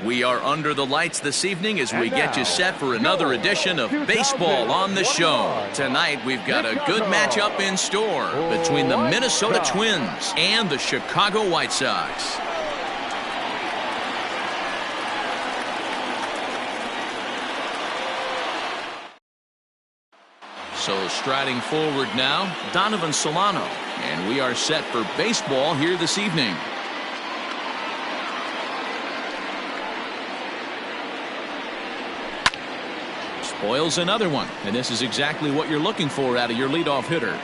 We are under the lights this evening as we get you set for another edition of Baseball on the Show. Tonight, we've got a good matchup in store between the Minnesota Twins and the Chicago White Sox. So striding forward now, Donovan Solano, and we are set for baseball here this evening. Spoils another one, and this is exactly what you're looking for out of your leadoff hitter.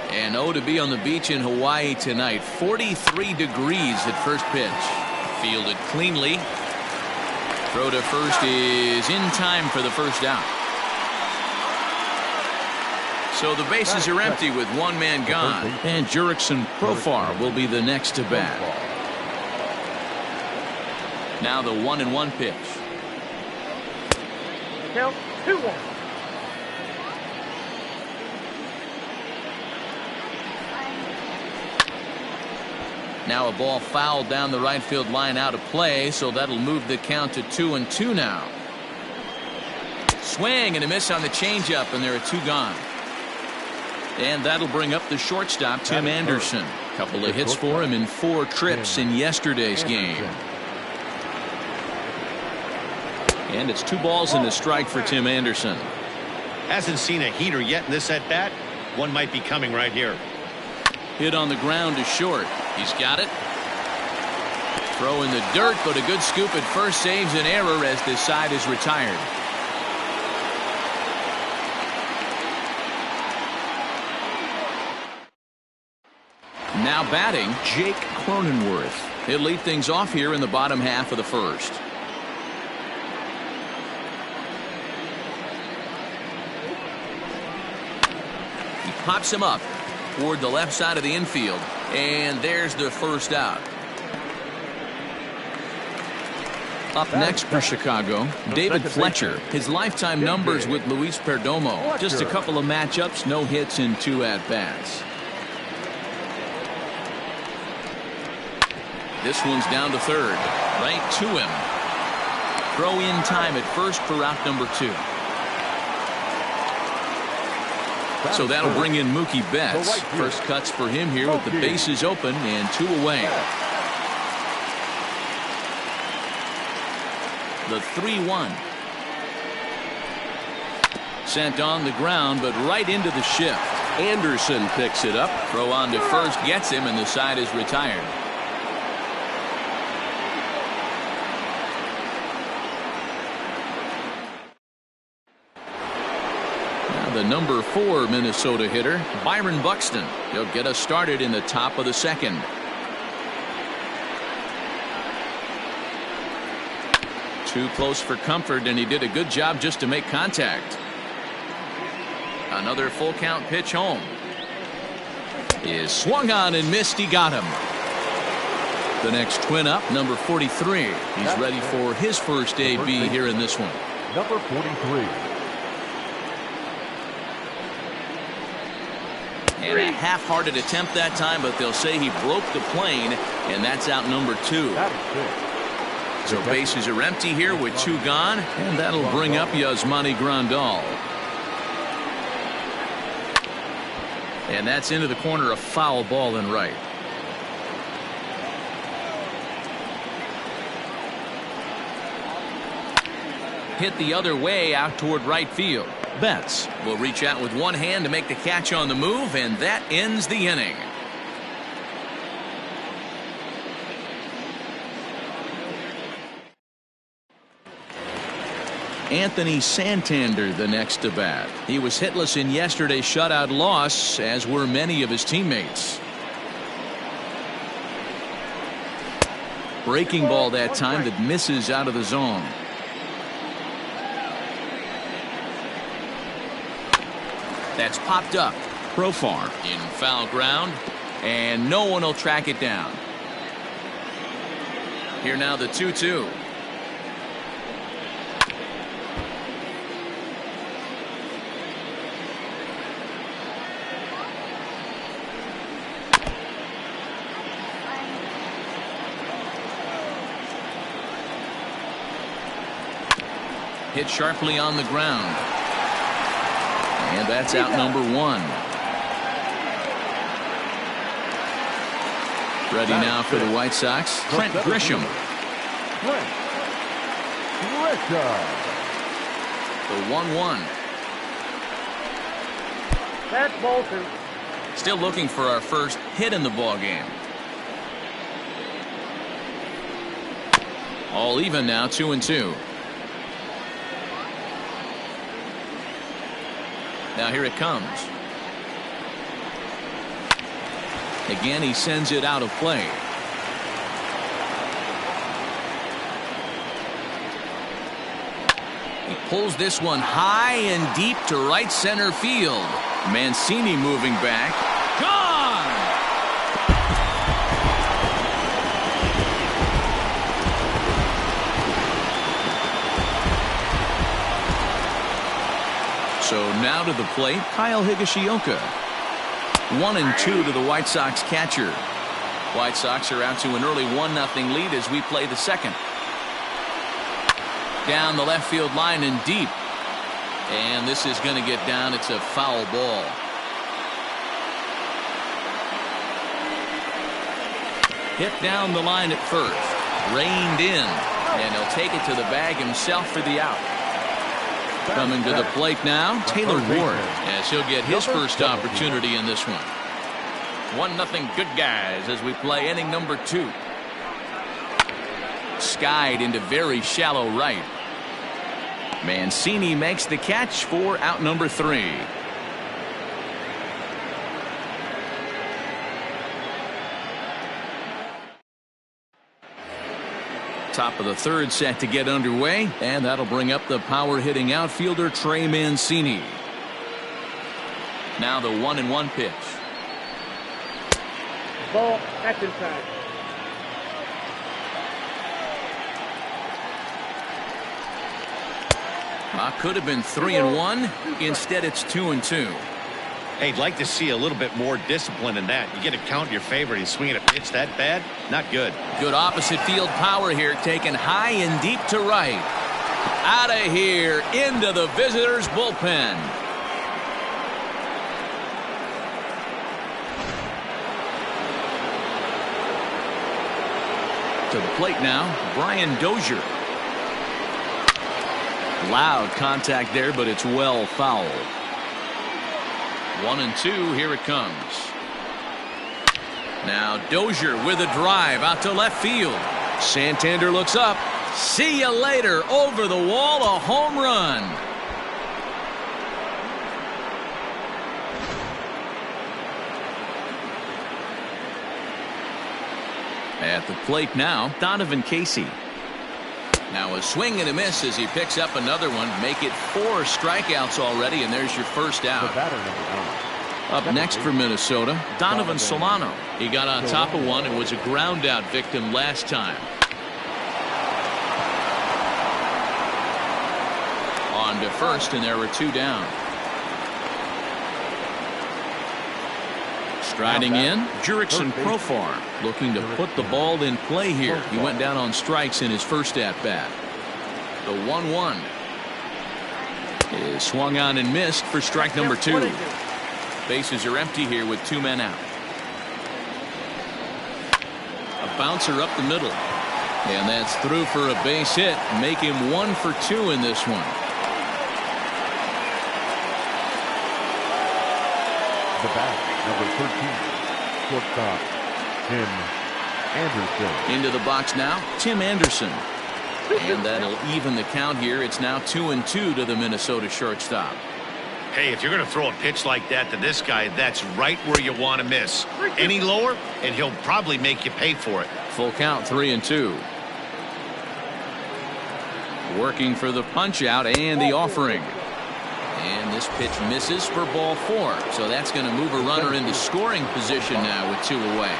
And to be on the beach in Hawaii tonight. 43 degrees at first pitch. Fielded cleanly. Throw to first is in time for the first out. So the bases are empty with one man gone, and Jurickson Profar will be the next to bat. Now the 1-1 pitch. Count 2-1. Now a ball fouled down the right field line out of play, so that'll move the count to 2-2 now. Swing and a miss on the changeup, and there are two gone. And that'll bring up the shortstop, Tim Anderson. Couple of hits for him in 4 trips in yesterday's game. And it's 2 balls and a strike for Tim Anderson. Hasn't seen a heater yet in this at bat. One might be coming right here. Hit on the ground to short. He's got it. Throw in the dirt, but a good scoop at first saves an error as this side is retired. Now batting, Jake Cronenworth. He'll lead things off here in the bottom half of the first. He pops him up toward the left side of the infield, and there's the first out. Up next for Chicago, David Fletcher. His lifetime numbers with Luis Perdomo. Just a couple of matchups, no hits in 2 at-bats. This one's down to third. Right to him. Throw in time at first for out number 2. So that'll bring in Mookie Betts. First cuts for him here with the bases open and 2 away. The 3-1. Sent on the ground, but right into the shift. Anderson picks it up. Throw on to first gets him, and the side is retired. The number 4 Minnesota hitter, Byron Buxton. He'll get us started in the top of the second. Too close for comfort, and he did a good job just to make contact. Another full count pitch home. Is swung on and missed. He got him. The next twin up, number 43. He's ready for his first AB here in this one. Number 43. And a half-hearted attempt that time, but they'll say he broke the plane, and that's out number 2. So bases are empty here with 2 gone, and that'll bring up Yasmani Grandal. And that's into the corner, a foul ball and right. Hit the other way out toward right field. Betts will reach out with one hand to make the catch on the move, and that ends the inning. Anthony Santander the next to bat. He was hitless in yesterday's shutout loss, as were many of his teammates. Breaking ball that time that misses out of the zone. That's popped up. Profar in foul ground, and no one will track it down. Here now the 2-2. Hit sharply on the ground. And that's out number 1. Ready now for the White Sox, Trent Grisham. Trent Grisham. The 1-1. That's Bolton. Still looking for our first hit in the ball game. All even now, 2-2. Now here it comes. Again, he sends it out of play. He pulls this one high and deep to right center field. Mancini moving back. Gone! So now to the plate, Kyle Higashioka. 1-2 to the White Sox catcher. White Sox are out to an early 1-0 lead as we play the second. Down the left field line and deep. And this is going to get down. It's a foul ball. Hit down the line at first. Reined in. And he'll take it to the bag himself for the out. Coming to the plate now, Taylor Ward, as he'll get his first opportunity in this one. 1-0 good guys as we play inning number 2. Skied into very shallow right. Mancini makes the catch for out number 3. Top of the third set to get underway, and that'll bring up the power hitting outfielder Trey Mancini. Now the 1-1 pitch. Ball, that's inside. Could have been 3-1. Instead, it's 2-2. Hey, I'd like to see a little bit more discipline in that. You get a count in your favor and he's swinging a pitch that bad? Not good. Good opposite field power here, taken high and deep to right. Out of here, into the visitors' bullpen. To the plate now, Brian Dozier. Loud contact there, but it's well fouled. 1-2, here it comes. Now Dozier with a drive out to left field. Santander looks up. See you later. Over the wall, a home run. At the plate now, Donovan Casey. Now a swing and a miss as he picks up another one. Make it 4 strikeouts already, and there's your first out. Up next for Minnesota, Donovan Solano. He got on top of one and was a ground out victim last time. On to first, and there were 2 down. Striding in, Jurickson Profar, looking to put the ball in play here. He went down on strikes in his first at-bat. The 1-1 is swung on and missed for strike number 2. Bases are empty here with 2 men out. A bouncer up the middle. And that's through for a base hit. Make him 1 for 2 in this one. The bat, number 13, shortstop, Tim Anderson. Into the box now, Tim Anderson. And that'll even the count here. It's now 2-2 to the Minnesota shortstop. Hey, if you're going to throw a pitch like that to this guy, that's right where you want to miss. Any lower, and he'll probably make you pay for it. Full count, 3-2. Working for the punch out and the offering. And this pitch misses for ball 4. So that's going to move a runner into scoring position now with 2 away.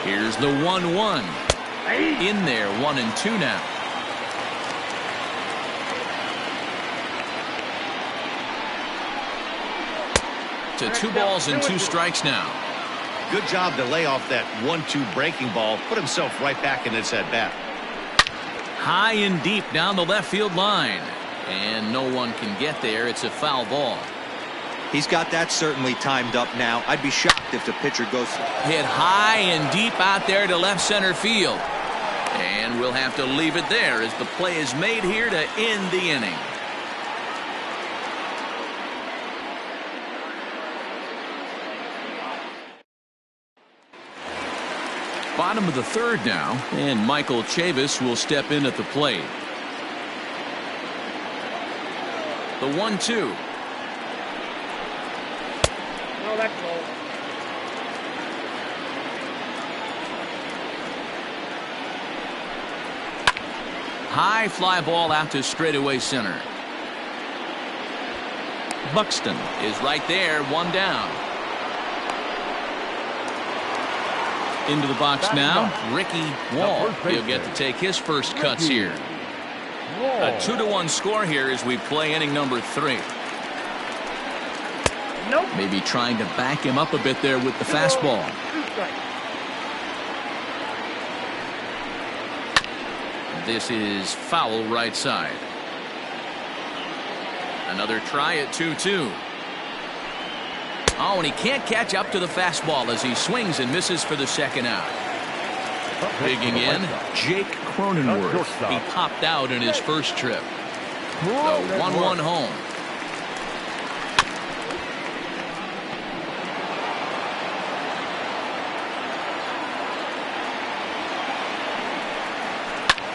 Here's the 1-1. In there, 1-2 now. To 2 balls and 2 strikes now. Good job to lay off that 1-2 breaking ball. Put himself right back in this at bat. High and deep down the left field line. And no one can get there. It's a foul ball. He's got that certainly timed up now. I'd be shocked if the pitcher goes hit high and deep out there to left center field. And we'll have to leave it there as the play is made here to end the inning. Bottom of the third now, and Michael Chavis will step in at the plate. The 1-2. No, that's low. High fly ball out to straightaway center. Buxton is right there, one down. Into the box now, Ricky Wall. He'll get to take his first cuts here. A 2-1 score here as we play inning number 3. Nope. Maybe trying to back him up a bit there with the fastball. This is foul right side. Another try at 2-2. Oh, and he can't catch up to the fastball as he swings and misses for the second out. Digging in, Jake Cronenworth. He popped out in his first trip. The 1-1 home.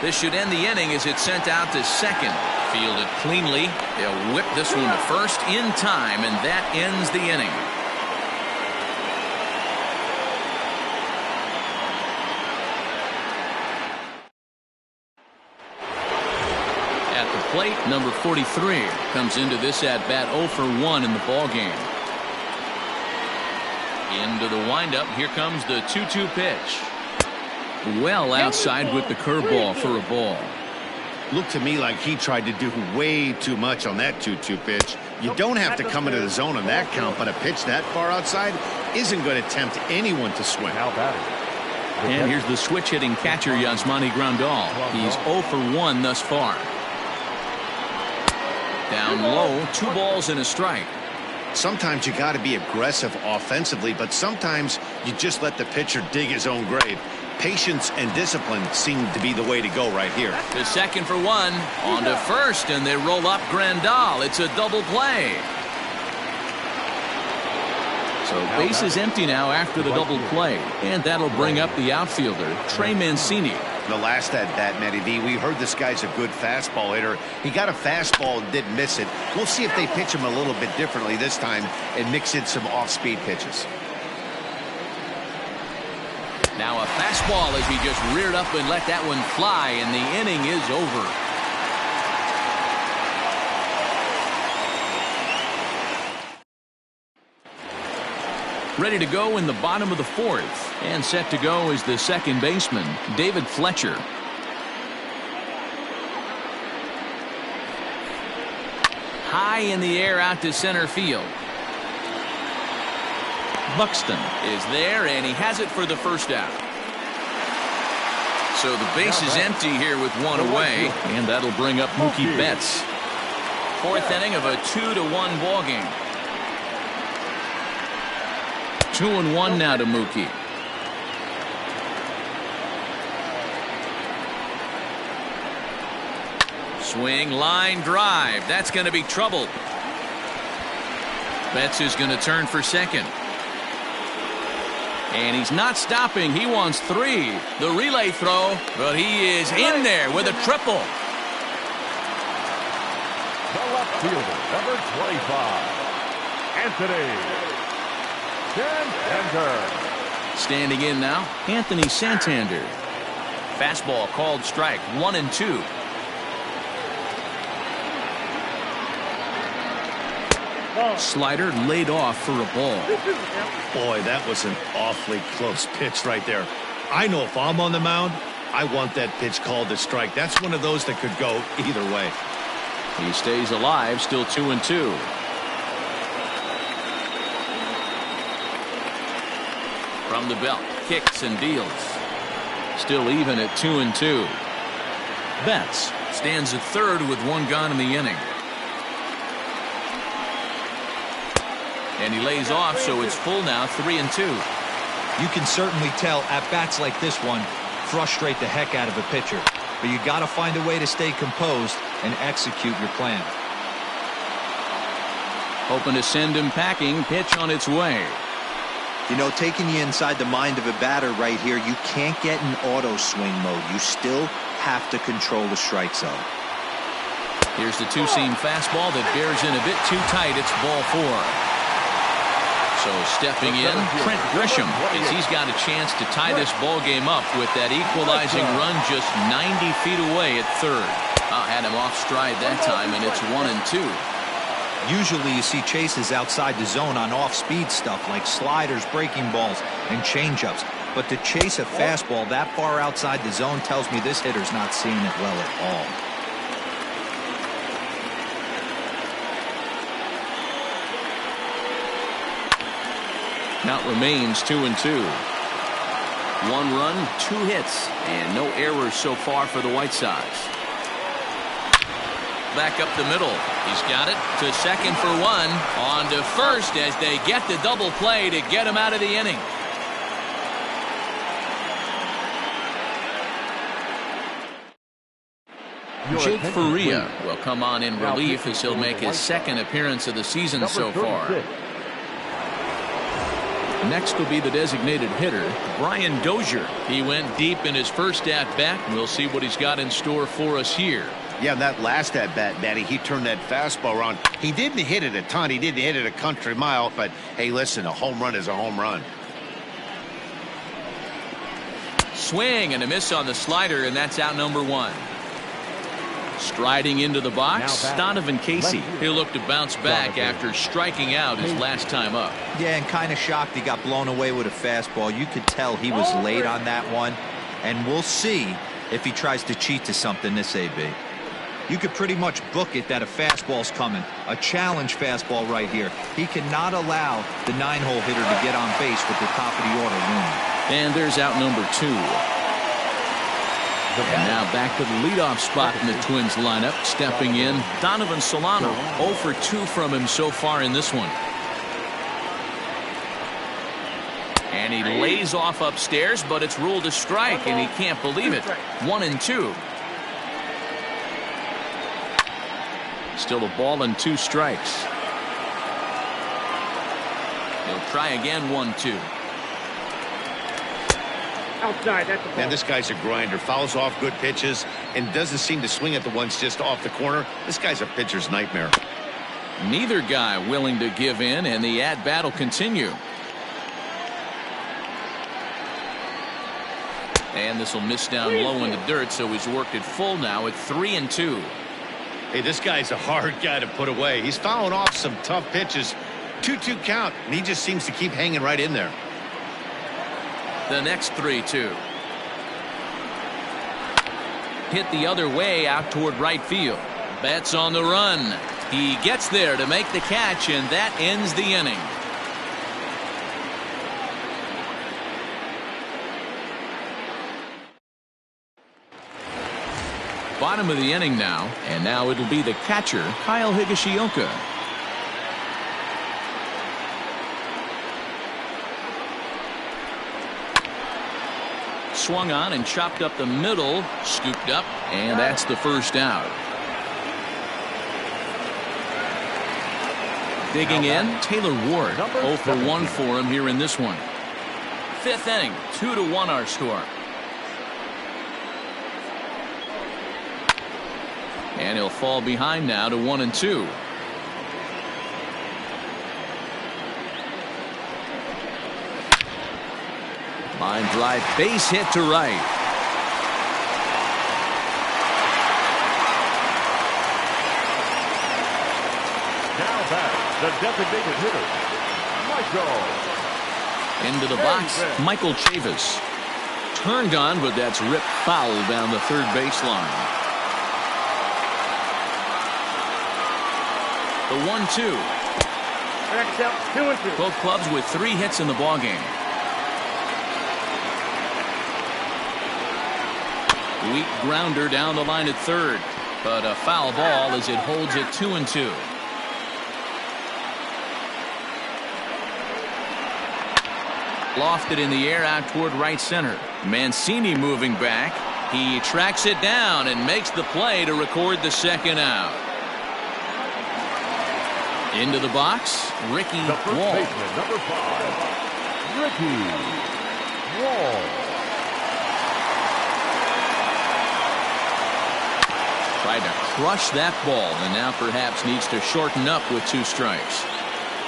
This should end the inning as it's sent out to second. Fielded cleanly. They'll whip this one to first in time, and that ends the inning. At the plate, number 43 comes into this at-bat 0 for 1 in the ballgame. Into the windup, here comes the 2-2 pitch. Well outside with the curveball for a ball. Looked to me like he tried to do way too much on that 2-2 pitch. You don't have to come into the zone on that count, but a pitch that far outside isn't going to tempt anyone to swing. How about it? And here's the switch-hitting catcher, Yasmani Grandal. He's 0 for 1 thus far. Down low, 2 balls and a strike. Sometimes you got to be aggressive offensively, but sometimes you just let the pitcher dig his own grave. Patience and discipline seem to be the way to go right here. The second for 1, on to first, and they roll up Grandal. It's a double play. So base is empty now after the double play, and that'll bring up the outfielder, Trey Mancini. The last at-bat, Matty V, we heard this guy's a good fastball hitter. He got a fastball and didn't miss it. We'll see if they pitch him a little bit differently this time and mix in some off-speed pitches. Now a fastball as he just reared up and let that one fly, and the inning is over. Ready to go in the bottom of the 4th, and set to go is the second baseman, David Fletcher. High in the air out to center field. Buxton is there, and he has it for the first out. So the base is empty here with 1 away, and that'll bring up Mookie Betts. 4th inning of a 2-1 ball game. 2-1 now to Mookie. Swing, line drive. That's going to be trouble. Betts is going to turn for second. And he's not stopping. He wants 3. The relay throw, but he is in there with a triple. The left fielder, number 25, Anthony Santander. Standing in now, Anthony Santander. Fastball called strike, 1-2. Slider laid off for a ball. Boy, that was an awfully close pitch right there. I know if I'm on the mound, I want that pitch called a strike. That's one of those that could go either way. He stays alive, still 2-2. From the belt, kicks and deals. Still even at 2-2. Betts stands at third with one gone in the inning. And he lays off, so it's full now, 3-2. You can certainly tell at bats like this one frustrate the heck out of a pitcher. But you got to find a way to stay composed and execute your plan. Hoping to send him packing. Pitch on its way. You know, taking you inside the mind of a batter right here, you can't get in auto swing mode. You still have to control the strike zone. Here's the two-seam fastball that bears in a bit too tight. It's ball 4. So stepping in, Trent Grisham, as he's got a chance to tie this ball game up with that equalizing run just 90 feet away at third. Had him off stride that time, and it's 1-2. Usually you see chases outside the zone on off-speed stuff like sliders, breaking balls, and changeups. But to chase a fastball that far outside the zone tells me this hitter's not seeing it well at all. Count remains 2-2. 1 run, 2 hits, and no errors so far for the White Sox. Back up the middle. He's got it to second for 1. On to first as they get the double play to get him out of the inning. Jake Faria will come on in relief as he'll make his second appearance of the season so far. Next will be the designated hitter, Brian Dozier. He went deep in his first at-bat. We'll see what he's got in store for us here. Yeah, that last at-bat, Matty, he turned that fastball around. He didn't hit it a ton. He didn't hit it a country mile. But, hey, listen, a home run is a home run. Swing and a miss on the slider, and that's out number 1. Striding into the box, Donovan Casey. He'll look to bounce back after striking out his last time up. Yeah, and kind of shocked he got blown away with a fastball. You could tell he was late on that one. And we'll see if he tries to cheat to something this AB. You could pretty much book it that a fastball's coming. A challenge fastball right here. He cannot allow the 9-hole hitter to get on base with the top of the order looming. And there's out number 2. And now back to the leadoff spot in the Twins lineup. Stepping in, Donovan Solano. 0 for 2 from him so far in this one. And he lays off upstairs, but it's ruled a strike, and he can't believe it. 1-2. Still a ball and 2 strikes. He'll try again. 1-2. Outside, that's the ball. Man, this guy's a grinder. Fouls off good pitches and doesn't seem to swing at the ones just off the corner. This guy's a pitcher's nightmare. Neither guy willing to give in, and the at-bat will continue. And this will miss down low in the dirt, so he's worked it full now at 3-2. Hey, this guy's a hard guy to put away. He's fouling off some tough pitches. 2-2 count, and he just seems to keep hanging right in there. The next 3-2. Hit the other way out toward right field. Betts on the run. He gets there to make the catch, and that ends the inning. Bottom of the inning now, and now it'll be the catcher, Kyle Higashioka. Swung on and chopped up the middle, scooped up, and that's the first out. Digging in, Taylor Ward. 0 for 1 for him here in this one. 5th inning, 2-1 our score. And he'll fall behind now to 1-2. Line drive, base hit to right. Now back, the designated hitter, Michael. Into the box, Michael Chavis. Turned on, but that's ripped foul down the third baseline. The 1-2. Next up, 2-2. Both clubs with 3 hits in the ballgame. Weak grounder down the line at third, but a foul ball as it holds it 2-2. Lofted in the air out toward right center. Mancini moving back. He tracks it down and makes the play to record the second out. Into the box, Ricky The first Wall. baseman, number 5, Ricky Wall. Tried to crush that ball and now perhaps needs to shorten up with 2 strikes.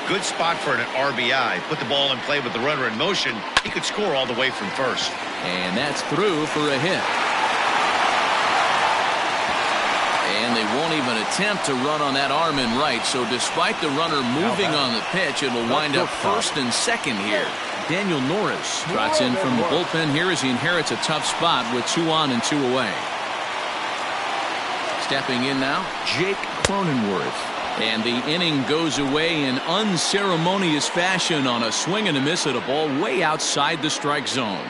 Good spot for an RBI. Put the ball in play with the runner in motion. He could score all the way from first. And that's through for a hit. And they won't even attempt to run on that arm in right, so despite the runner moving on the pitch, it'll wind up first and second here. Daniel Norris trots in from the bullpen here as he inherits a tough spot with 2 on and 2 away. Stepping in now, Jake Cronenworth. And the inning goes away in unceremonious fashion on a swing and a miss at a ball way outside the strike zone.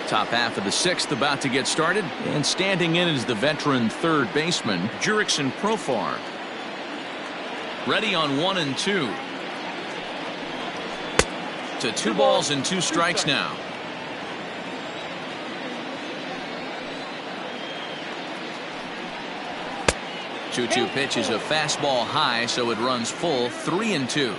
Top half of the 6th about to get started, and standing in is the veteran third baseman, Jurickson Profar. Ready on 1 and 2. To 2 balls and 2 strikes now. 2-2 pitch is a fastball high, so it runs full 3-2.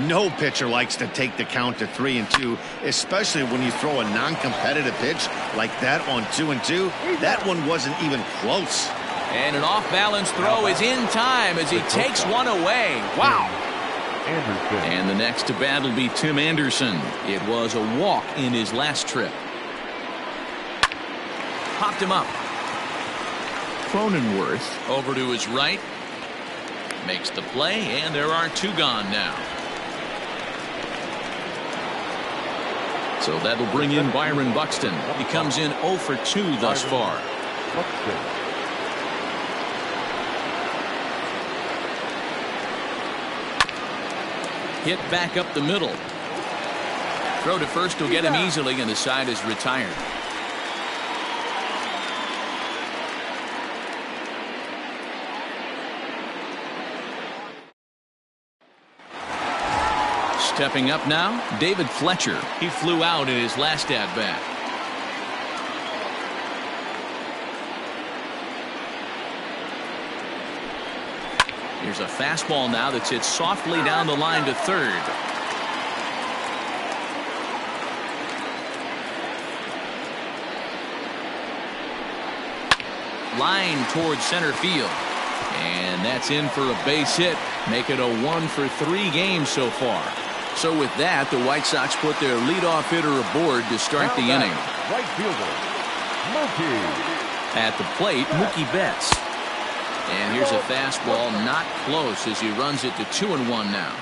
No pitcher likes to take the count to 3-2, especially when you throw a non-competitive pitch like that on 2-2. That one wasn't even close. And an off-balance throw is in time as he takes one away. Wow. Anderson. And the next to bat will be Tim Anderson. It was a walk in his last trip. Popped him up. Cronenworth over to his right. Makes the play, and there are 2 gone now. So that'll bring in Byron Buxton. He comes in 0 for 2 thus far. Buxton. Hit back up the middle. Throw to first will get him easily, and the side is retired. Stepping up now, David Fletcher. He flew out in his last at-bat. Here's a fastball now that's hit softly down the line to third. Line towards center field. And that's in for a base hit. Make it a 1 for 3 game so far. So with that, the White Sox put their leadoff hitter aboard to start the inning. Right fielder, Mookie. At the plate, Mookie Betts. And here's a fastball not close as he runs it to 2-1 now.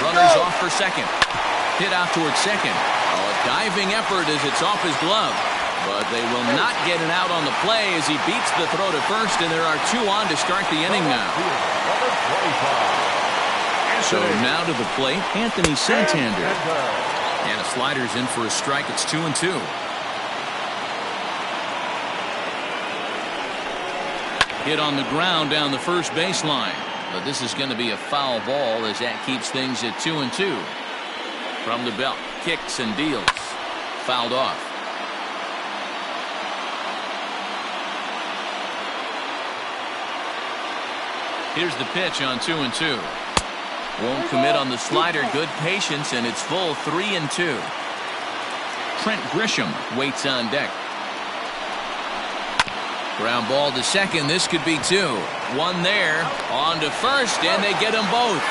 Runners off for second. Hit out towards second. Oh, a diving effort as it's off his glove. But they will not get it out on the play as he beats the throw to first, and there are 2 on to start the inning now. So now to the plate, Anthony Santander. And a slider's in for a strike. It's 2-2. Hit on the ground down the first baseline. But this is going to be a foul ball as that keeps things at 2-2. From the belt, kicks and deals. Fouled off. Here's the pitch on 2-2. Won't commit on the slider. Good patience, and it's full 3-2. Trent Grisham waits on deck. Ground ball to second. This could be 2. 1 there. On to first, and they get them both.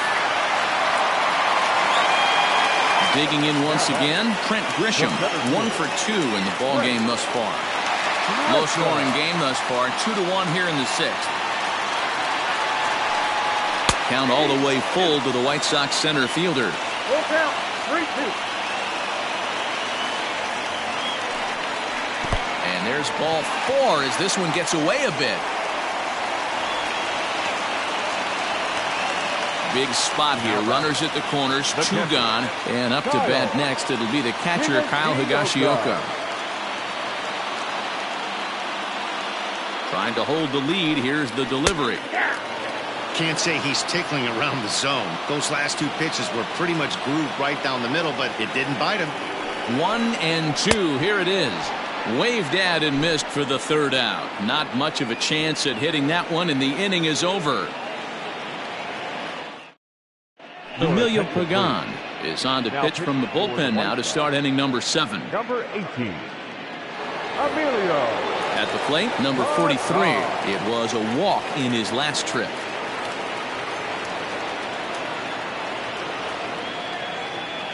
Digging in once again, Trent Grisham. 1 for 2 in the ball game thus far. Low scoring game thus far. 2-1 here in the 6th. Count all the way full to the White Sox center fielder. Full count, 3-2. And there's ball 4 as this one gets away a bit. Big spot here. Runners at the corners, 2 gone. And up to bat next, it'll be the catcher, Kyle Higashioka. Trying to hold the lead. Here's the delivery. Can't say he's tickling around the zone. Those last 2 pitches were pretty much grooved right down the middle, but it didn't bite him. 1-2. Here it is. Waved at and missed for the 3rd out. Not much of a chance at hitting that one, and the inning is over. Emilio Pagan is on to pitch from the bullpen now to start inning number 7. Number 18, Emilio. At the plate, number 43. It was a walk in his last trip.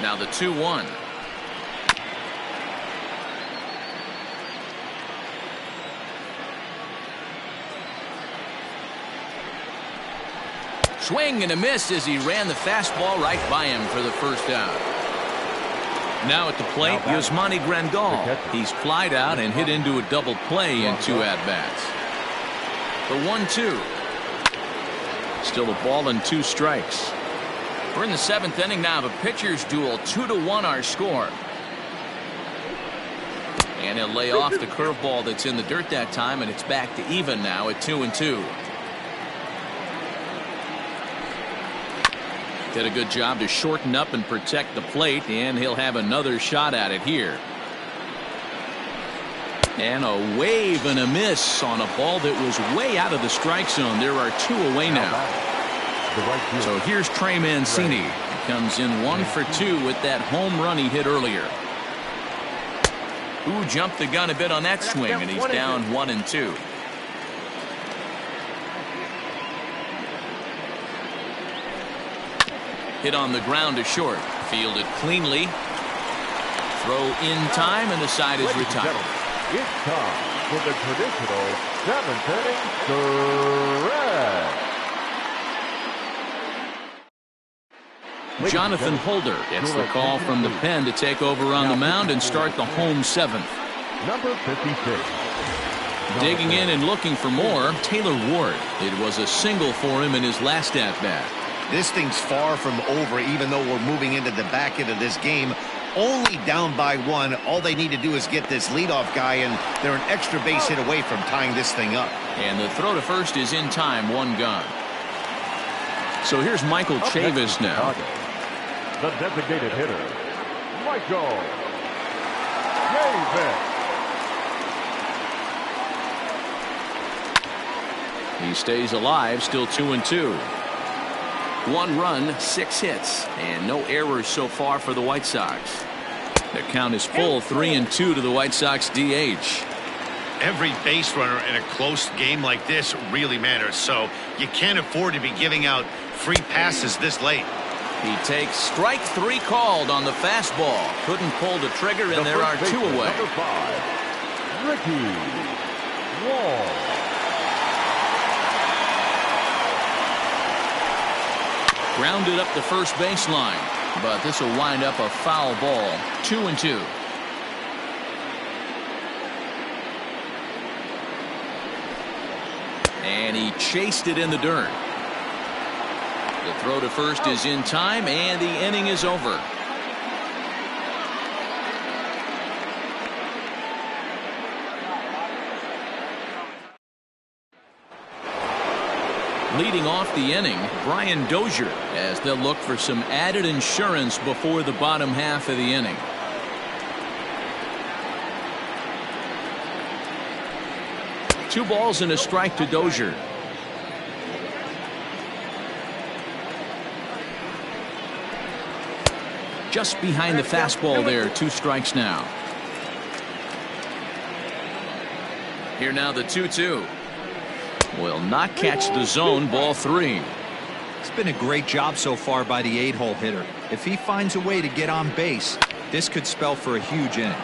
Now the 2-1. Swing and a miss as he ran the fastball right by him for the 1st out. Now at the plate, Yasmani Grandal. He's flied out and hit into a double play in 2 at-bats. The 1-2. Still a ball and 2 strikes. We're in the 7th inning now of a pitcher's duel. 2-1 our score. And he'll lay off the curveball that's in the dirt that time, and it's back to even now at 2-2. Did a good job to shorten up and protect the plate, and he'll have another shot at it here. And a wave and a miss on a ball that was way out of the strike zone. There are 2 away now. So here's Trey Mancini. He comes in 1 for 2 with that home run he hit earlier. Ooh, jumped the gun a bit on that swing, and he's down 1-2. Hit on the ground to short. Fielded cleanly. Throw in time, and the side is retired. It's time for the traditional 7th inning stretch. Jonathan Holder gets the call from the pen to take over on the mound and start the home 7th. Number 56. Digging in and looking for more, Taylor Ward. It was a single for him in his last at-bat. This thing's far from over, even though we're moving into the back end of this game. Only down by 1. All they need to do is get this leadoff guy, and they're an extra base hit away from tying this thing up. And the throw to first is in time, 1 gone. So here's Michael Chavis now. The designated hitter, Michael Chavis. He stays alive, still 2-2. 1 run, 6 hits, and no errors so far for the White Sox. The count is full, 3-2 to the White Sox DH. Every base runner in a close game like this really matters, so you can't afford to be giving out free passes this late. He takes strike 3 called on the fastball. Couldn't pull the trigger, and there are 2 away. Number 5, Ricky Wall. Grounded up the first baseline, but this will wind up a foul ball. 2-2. And he chased it in the dirt. The throw to first is in time, and the inning is over. Leading off the inning, Brian Dozier, as they'll look for some added insurance before the bottom half of the inning. Two balls and a strike to Dozier. Just behind the fastball there, 2 strikes now. Here now the 2-2. Will not catch the zone, ball 3. It's been a great job so far by the 8-hole hitter. If he finds a way to get on base, this could spell for a huge inning.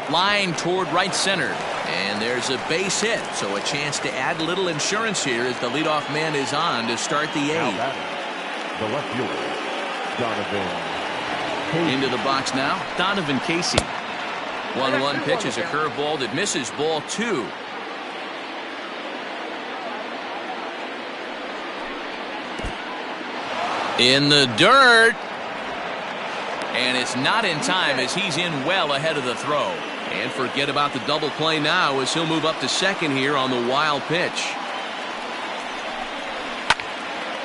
Line toward right center, and there's a base hit, so a chance to add a little insurance here as the leadoff man is on to start the 8th. The left fielder, Donovan. Into the box now, Donovan Casey. 1-1 pitch is a curveball that misses, ball 2. In the dirt. And it's not in time as he's in well ahead of the throw. And forget about the double play now as he'll move up to second here on the wild pitch.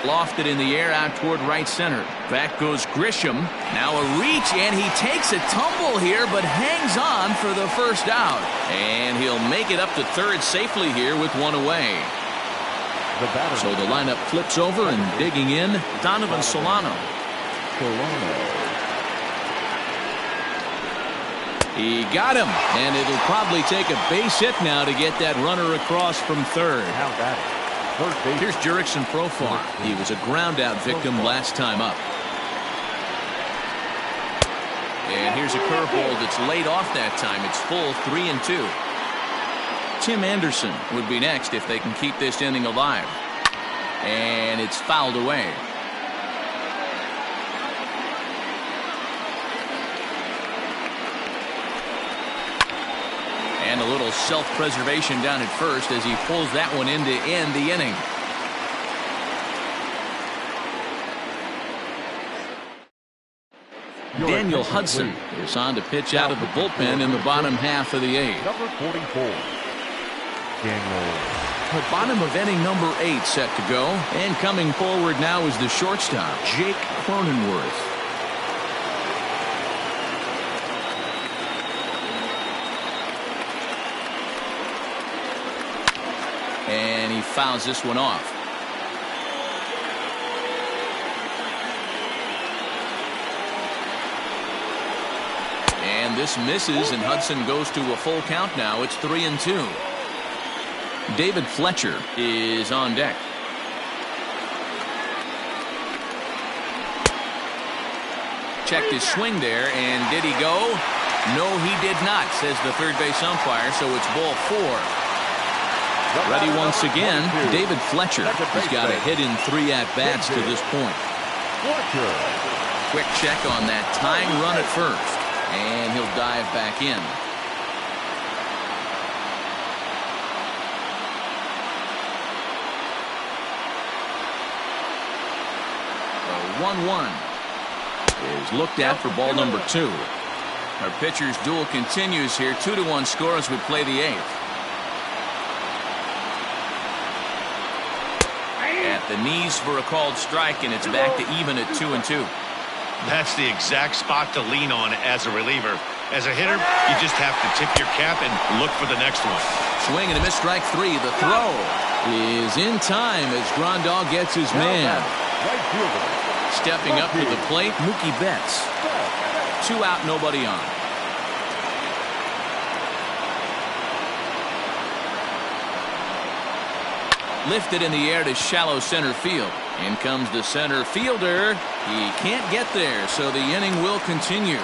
Lofted in the air out toward right center. Back goes Grisham. Now a reach, and he takes a tumble here, but hangs on for the first out. And he'll make it up to third safely here with one away. So the lineup flips over, and digging in, Donovan Solano. He got him, and it'll probably take a base hit now to get that runner across from third. Here's Jurickson Profar. He was a ground-out victim last time up. And here's a curveball that's laid off that time. It's full 3-2. Tim Anderson would be next if they can keep this inning alive. And it's fouled away. And a little self-preservation down at first as he pulls that one in to end the inning. Daniel Hudson is on to pitch out of the bullpen in the bottom half of the eighth. Number 44. Daniel. Bottom of inning number 8 set to go. And coming forward now is the shortstop, Jake Cronenworth. And he fouls this one off. And this misses, and Hudson goes to a full count now. It's 3-2. David Fletcher is on deck. Checked his swing there, and did he go? No, he did not, says the third base umpire, so it's ball 4. Ready once again, David Fletcher. He's got a hit in 3 at-bats to this point. Quick check on that tying run at first, and he'll dive back in. The 1-1 is looked at for ball number 2. Our pitcher's duel continues here. 2-1 score as we play the 8th. At the knees for a called strike, and it's back to even at 2-2. That's the exact spot to lean on as a reliever. As a hitter, you just have to tip your cap and look for the next one. Swing and a miss, strike 3. The throw is in time as Grandal gets his man. Stepping up to the plate, Mookie Betts. 2 out, nobody on. Lifted in the air to shallow center field. In comes the center fielder. He can't get there, so the inning will continue.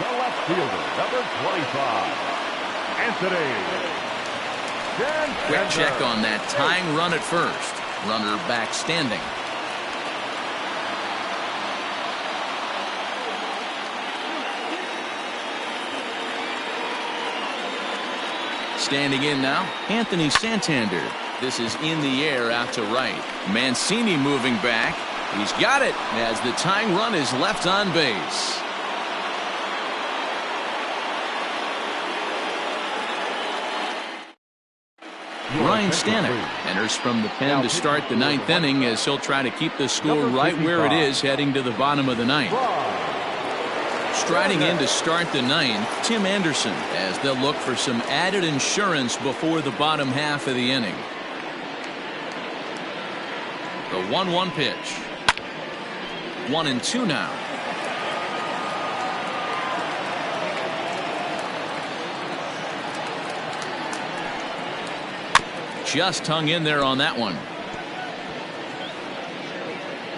The left fielder, number 25, Anthony. Quick check on that tying run at first. Runner back standing. Standing in now, Anthony Santander. This is in the air out to right. Mancini moving back. He's got it as the tying run is left on base. Ryan Stanek enters from the pen to start the 9th inning as he'll try to keep the score right where it is heading to the bottom of the 9th. Striding in to start the 9th, Tim Anderson, as they'll look for some added insurance before the bottom half of the inning. The 1-1 pitch. 1-2 now. Just hung in there on that one.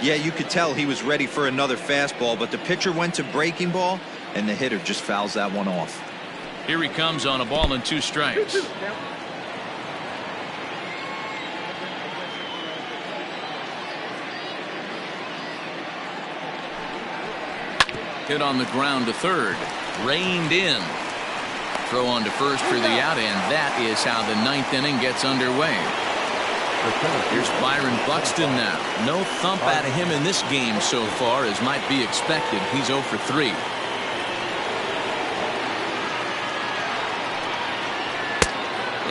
Yeah, you could tell he was ready for another fastball, but the pitcher went to breaking ball, and the hitter just fouls that one off. Here he comes on a ball and 2 strikes. Hit on the ground to third. Reined in. Throw on to first for the out, and that is how the 9th inning gets underway. Here's Byron Buxton now. No thump out of him in this game so far, as might be expected. He's 0 for 3.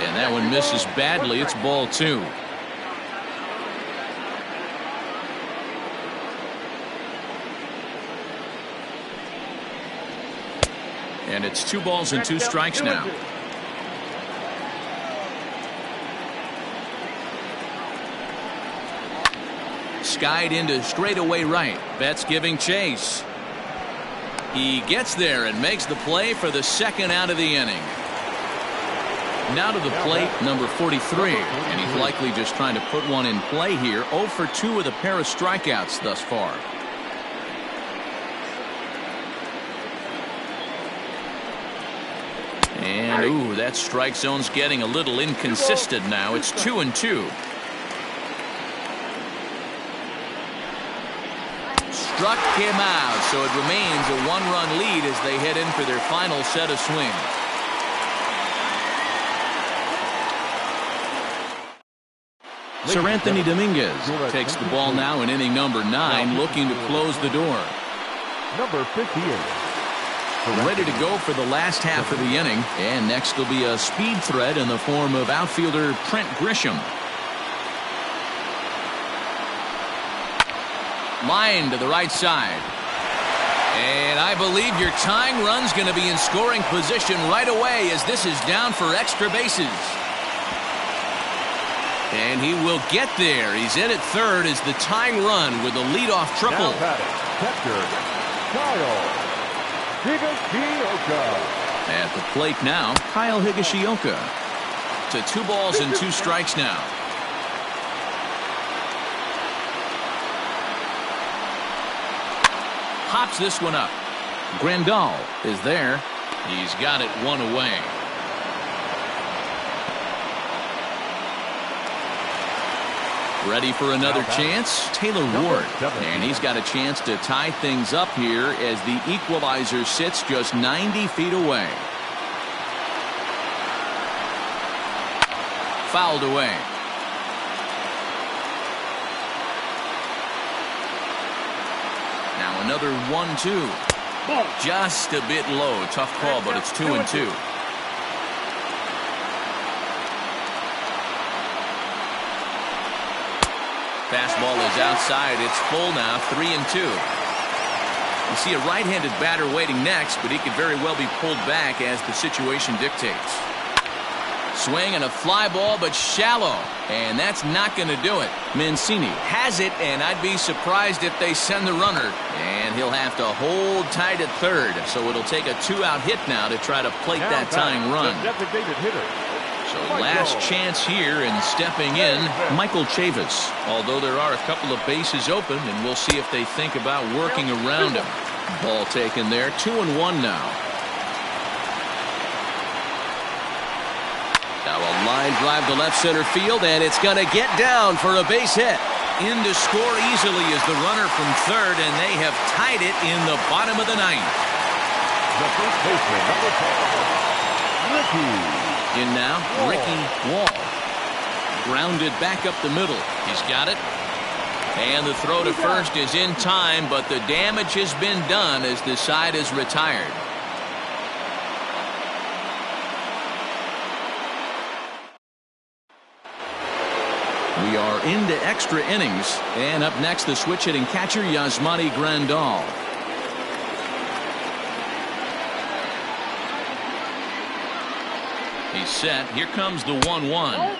And that one misses badly. It's ball 2. And it's 2 balls and 2 strikes now. Skied into straightaway right. Betts giving chase. He gets there and makes the play for the second out of the inning. Now to the plate, number 43, and he's likely just trying to put one in play here. 0 for 2 with a pair of strikeouts thus far. And ooh, that strike zone's getting a little inconsistent now. It's 2-2. Struck him out, so it remains a 1-run lead as they head in for their final set of swings. Sir Anthony Dominguez takes the ball now in inning number 9, looking to close the door. Number 58. Ready to go for the last half of the inning, and next will be a speed threat in the form of outfielder Trent Grisham. Line to the right side. And I believe your tying run's going to be in scoring position right away, as this is down for extra bases. And he will get there. He's in at third as the tying run with a leadoff triple. Now batting, catcher, Kyle Higashioka. At the plate now, Kyle Higashioka. To 2 balls and 2 strikes now. Pops this one up. Grandal is there. He's got it 1 away. Ready for another chance? Taylor Ward. And he's got a chance to tie things up here as the equalizer sits just 90 feet away. Fouled away. Now another 1-2. Just a bit low. Tough call, but it's 2-2. Fastball is outside. It's full now. 3-2. You see a right-handed batter waiting next, but he could very well be pulled back as the situation dictates. Swing and a fly ball, but shallow, and that's not going to do it. Mancini has it, and I'd be surprised if they send the runner, and he'll have to hold tight at third, so it'll take a 2-out hit now to try to plate that tying run. Designated hitter. So last chance here, and stepping in, Michael Chavis. Although there are a couple of bases open, and we'll see if they think about working around him. Ball taken there. 2-1 now. Now a line drive to left center field, and it's going to get down for a base hit. In to score easily is the runner from third, and they have tied it in the bottom of the ninth. The first baseman, number 4, Ricky. In now, Ricky Wall. Grounded back up the middle. He's got it. And the throw to first is in time, but the damage has been done as the side is retired. We are into extra innings, and up next the switch hitting catcher Yasmani Grandal. He's set. Here comes the 1-1.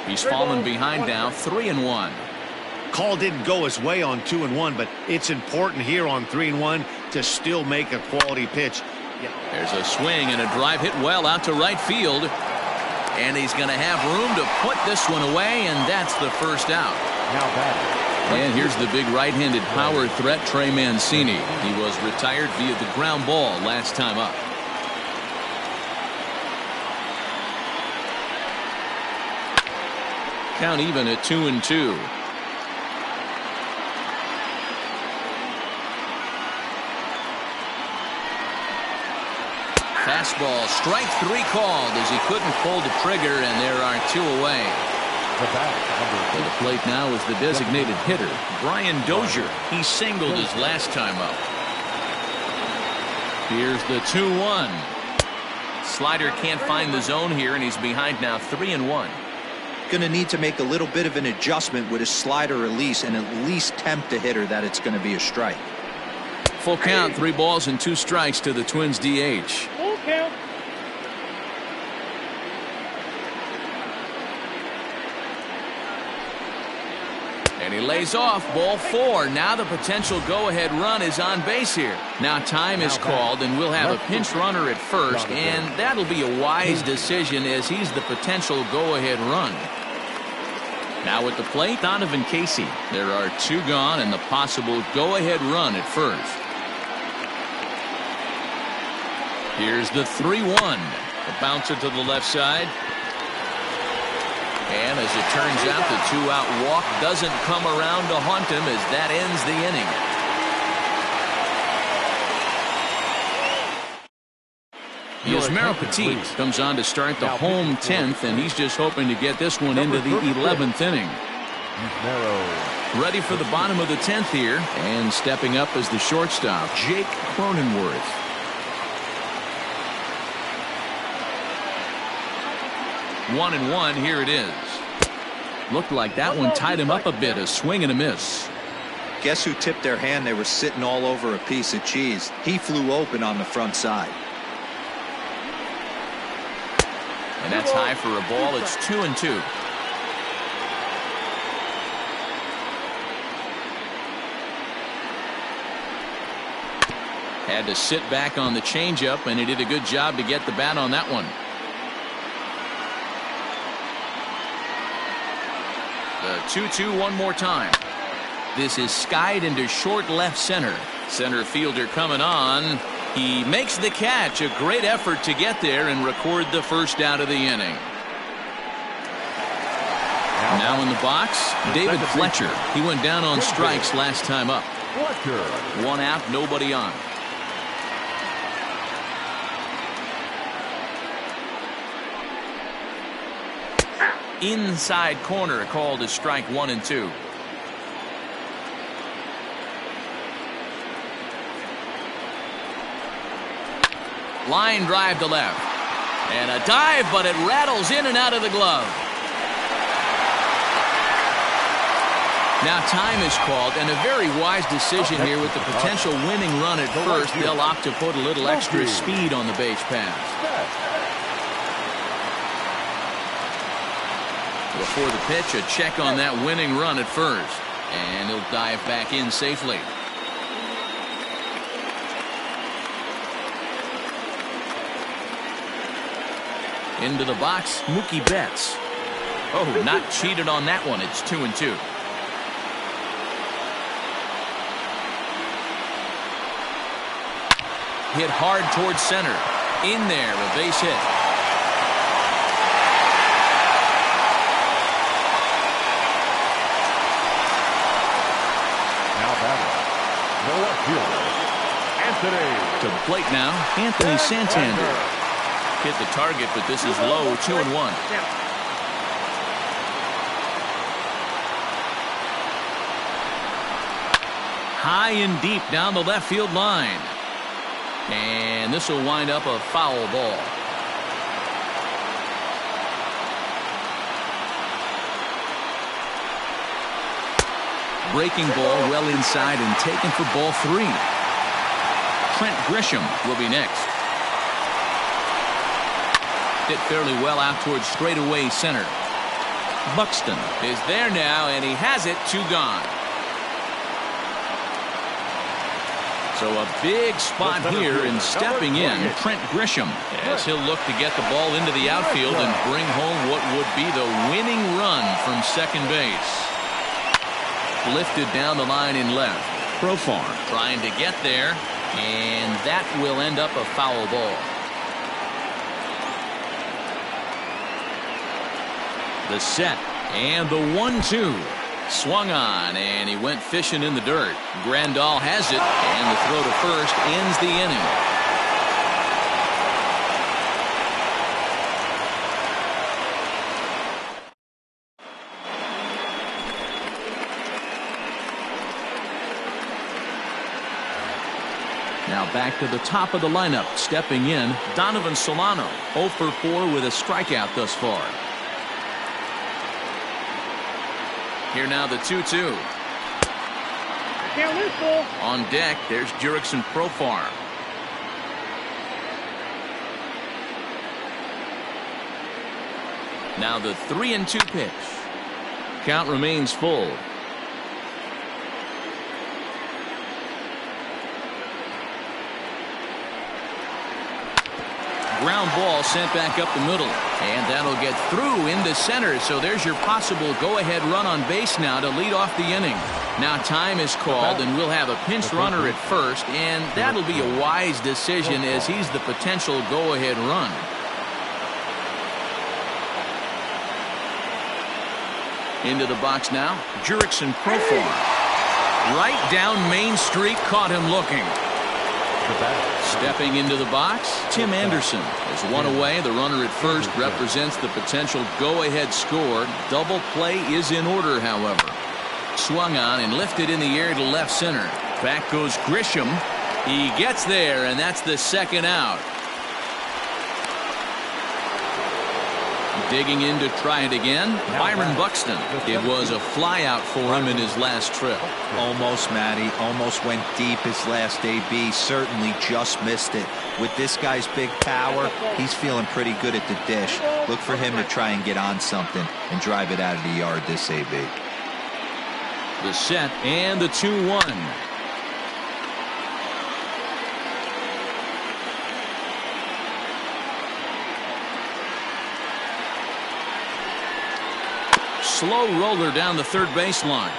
He's fallen behind now. 3-1. Call didn't go his way on 2-1, but it's important here on 3-1 to still make a quality pitch. There's a swing and a drive hit well out to right field, and he's going to have room to put this one away, and that's the first out. Now batting. And here's the big right-handed power threat, Trey Mancini. He was retired via the ground ball last time up. Count even at 2-2. fastball. Strike 3 called as he couldn't pull the trigger, and there are 2 away. To the plate now is the designated hitter, Brian Dozier. He singled his last time up. Here's the 2-1. Slider can't find the zone here, and he's behind now 3-1. Going to need to make a little bit of an adjustment with his slider release and at least tempt the hitter that it's going to be a strike. Full count, 3 balls and 2 strikes to the Twins DH. Full count. And he lays off, ball 4. Now the potential go-ahead run is on base here. Now time is called, and we'll have a pinch runner at first, and that'll be a wise decision as he's the potential go-ahead run. Now at the plate, Donovan Casey. There are 2 gone and the possible go-ahead run at first. Here's the 3-1. A bouncer to the left side. And as it turns out, the 2-out walk doesn't come around to haunt him as that ends the inning. Yusmeiro Petit comes on to start the home 10th, and he's just hoping to get this one into the 11th inning. Ready for the bottom of the 10th here, and stepping up as the shortstop, Jake Cronenworth. 1-1, here it is. Looked like that one tied him up a bit, a swing and a miss. Guess who tipped their hand? They were sitting all over a piece of cheese. He flew open on the front side. And that's high for a ball. It's 2-2. Had to sit back on the changeup, and he did a good job to get the bat on that one. The 2-2 one more time. This is skied into short left center. Center fielder coming on. He makes the catch. A great effort to get there and record the first out of the inning. Now in the box, David Fletcher. He went down on strikes last time up. 1 out, nobody on. Inside corner called as strike 1 and 2. Line drive to left. And a dive, but it rattles in and out of the glove. Now time is called, and a very wise decision here with the potential winning run at first. They'll opt to put a little extra speed on the base pass. Before the pitch, a check on that winning run at first. And he'll dive back in safely. Into the box, Mookie Betts. Oh, not cheated on that one. It's 2-2. Hit hard towards center. In there, a base hit. To the plate now, Anthony Santander. Hit the target, but this is low, 2-1. High and deep down the left field line. And this will wind up a foul ball. Breaking ball well inside and taken for ball 3. Trent Grisham will be next. Hit fairly well out towards straightaway center. Buxton is there now, and he has it. 2 gone. So a big spot here, and stepping in, Trent Grisham, as he'll look to get the ball into the outfield and bring home what would be the winning run from second base. Lifted down the line in left. Profar trying to get there, and that will end up a foul ball. The set and the 1-2. Swung on, and he went fishing in the dirt. Grandal has it, and the throw to first ends the inning. Now back to the top of the lineup. Stepping in, Donovan Solano. 0 for 4 with a strikeout thus far. Here now the 2-2. On deck, there's Jurickson Profar. Now the 3-2 pitch. Count remains full. Ground ball sent back up the middle, and that'll get through into center. So there's your possible go-ahead run on base now to lead off the inning. Now time is called, and we'll have a pinch runner at first, and that'll be a wise decision as he's the potential go-ahead run. Into the box now, Jurickson Profar. Right down Main Street, caught him looking. Stepping into the box, Tim Anderson is one away. The runner at first represents the potential go-ahead score. Double play is in order, however. Swung on and lifted in the air to left center. Back goes Grisham. He gets there, and that's the second out. Digging in to try it again, Byron Buxton. It was a fly out for him in his last trip. Almost, Matty. Almost went deep his last AB. Certainly just missed it. With this guy's big power, he's feeling pretty good at the dish. Look for him to try and get on something and drive it out of the yard this AB. The set and the 2-1. Slow roller down the third baseline.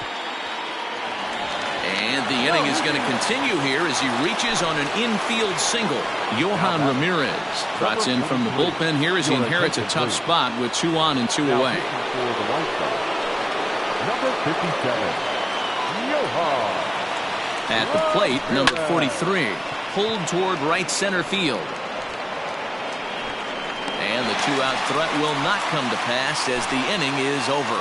And the inning is going to continue here as he reaches on an infield single. Yohan Ramirez trots in from the bullpen here as he inherits a tough spot with 2 on and 2 away. Number 57, Yohan. At the plate, number 43, pulled toward right center field. And the 2-out threat will not come to pass as the inning is over.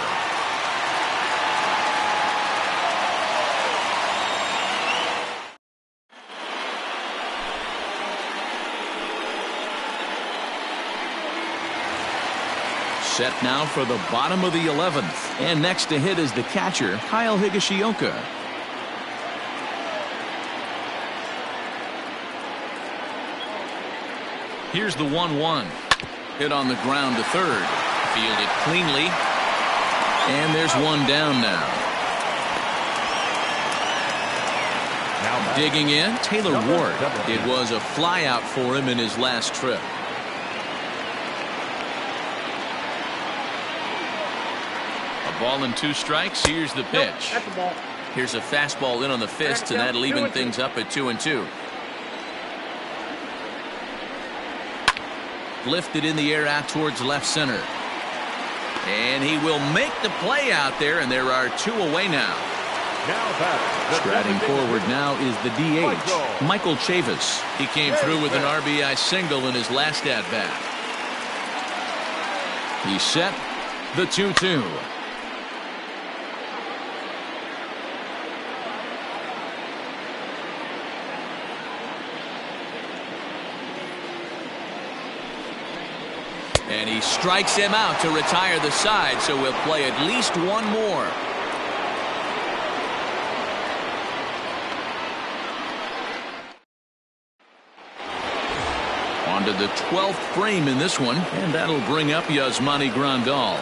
Set now for the bottom of the 11th. And next to hit is the catcher, Kyle Higashioka. Here's the 1-1. Hit on the ground to third. Fielded cleanly. And there's one down now. Digging in, Taylor Ward. It was a fly out for him in his last trip. A ball and 2 strikes. Here's the pitch. Here's a fastball in on the fist, and that'll even things up at 2-2. Lifted in the air out towards left center. And he will make the play out there, and there are 2 away now. Striding forward now is the DH, Michael Chavis. He came through with an RBI single in his last at-bat. He set the 2-2. And he strikes him out to retire the side, so we'll play at least one more. On to the 12th frame in this one, and that'll bring up Yasmani Grandal.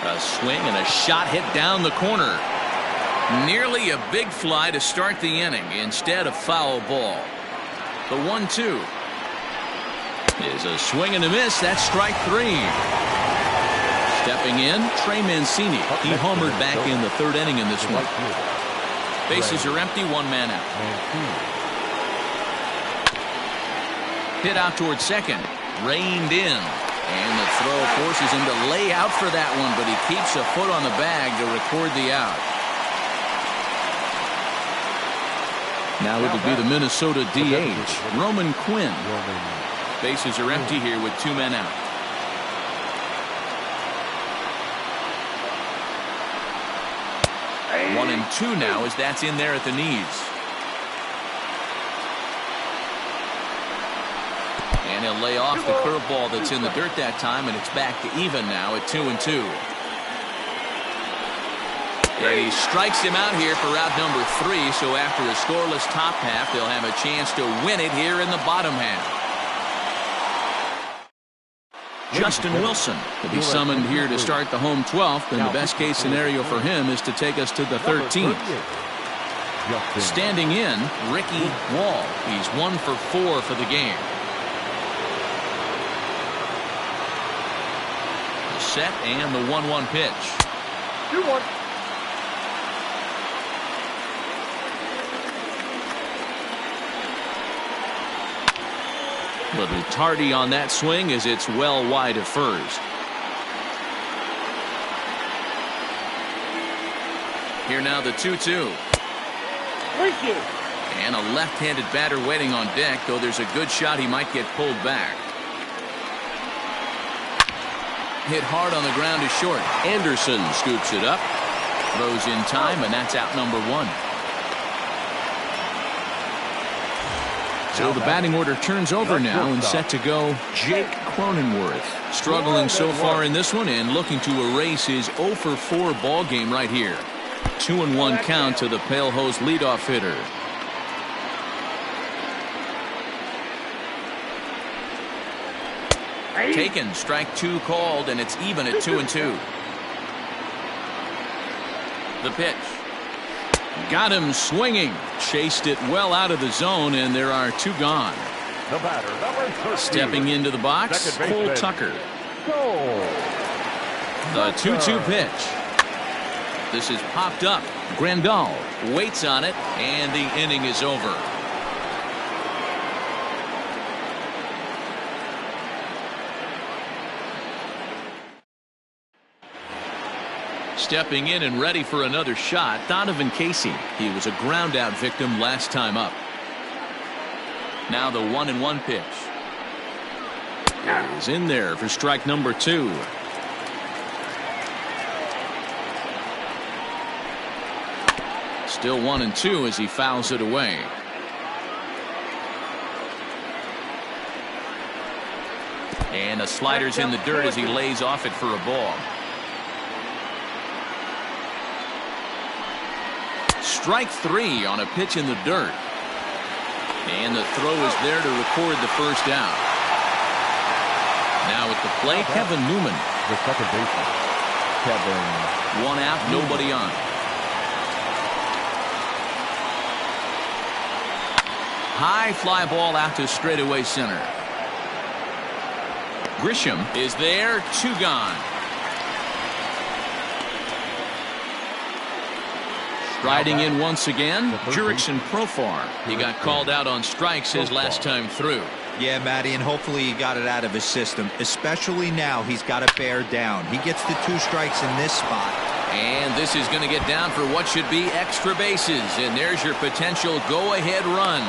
A swing and a shot hit down the corner. Nearly a big fly to start the inning instead of foul ball. The 1-2 is a swing and a miss. That's strike 3. Stepping in, Trey Mancini. He homered back in the 3rd inning in this one. Bases are empty, 1 man out. Hit out towards second. Reined in. And the throw forces him to lay out for that one, but he keeps a foot on the bag to record the out. Now it would be the Minnesota DH, Roman Quinn. Bases are empty here with 2 men out. 1-2 now as that's in there at the knees. And he'll lay off the curveball that's in the dirt that time, and it's back to even now at 2-2. And he strikes him out here for out number 3, so after a scoreless top half, they'll have a chance to win it here in the bottom half. Justin Wilson will be summoned here to start the home 12th, and the best case scenario for him is to take us to the 13th. Standing in, Ricky Wall. He's 1 for 4 for the game. The set and the 1-1 pitch. 2-1. Little tardy on that swing as it's well wide of first. Here now the 2-2. And a left-handed batter waiting on deck, though there's a good shot he might get pulled back. Hit hard on the ground to short. Anderson scoops it up. Throws in time, and that's out number 1. So the batting order turns over now and set to go Jake Cronenworth. Struggling so far in this one and looking to erase his 0 for 4 ball game right here. 2-1 count to the Pale Hose leadoff hitter. Taken, strike 2 called, and it's even at 2-2. The pitch. Got him swinging. Chased it well out of the zone, and there are 2 gone. The batter, number 13. Stepping into the box, Cole Tucker. The 2-2 pitch. This is popped up. Grandal waits on it, and the inning is over. Stepping in and ready for another shot, Donovan Casey. He was a ground out victim last time up. Now the 1-1 pitch. Is in there for strike number 2. Still 1-2 as he fouls it away. And the slider's in the dirt as he lays off it for a ball. Strike 3 on a pitch in the dirt. And the throw is there to record the first out. Now at the plate, Kevin Newman. The second baseman, Kevin. 1 out, nobody on. High fly ball out to straightaway center. Grisham is there, 2 gone. Riding in once again, Jurickson Profar. He got called out on strikes his last time through. Yeah, Matty, and hopefully he got it out of his system. Especially now, he's got to bear down. He gets the 2 strikes in this spot. And this is going to get down for what should be extra bases. And there's your potential go-ahead run.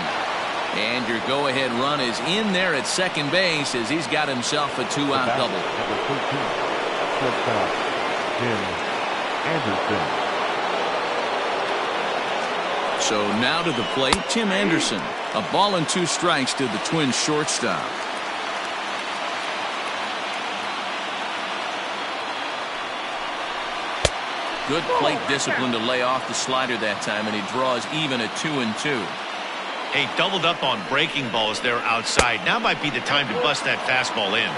And your go-ahead run is in there at second base as he's got himself a 2-out double. Number 13, shortstop, Tim Anderson. So now to the plate, Tim Anderson. A ball and 2 strikes to the Twins shortstop. Good plate discipline to lay off the slider that time, and he draws even at 2-2. Hey, doubled up on breaking balls there outside. Now might be the time to bust that fastball in.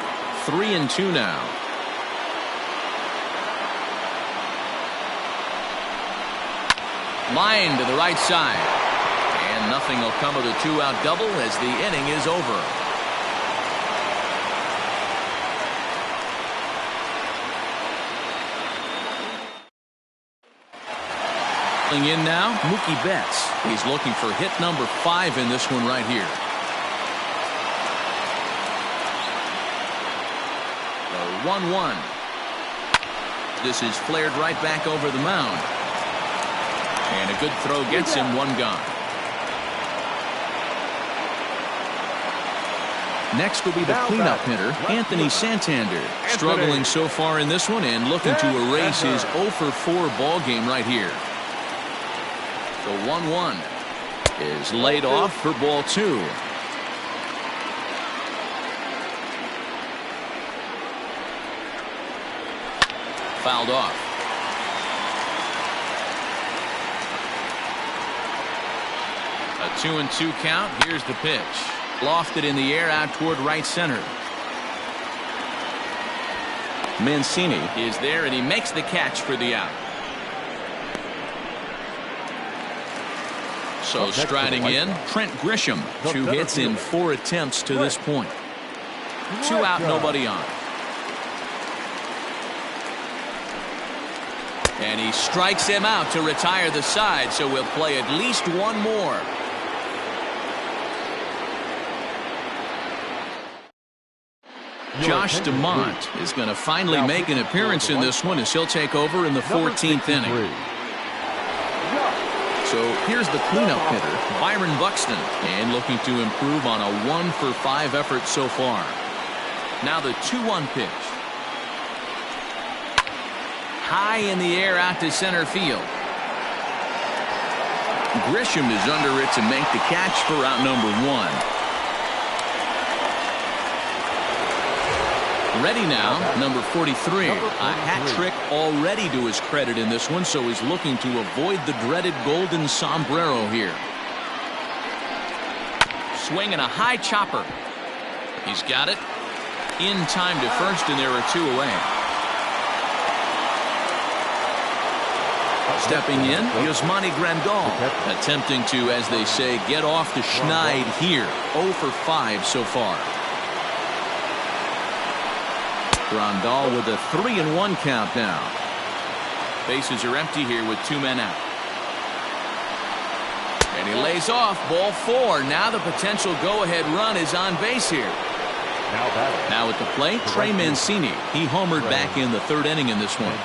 3-2 now. Line to the right side. And nothing will come of the 2-out double as the inning is over. In now, Mookie Betts. He's looking for hit number 5 in this one right here. The 1-1. This is flared right back over the mound. And a good throw gets him 1 gone. Next will be the cleanup hitter, Anthony Santander. Struggling so far in this one and looking to erase his 0 for 4 ball game right here. The 1-1 is laid off for ball 2. Fouled off. A 2-2 count. Here's the pitch. Lofted in the air out toward right center. Mancini is there, and he makes the catch for the out. So striding in, Trent Grisham. 2 hits in 4 attempts to this point. 2 out, nobody on. And he strikes him out to retire the side, so we'll play at least one more. Josh DeMont is going to finally make an appearance in this one as he'll take over in the 14th inning. So here's the cleanup hitter, Byron Buxton, and looking to improve on a 1-for-5 effort so far. Now the 2-1 pitch. High in the air out to center field. Grisham is under it to make the catch for out number 1. Ready now, number 43. A hat trick already to his credit in this one, so he's looking to avoid the dreaded golden sombrero here. Swinging a high chopper. He's got it. In time to first, and there are 2 away. Stepping in, Yasmani Grandal, attempting to, as they say, get off the schneid here. 0 for 5 so far. Grandal with a 3-1 count now. Bases are empty here with 2 men out. And he lays off, ball 4. Now the potential go-ahead run is on base here. Now at the plate, Trey Mancini. He homered back in the 3rd inning in this one.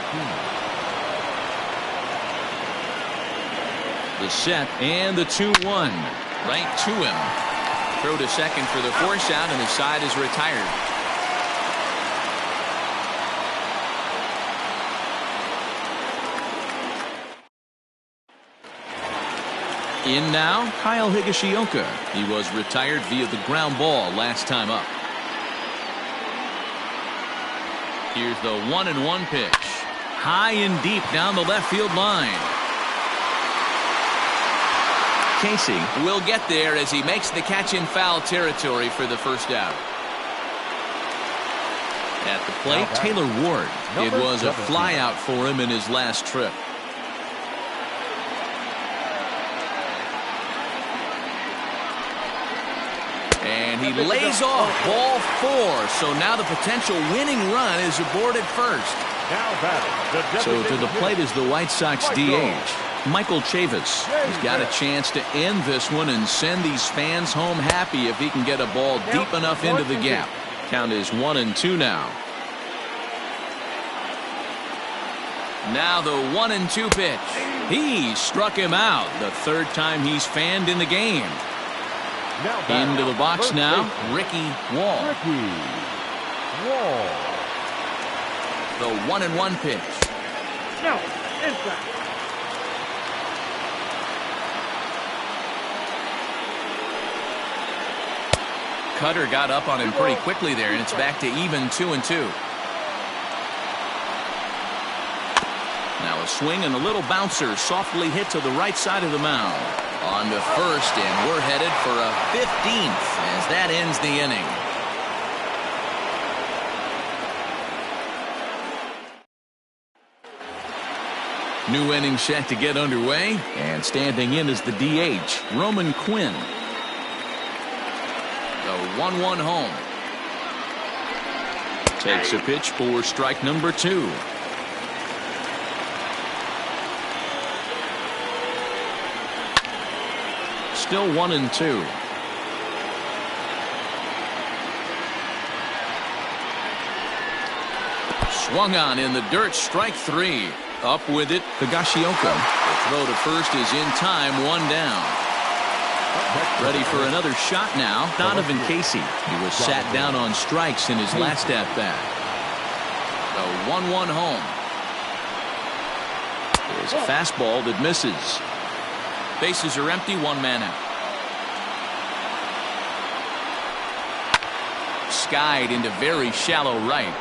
The set and the 2-1 right to him. Throw to second for the force out, and the side is retired. In now, Kyle Higashioka. He was retired via the ground ball last time up. Here's the 1-1 pitch. High and deep down the left field line. Casey will get there as he makes the catch in foul territory for the first out. At the plate, Taylor Ward. It was a fly out for him in his last trip. And he lays off ball 4. So now the potential winning run is aborted first. So to the plate is the White Sox DH. Michael Chavis has got a chance to end this one and send these fans home happy if he can get a ball deep enough into the gap. Count is 1-2 now. Now the 1-2 pitch. He struck him out. The 3rd time he's fanned in the game. Into the box now, Ricky Wall. The 1-1 pitch. No, inside. Cutter got up on him pretty quickly there, and it's back to even 2-2. Now a swing and a little bouncer softly hit to the right side of the mound. On to first, and we're headed for a 15th as that ends the inning. New inning set to get underway, and standing in is the DH, Roman Quinn. The 1-1 home. Takes a pitch for strike number 2. Still 1-2. Swung on in the dirt, strike 3. Up with it, Higashioka. The throw to first is in time, 1 down. Ready for another shot now, Donovan Casey. He was sat down on strikes in his last at-bat. A 1-1 home. There's a fastball that misses. Bases are empty, one man out. Skied into very shallow right.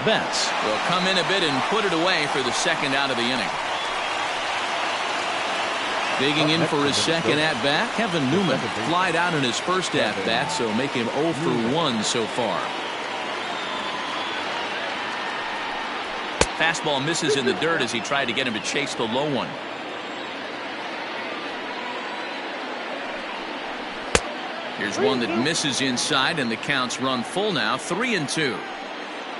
Betts will come in a bit and put it away for the second out of the inning. Digging in for his second at-bat, Kevin Newman flied out in his first at-bat, so make him 0 for 1 so far. Fastball misses in the dirt as he tried to get him to chase the low one. Here's one that misses inside, and the count's run full now, 3-2.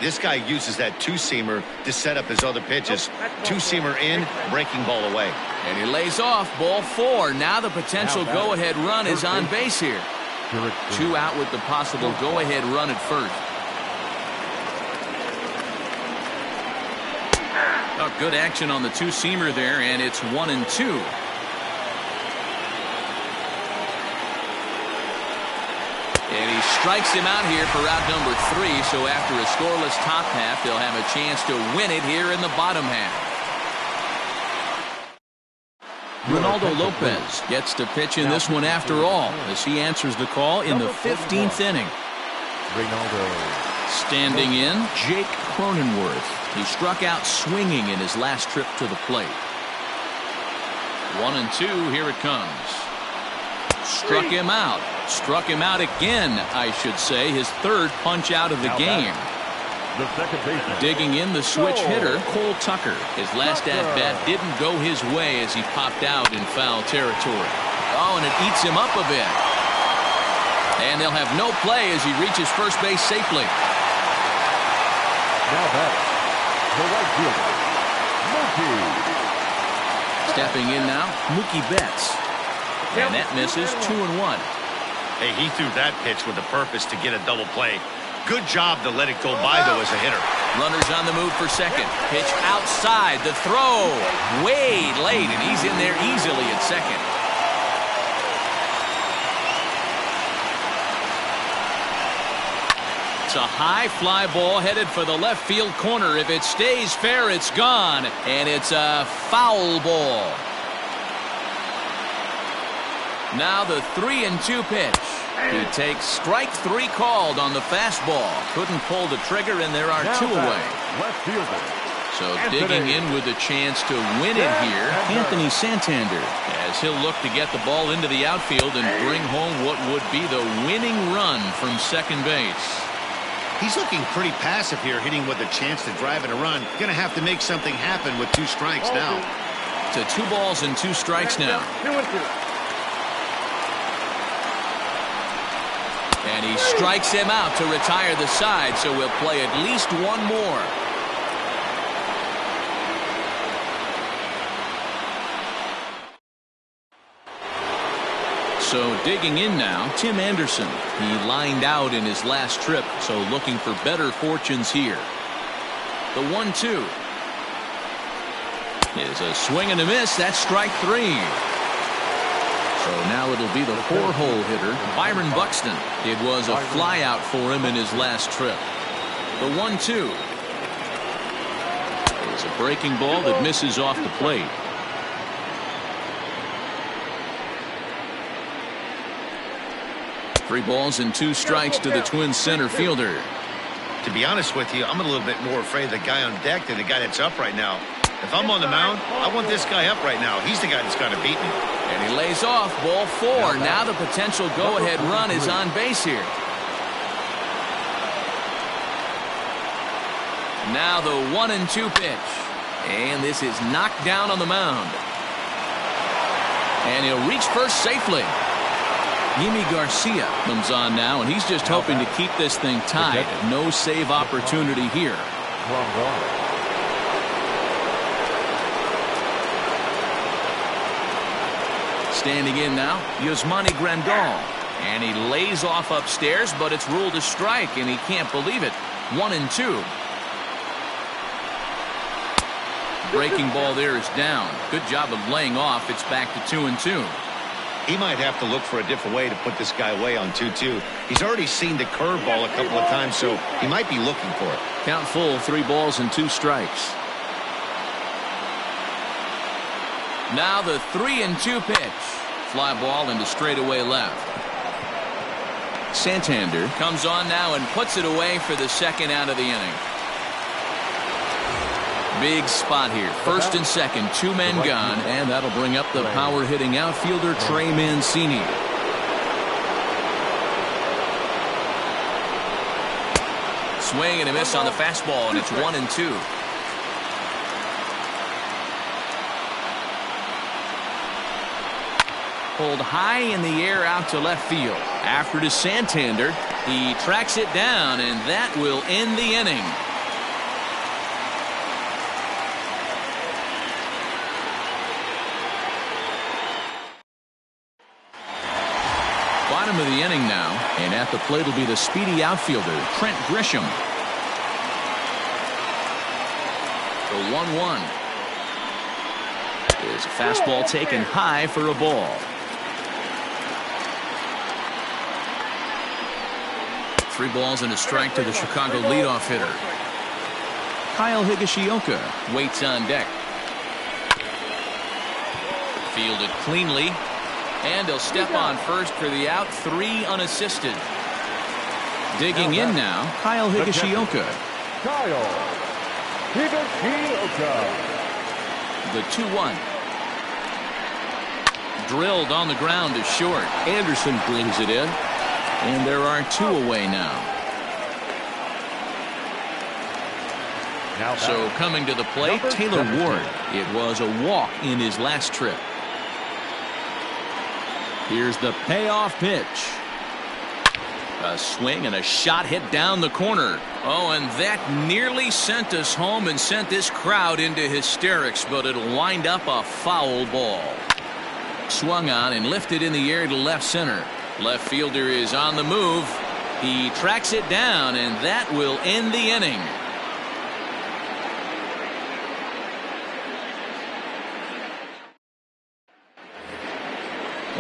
This guy uses that two-seamer to set up his other pitches. Two-seamer in, breaking ball away. And he lays off, ball 4. Now the potential go-ahead run is on base here. 2 out with the possible go-ahead run at first. Oh, good action on the two-seamer there, and it's 1-2. And he strikes him out here for out number 3, so after a scoreless top half, they'll have a chance to win it here in the bottom half. Ronaldo Lopez gets to pitch in this one after all, as he answers the call in the 15th inning. Standing in, Jake Cronenworth. He struck out swinging in his last trip to the plate. 1-2, here it comes. Struck him out. Struck him out again, I should say. His third punch out of the game. Digging in, the switch hitter, Cole Tucker. His last at-bat didn't go his way as he popped out in foul territory. Oh, and it eats him up a bit. And they'll have no play as he reaches first base safely. Now batter, the right fielder, Mookie. Stepping in now, Mookie Betts. And that misses, 2-1. Hey, he threw that pitch with a purpose to get a double play. Good job to let it go by, though, as a hitter. Runners on the move for second. Pitch outside. The throw way late, and he's in there easily at second. It's a high fly ball headed for the left field corner. If it stays fair, it's gone, and it's a foul ball. Now the 3-2 pitch. He takes strike 3 called on the fastball. Couldn't pull the trigger, and there are 2 away. So digging in with a chance to win it here, Anthony Santander, as he'll look to get the ball into the outfield and bring home what would be the winning run from second base. He's looking pretty passive here, hitting with a chance to drive in a run. Going to have to make something happen with 2 strikes now. To 2 balls and 2 strikes now. And he strikes him out to retire the side, so we'll play at least 1 more. So digging in now, Tim Anderson. He lined out in his last trip, so looking for better fortunes here. The 1-2 is a swing and a miss. That's strike 3. So now it'll be the 4-hole hitter, Byron Buxton. It was a fly out for him in his last trip. The 1-2 is a breaking ball that misses off the plate. Three balls and 2 strikes to the Twins center fielder. To be honest with you, I'm a little bit more afraid of the guy on deck than the guy that's up right now. If I'm on the mound, I want this guy up right now. He's the guy that's got to beat me. And he lays off, ball 4. Now the potential go-ahead run is on base here. Now the 1-2 pitch. And this is knocked down on the mound. And he'll reach first safely. Yimi Garcia comes on now, and he's just hoping to keep this thing tied. No save opportunity here. Standing in now, Yasmani Grandal. And he lays off upstairs, but it's ruled a strike, and he can't believe it. 1-2. Breaking ball there is down. Good job of laying off. It's back to 2-2. He might have to look for a different way to put this guy away on 2-2. He's already seen the curveball a couple of times, so he might be looking for it. Count full, 3 balls and 2 strikes. Now the 3-2 pitch. Fly ball into straightaway left. Santander comes on now and puts it away for the second out of the inning. Big spot here. First and second, two men gone, and that'll bring up the power hitting outfielder Trey Mancini. Swing and a miss on the fastball, and it's 1-2. Pulled high in the air out to left field. After to Santander, he tracks it down, and that will end the inning. Bottom of the inning now, and at the plate will be the speedy outfielder Trent Grisham. The 1-1 is a fastball taken high for a ball. 3 balls and a strike to the Chicago leadoff hitter. Kyle Higashioka waits on deck. Fielded cleanly. And he'll step on first for the out. 3 unassisted. Digging in now, Kyle Higashioka. Kyle Higashioka. The 2-1. Drilled on the ground to short. Anderson brings it in. And there are 2 away now. So coming to the plate, Taylor Ward. It was a walk in his last trip. Here's the payoff pitch. A swing and a shot hit down the corner. Oh, and that nearly sent us home and sent this crowd into hysterics, but it'll wind up a foul ball. Swung on and lifted in the air to left center. Left fielder is on the move. He tracks it down, and that will end the inning.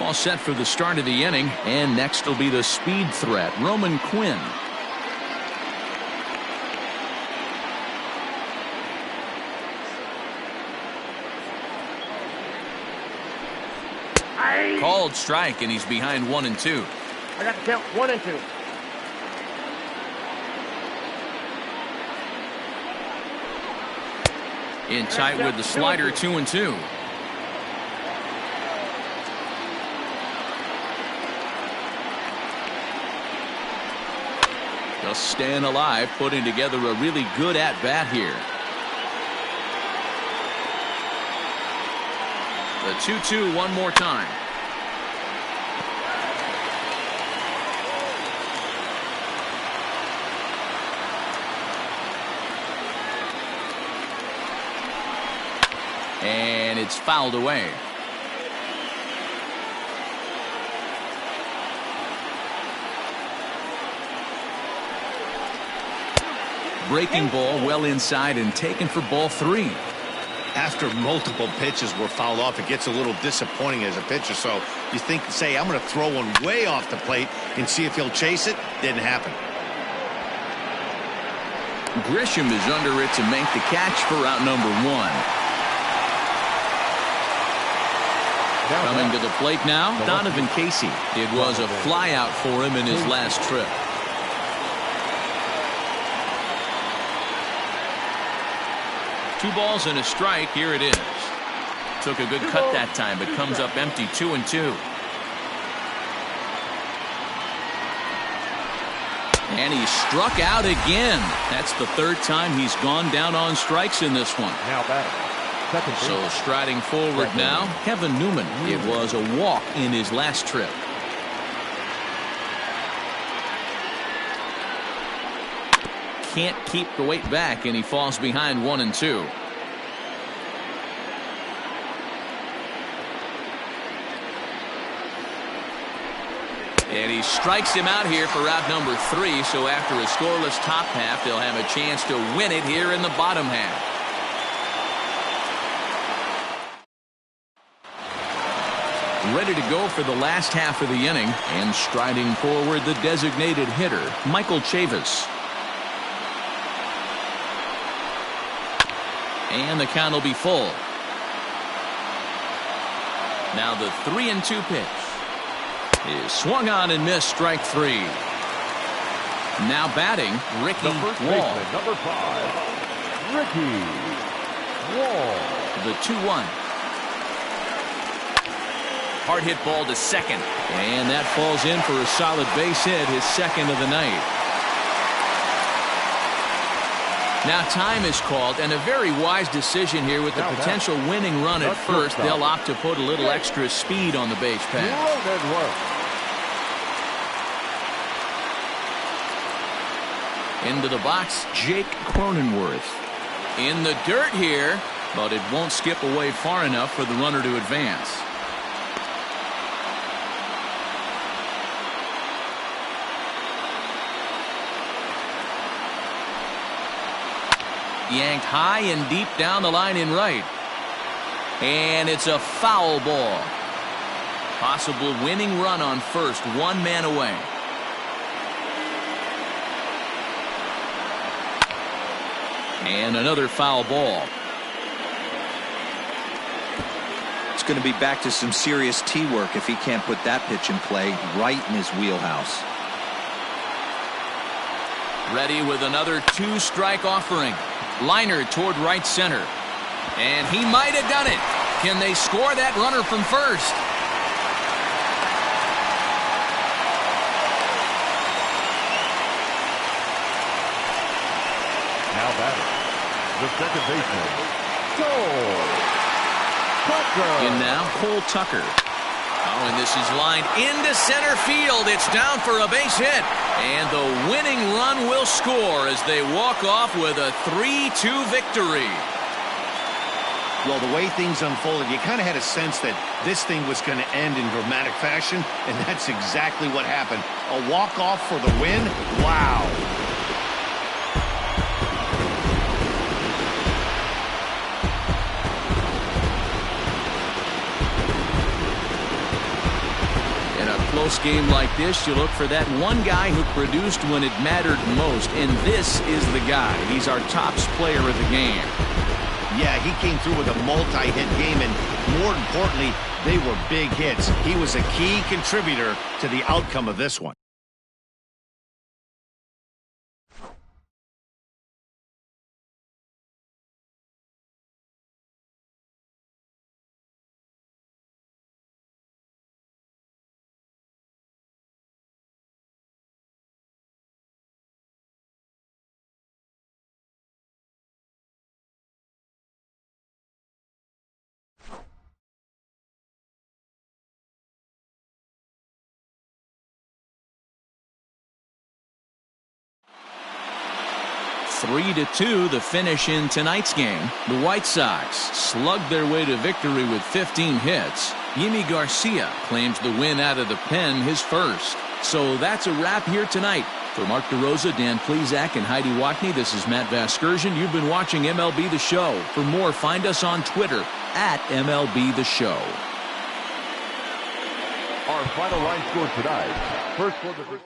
All set for the start of the inning, and next will be the speed threat, Roman Quinn. Called strike, and he's behind 1-2. I got the count 1-2. In tight with the slider, 2-2. Just staying alive, putting together a really good at-bat here. The 2-2 one more time. And it's fouled away. Breaking ball well inside and taken for ball 3. After multiple pitches were fouled off, it gets a little disappointing as a pitcher. So you think, say, I'm going to throw one way off the plate and see if he'll chase it. Didn't happen. Grisham is under it to make the catch for out number 1. Coming to the plate now, Donovan Casey. It was a flyout for him in his last trip. Two balls and a strike. Here it is. Took a good cut that time, but comes up empty. 2-2. And he struck out again. That's the 3rd time he's gone down on strikes in this one. Now batting. So striding forward now, Kevin Newman. It was a walk in his last trip. Can't keep the weight back, and he falls behind 1-2. And he strikes him out here for out number 3. So after a scoreless top half, they'll have a chance to win it here in the bottom half. Ready to go for the last half of the inning, and striding forward, the designated hitter, Michael Chavis. And the count will be full. Now the 3-2 pitch is swung on and missed, strike 3. Now batting, Ricky The first Wall. baseman, number 5, Ricky Wall. The 2-1. Hard hit ball to second. And that falls in for a solid base hit, his second of the night. Now time is called, and a very wise decision here with the potential winning run at first. They'll opt to put a little extra speed on the base pass. Into the box, Jake Cronenworth. In the dirt here, but it won't skip away far enough for the runner to advance. Yanked high and deep down the line in right. And it's a foul ball. Possible winning run on first, one man away. And another foul ball. It's going to be back to some serious tee work if he can't put that pitch in play right in his wheelhouse. Ready with another 2-strike offering. Liner toward right center. And he might have done it. Can they score that runner from first? Now batting, the second baseman, Cole Tucker. In now, Cole Tucker. Oh, and this is lined into center field. It's down for a base hit. And the winning run will score as they walk off with a 3-2 victory. Well, the way things unfolded, you kind of had a sense that this thing was going to end in dramatic fashion, and that's exactly what happened. A walk-off for the win? Wow. Close game like this, you look for that one guy who produced when it mattered most, and this is the guy. He's our tops player of the game. Yeah, he came through with a multi-hit game, and more importantly, they were big hits. He was a key contributor to the outcome of this one. Three to 2, the finish in tonight's game. The White Sox slugged their way to victory with 15 hits. Yimi Garcia claims the win out of the pen, his first. So that's a wrap here tonight. For Mark DeRosa, Dan Plesac, and Heidi Watney, this is Matt Vasgersian. You've been watching MLB The Show. For more, find us on Twitter at MLB The Show. Our final line score tonight. First for the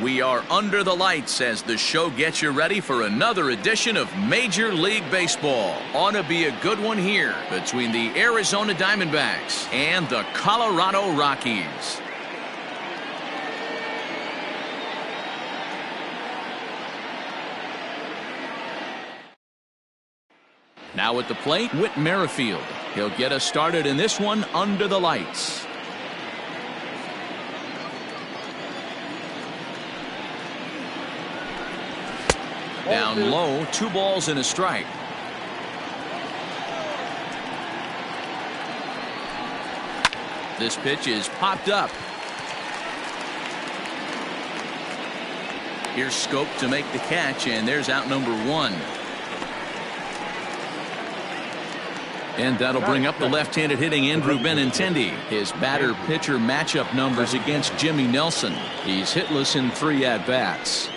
We are under the lights as the show gets you ready for another edition of Major League Baseball. Ought to be a good one here between the Arizona Diamondbacks and the Colorado Rockies. Now at the plate, Whit Merrifield. He'll get us started in this one under the lights. Down low, 2 balls and a strike. This pitch is popped up. Here's Scope to make the catch, and there's out number 1. And that'll bring up the left-handed hitting Andrew Benintendi. His batter-pitcher matchup numbers against Jimmy Nelson. He's hitless in 3 at-bats.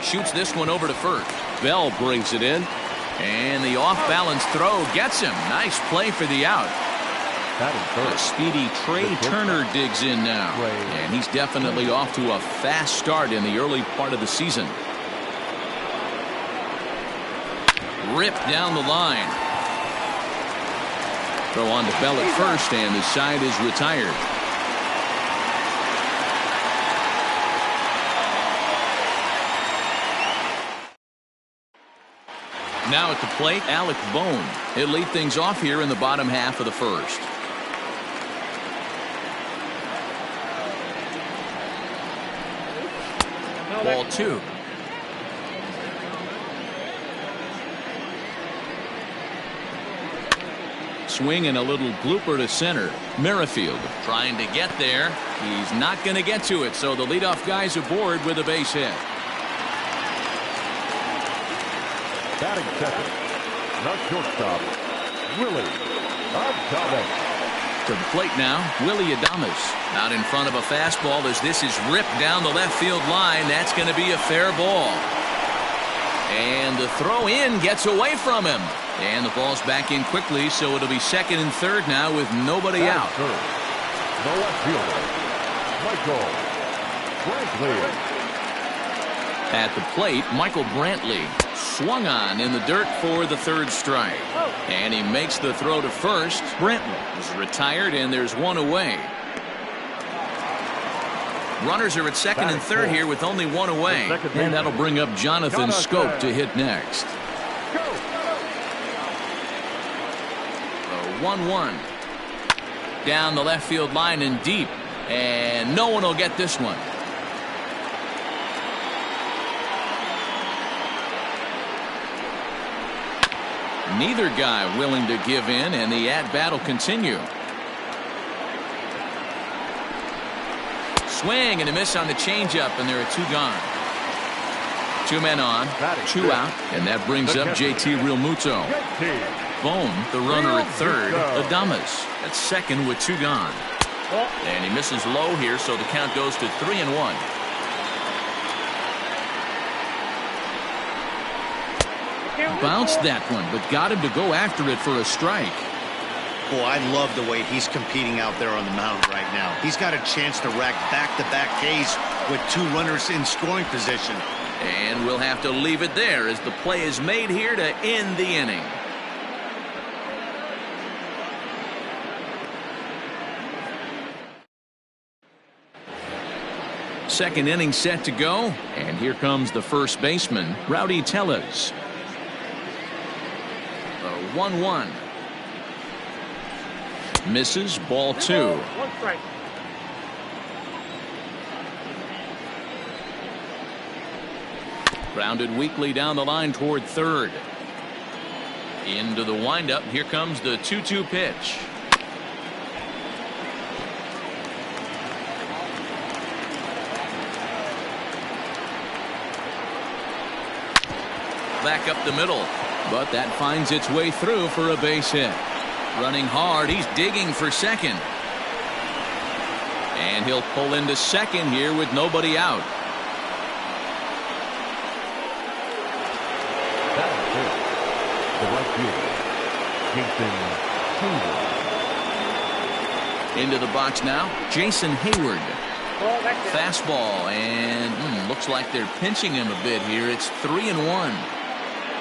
Shoots this one over to first. Bell brings it in. And the off-balance throw gets him. Nice play for the out. A speedy Trey Turner digs in now. And he's definitely off to a fast start in the early part of the season. Ripped down the line. Throw on to Bell at first, and the side is retired. Now at the plate, Alec Bohm. He'll lead things off here in the bottom half of the first. Ball 2. Swing and a little blooper to center. Merrifield trying to get there. He's not going to get to it, so the leadoff guy's aboard with a base hit. Batting second, the shortstop, Willie Adames. To the plate now, Willie Adames. Out in front of a fastball as this is ripped down the left field line. That's going to be a fair ball. And the throw in gets away from him. And the ball's back in quickly, so it'll be second and third now with nobody out. Third, the left fielder, Michael Brantley. At the plate, Michael Brantley swung on in the dirt for the third strike. And he makes the throw to first. Brantley is retired, and there's one away. Runners are at second and third here with only one away. And that'll bring up Jonathan Scope to hit next. 1-1. Down the left field line and deep. And no one will get this one. Neither guy willing to give in, and the at-bat will continue. Swing and a miss on the changeup, and there are 2 gone. 2 men on, 2 out, and that brings up JT Realmuto. Bohm, the runner at third. Adames at second with 2 gone. And he misses low here, so the count goes to 3-1. Bounced that one, but got him to go after it for a strike. Boy, I love the way he's competing out there on the mound right now. He's got a chance to rack back-to-back Ks with 2 runners in scoring position. And we'll have to leave it there as the play is made here to end the inning. Second inning set to go, and here comes the first baseman, Rowdy Tellez. 1-1. Misses, ball 2. 1 strike. Grounded weakly down the line toward third. Into the windup. Here comes the 2-2 pitch. Back up the middle, but that finds its way through for a base hit. Running hard, he's digging for second. And he'll pull into second here with nobody out. The right fielder, Jason Hayward. Into the box now, Jason Hayward. Ball back there. Fastball, and looks like they're pinching him a bit here. It's 3-1.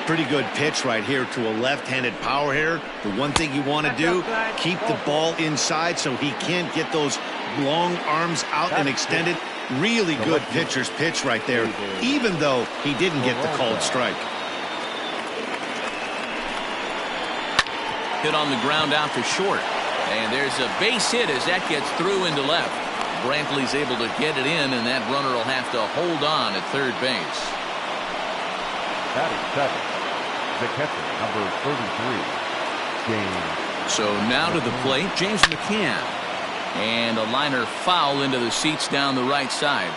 Pretty good pitch right here to a left-handed power hitter. The one thing you want to do, keep the ball inside so he can't get those long arms out and extended. Really good pitcher's pitch right there, even though he didn't get the called strike. Hit on the ground out to short. And there's a base hit as that gets through into left. Brantley's able to get it in, and that runner will have to hold on at third base. Batting second, the catcher, number 33, James. So now to the plate, James McCann. And a liner foul into the seats down the right side.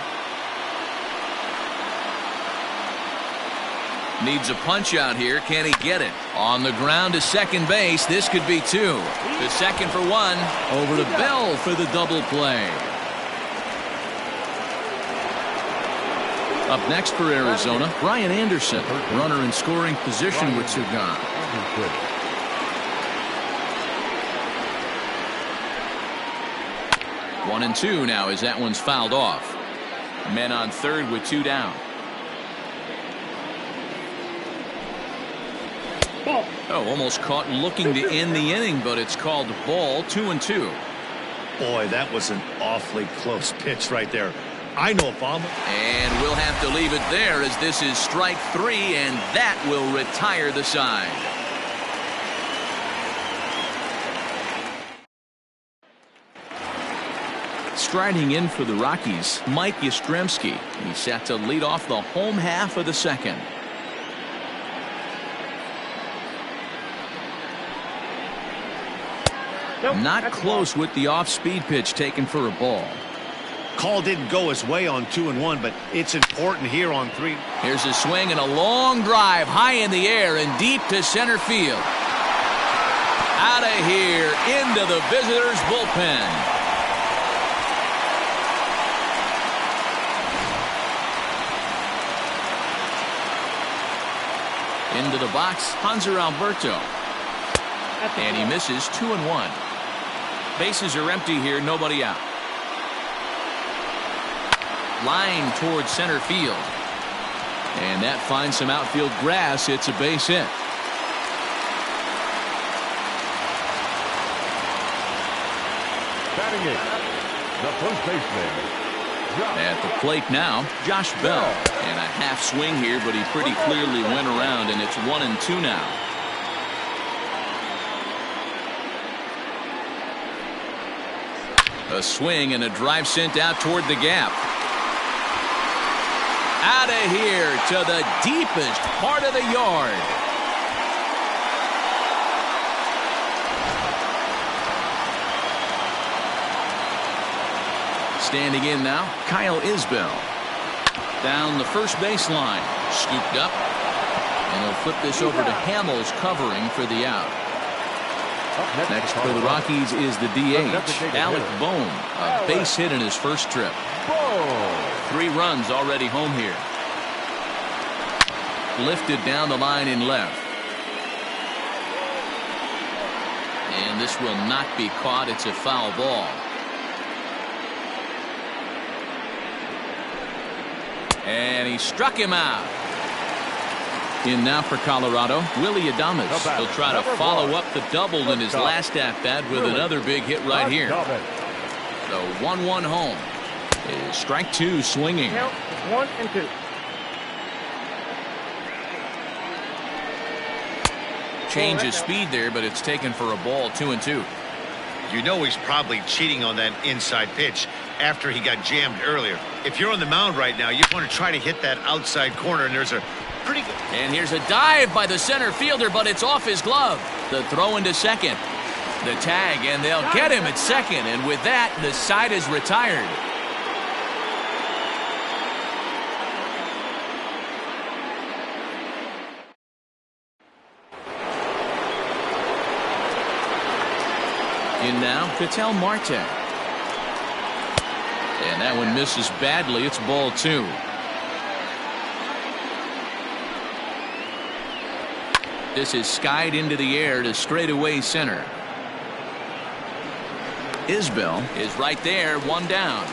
Needs a punch out here. Can he get it? On the ground to second base. This could be two. To second for one. Over to Bell for the double play. Up next for Arizona, Brian Anderson. Runner in scoring position with two gone. 1-2 now as that one's fouled off. Men on third with two down. Oh, almost caught looking to end the inning, but it's called ball. 2-2. Boy, that was an awfully close pitch right there. I know if I'm... And we'll have to leave it there as this is strike three, and that will retire the side. Striding in for the Rockies, Mike Yastrzemski. He's set to lead off the home half of the second. Not close with the off-speed pitch taken for a ball. Call didn't go his way on 2-1, but it's important here on 3. Here's a swing and a long drive high in the air and deep to center field. Out of here into the visitors' bullpen. Into the box, Hanser Alberto. And he misses. 2-1. Bases are empty here, nobody out. Line towards center field. And that finds some outfield grass. It's a base hit. Batting it, the first baseman. At the plate now, Josh Bell. And a half swing here, but he pretty clearly went around, and it's 1-2 now. A swing and a drive sent out toward the gap. Out of here to the deepest part of the yard. Standing in now, Kyle Isbell. Down the first baseline. Scooped up. And he'll flip this over to Hamels covering for the out. Next for the Rockies is the DH, Alec Bohm. A base hit in his first trip. 3 runs already home here. Lifted down the line in left. And this will not be caught. It's a foul ball. And he struck him out. In now for Colorado, Willie Adames. He'll try to follow up the double in his last at-bat with another big hit right here. The 1-1 home is strike 2 swinging. Count 1-2. Change of speed there, but it's taken for a ball. 2-2. You know he's probably cheating on that inside pitch after he got jammed earlier. If you're on the mound right now, you want to try to hit that outside corner, and there's a pretty good... And here's a dive by the center fielder, but it's off his glove. The throw into second. The tag, and they'll get him at second, and with that, the side is retired. In now, Ketel Marte. And that one misses badly. It's ball 2. This is skied into the air to straightaway center. Isbell is right there, 1 down.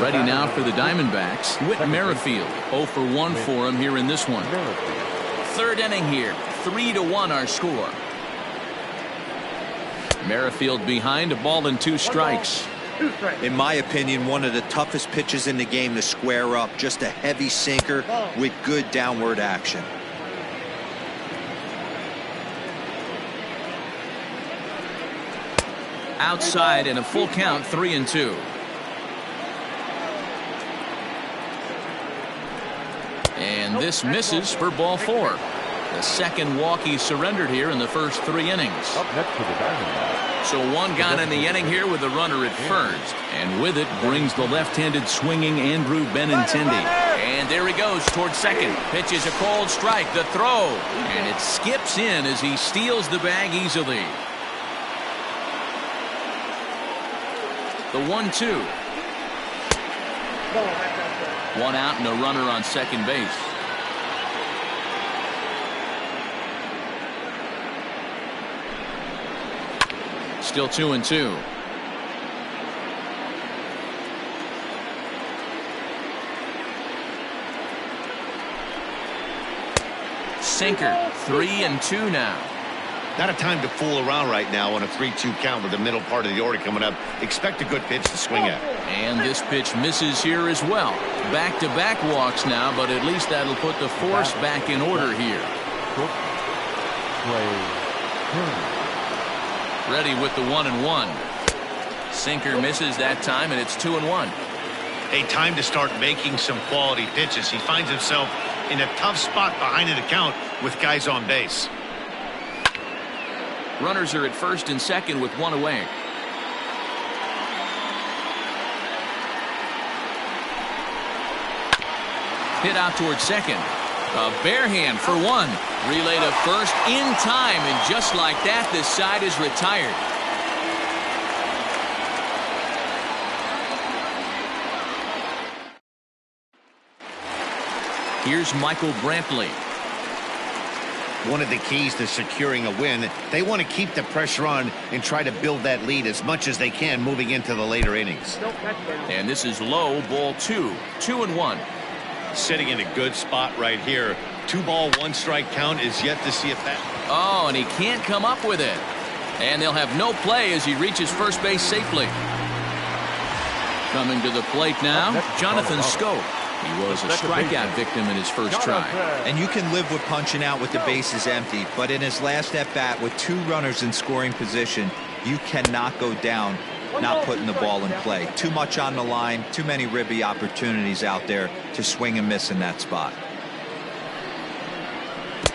Ready now for the Diamondbacks, Whit Merrifield. 0 for 1 for him here in this one. Third inning here, 3-1 our score. Merrifield behind, a ball and 2 strikes. In my opinion, one of the toughest pitches in the game to square up. Just a heavy sinker with good downward action. Outside and a full count, 3-2. And this misses for ball 4. The second walk he surrendered here in the first 3 innings. Up next to the Diamondbacks. So one gone in the inning here with the runner at first. And with it brings the left-handed swinging Andrew Benintendi. And there he goes towards second. Pitches a cold strike. The throw. And it skips in as he steals the bag easily. The 1-2. One out and a runner on second base. Still 2-2. Sinker, 3-2 now. Not a time to fool around right now on a 3-2 count with the middle part of the order coming up. Expect a good pitch to swing at. And this pitch misses here as well. Back-to-back walks now, but at least that'll put the force back in order here. Ready with the 1-1. Sinker misses that time, and it's 2-1. A time to start making some quality pitches. He finds himself in a tough spot behind the count with guys on base. Runners are at first and second with one away. Hit out towards second. A bare hand for one. Relay to first in time, and just like that, this side is retired. Here's Michael Brantley. One of the keys to securing a win, they want to keep the pressure on and try to build that lead as much as they can moving into the later innings. And this is low, ball 2. 2-1. Sitting in a good spot right here. 2-ball, 1-strike count is yet to see if that. Oh, and he can't come up with it. And they'll have no play as he reaches first base safely. Coming to the plate now, Jonathan Scope. He was a strikeout victim in his first try. And you can live with punching out with the bases empty, but in his last at-bat with 2 runners in scoring position, you cannot go down not putting the ball in play. Too much on the line, too many ribby opportunities out there to swing and miss in that spot.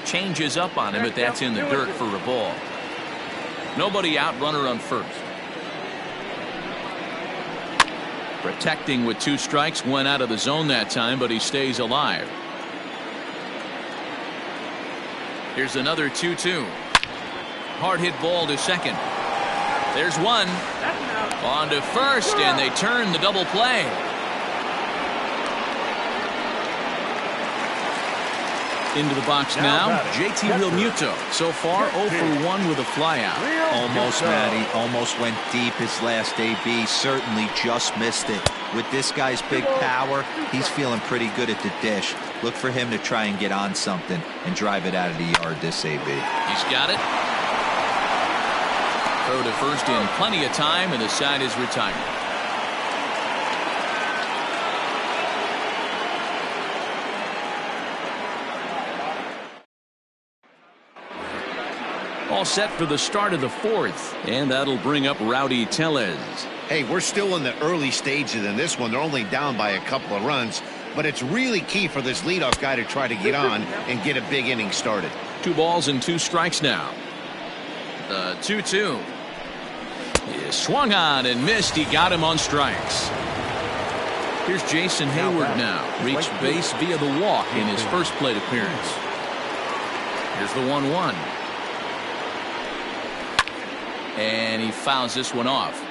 Changes up on him, but that's in the dirt for a ball. Nobody out, runner on first. Protecting with 2 strikes, went out of the zone that time, but he stays alive. Here's another 2-2. Hard hit ball to second. There's one. On to first, and they turn the double play. Into the box now, JT Realmuto. So far, 0 for 1 with a flyout. Almost, Matty. Almost went deep his last AB. Certainly just missed it. With this guy's big power, he's feeling pretty good at the dish. Look for him to try and get on something and drive it out of the yard this AB. He's got it. Throw to first in plenty of time, and the side is retired. All set for the start of the 4th, and that'll bring up Rowdy Tellez. Hey, we're still in the early stages in this one. They're only down by a couple of runs, but it's really key for this leadoff guy to try to get on and get a big inning started. 2 balls and 2 strikes now. The 2-2. He swung on and missed. He got him on strikes. Here's Jason Hayward now. Reached base via the walk in his first plate appearance. Here's the 1-1. And he fouls this one off.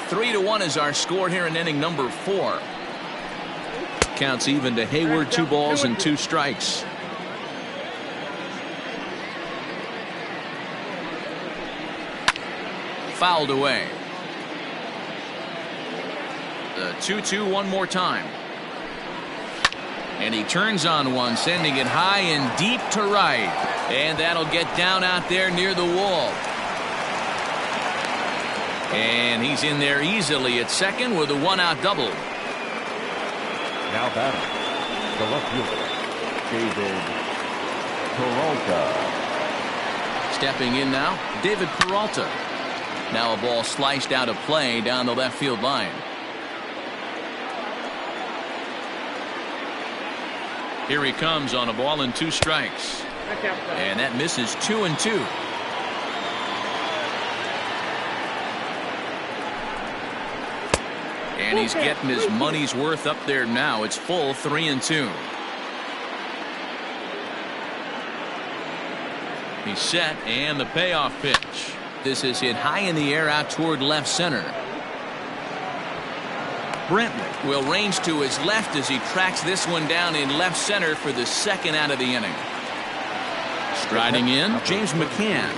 3-1 is our score here in inning number 4. Counts even to Hayward. 2 balls and 2 strikes. Fouled away. The 2-2 one more time. And he turns on one, sending it high and deep to right. And that'll get down out there near the wall. And he's in there easily at second with a 1-out double. Now batting, the left fielder, David Peralta. Stepping in now, David Peralta. Now a ball sliced out of play down the left field line. Here he comes on a ball and 2 strikes. And that misses 2-2. And he's getting his money's worth up there now. It's full 3-2. He's set, and the payoff pitch. This is hit high in the air out toward left center. Brantley will range to his left as he tracks this one down in left center for the 2nd out of the inning. Striding in, James McCann.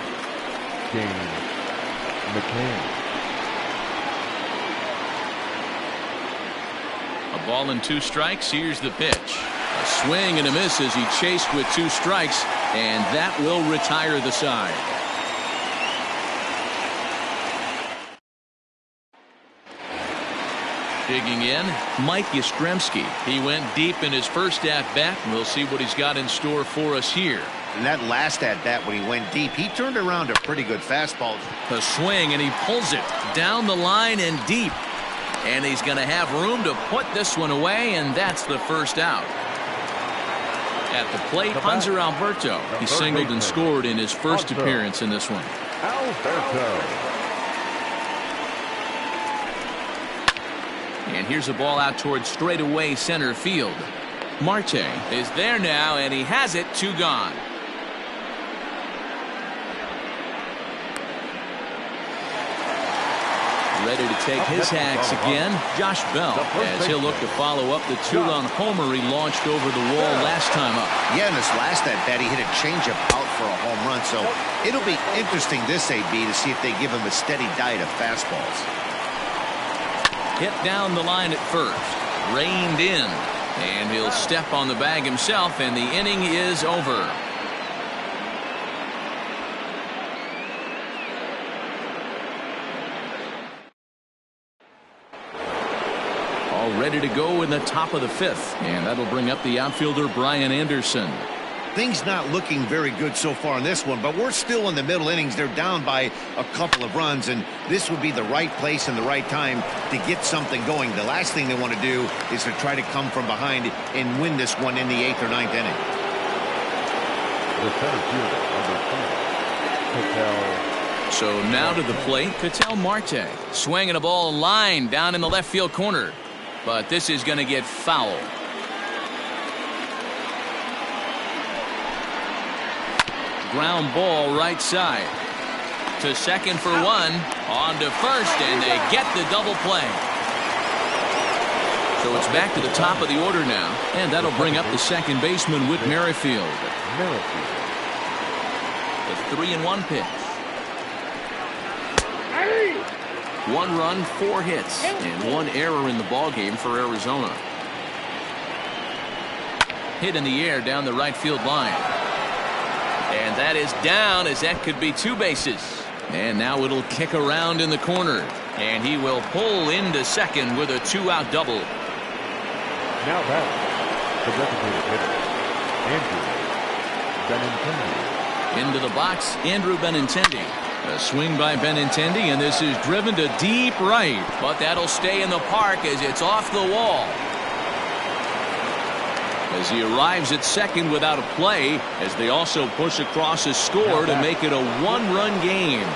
A ball and 2 strikes. Here's the pitch. A swing and a miss as he chased with 2 strikes, and that will retire the side. Digging in, Mike Yastrzemski. He went deep in his first at-bat. We'll see what he's got in store for us here. And that last at-bat when he went deep, he turned around a pretty good fastball. A swing, and he pulls it down the line and deep. And he's going to have room to put this one away, and that's the first out. At the plate, Hanser Alberto. He singled and scored in his first appearance in this one. Alberto. And here's a ball out towards straightaway center field. Marte is there now, and he has it. 2 gone. Ready to take his hacks again, Josh Bell, as he'll look to follow up the 2-run homer he launched over the wall last time up. Yeah, in this last at-bat, he hit a changeup out for a home run, so it'll be interesting this AB to see if they give him a steady diet of fastballs. Hit down the line at first, reined in, and he'll step on the bag himself, and the inning is over. All ready to go in the top of the 5th, and that'll bring up the outfielder Brian Anderson. Things not looking very good so far in this one, but we're still in the middle innings. They're down by a couple of runs, and this would be the right place and the right time to get something going. The last thing they want to do is to try to come from behind and win this one in the 8th or 9th inning. The center fielder, number 2, So now to the plate, Ketel Marte. Swinging a ball line down in the left field corner. But this is going to get foul. Ground ball right side. To second for 1. On to first, and they get the double play. So it's back to the top of the order now. And that'll bring up the second baseman, Whit Merrifield. The 3-1 pitch. 1 run, 4 hits, and 1 error in the ballgame for Arizona. Hit in the air down the right field line. And that is down, as that could be 2 bases. And now it'll kick around in the corner. And he will pull into second with a 2-out double. Now back, the designated hitter, Andrew Benintendi. Into the box, Andrew Benintendi. A swing by Benintendi, and this is driven to deep right. But that'll stay in the park as it's off the wall. As he arrives at second without a play, as they also push across a score to make it a 1-run game.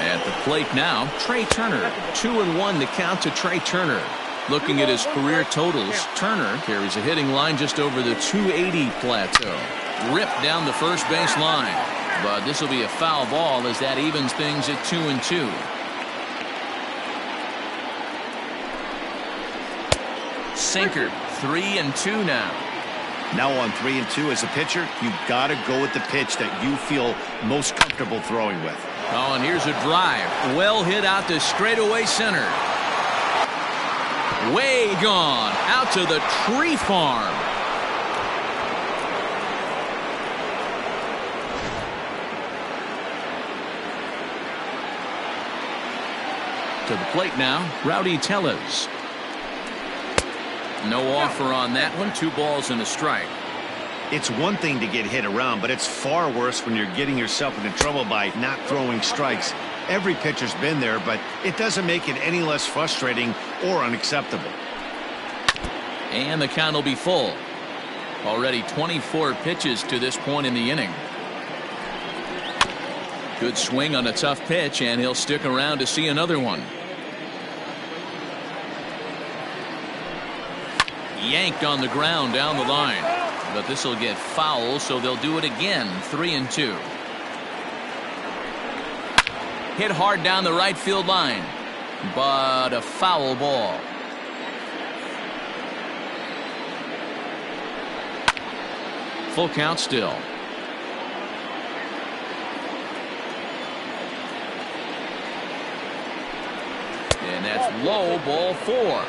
At the plate now, Trey Turner. 2-1 to count to Trey Turner. Looking at his career totals, Turner carries a hitting line just over the 280 plateau. Ripped down the first base line. But this will be a foul ball as that evens things at 2-2. Sinker, 3-2 now. Now on 3-2 as a pitcher, you've got to go with the pitch that you feel most comfortable throwing with. Oh, and here's a drive. Well hit out to straightaway center. Way gone. Out to the tree farm. To the plate now, Rowdy Tellez. No offer on that one. 2 balls and a strike. It's one thing to get hit around, but it's far worse when you're getting yourself into trouble by not throwing strikes. Every pitcher's been there, but it doesn't make it any less frustrating or unacceptable. And the count will be full. Already 24 pitches to this point in the inning. Good swing on a tough pitch, and he'll stick around to see another one. Yanked on the ground down the line. But this will get foul, so they'll do it again. 3-2. Hit hard down the right field line, but a foul ball. Full count still. And that's low, ball 4.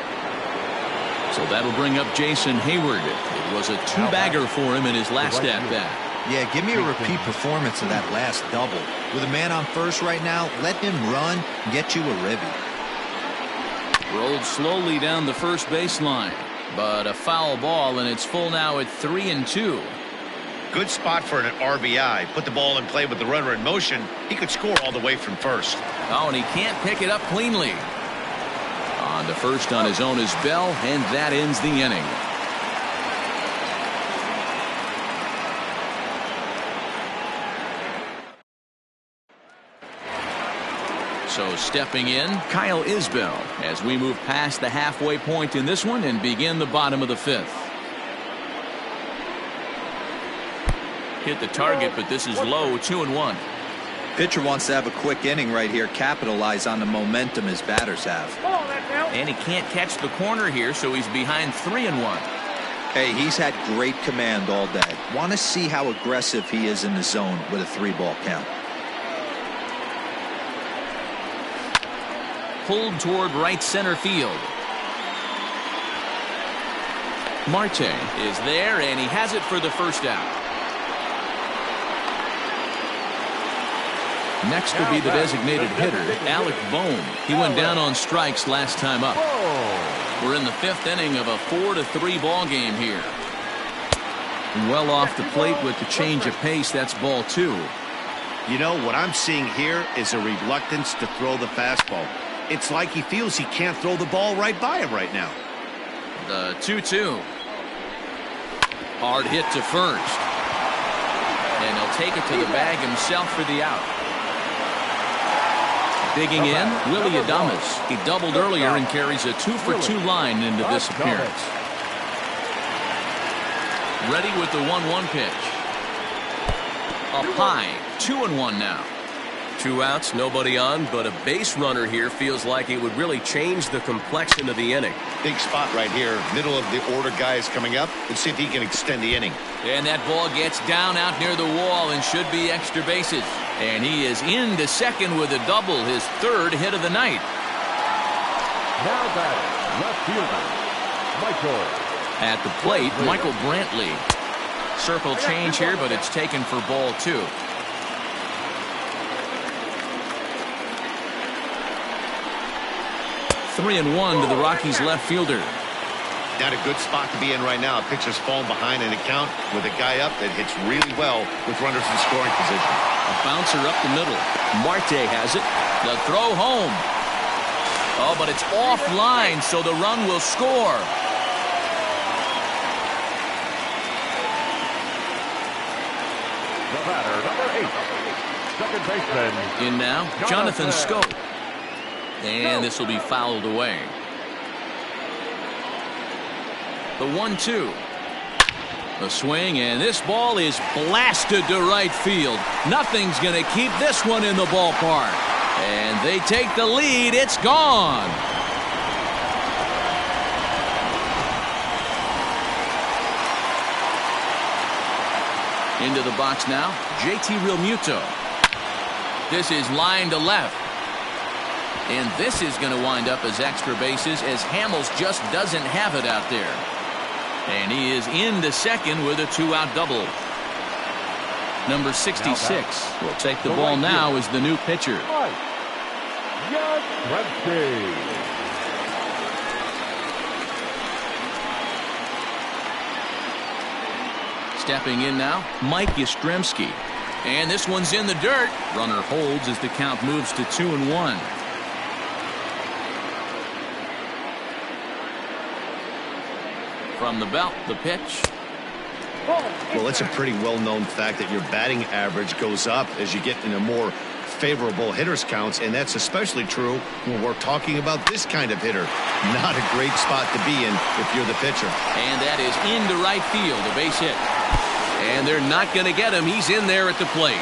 So that'll bring up Jason Hayward. It was a two-bagger for him in his last at-bat. Yeah, give me a repeat performance of that last double. With a man on first right now, let him run and get you a ribby. Rolled slowly down the first baseline, but a foul ball, and it's full now at 3-2. Good spot for an RBI. Put the ball in play with the runner in motion. He could score all the way from first. Oh, and he can't pick it up cleanly. On to first on his own is Bell, and that ends the inning. So stepping in, Kyle Isbell, as we move past the halfway point in this one and begin the bottom of the 5th. Hit the target, but this is low. 2-1. Pitcher wants to have a quick inning right here, capitalize on the momentum his batters have. And he can't catch the corner here, so he's behind 3-1. Hey, he's had great command all day. Want to see how aggressive he is in the zone with a 3-ball count. Pulled toward right center field. Marte is there, and he has it for the first out. Next will be the designated hitter, Alec Bohm. He went down on strikes last time up. We're in the 5th inning of a 4-3 ball game here. Well off the plate with the change of pace. That's ball 2. You know, what I'm seeing here is a reluctance to throw the fastball. It's like he feels he can't throw the ball right by him right now. The 2-2. Hard hit to first. And he'll take it to the bag himself for the out. Digging in, Willie Adames. He doubled earlier and carries a 2-for-2 line into this appearance. Ready with the 1-1 pitch. Up high, 2-1 now. 2 outs, nobody on, but a base runner here feels like it would really change the complexion of the inning. Big spot right here. Middle of the order guy is coming up. Let's see if he can extend the inning. And that ball gets down out near the wall and should be extra bases. And he is into second with a double, his 3rd hit of the night. Now batting, left fielder, Michael. At the plate, Michael Brantley. Circle change here, but it's taken for ball 2. Three and 1 to the Rockies left fielder. Not a good spot to be in right now. Pitcher's falling behind in the count with a guy up that hits really well with runners in scoring position. A bouncer up the middle. Marte has it. The throw home. Oh, but it's offline, so the run will score. The batter, number 8, second baseman. In now, Jonathan Scope. And this will be fouled away. The 1-2. A swing, and this ball is blasted to right field. Nothing's going to keep this one in the ballpark. And they take the lead. It's gone. Into the box now, JT Realmuto. This is line to left. And this is going to wind up as extra bases as Hamels just doesn't have it out there. And he is into second with a 2-out double. Number 66 will take the ball now as the new pitcher. Stepping in now, Mike Yastrzemski. And this one's in the dirt. Runner holds as the count moves to 2-1. From the belt, the pitch. Well, it's a pretty well-known fact that your batting average goes up as you get into more favorable hitters counts, and that's especially true when we're talking about this kind of hitter. Not a great spot to be in if you're the pitcher. And that is into right field, a base hit. And they're not going to get him. He's in there at the plate.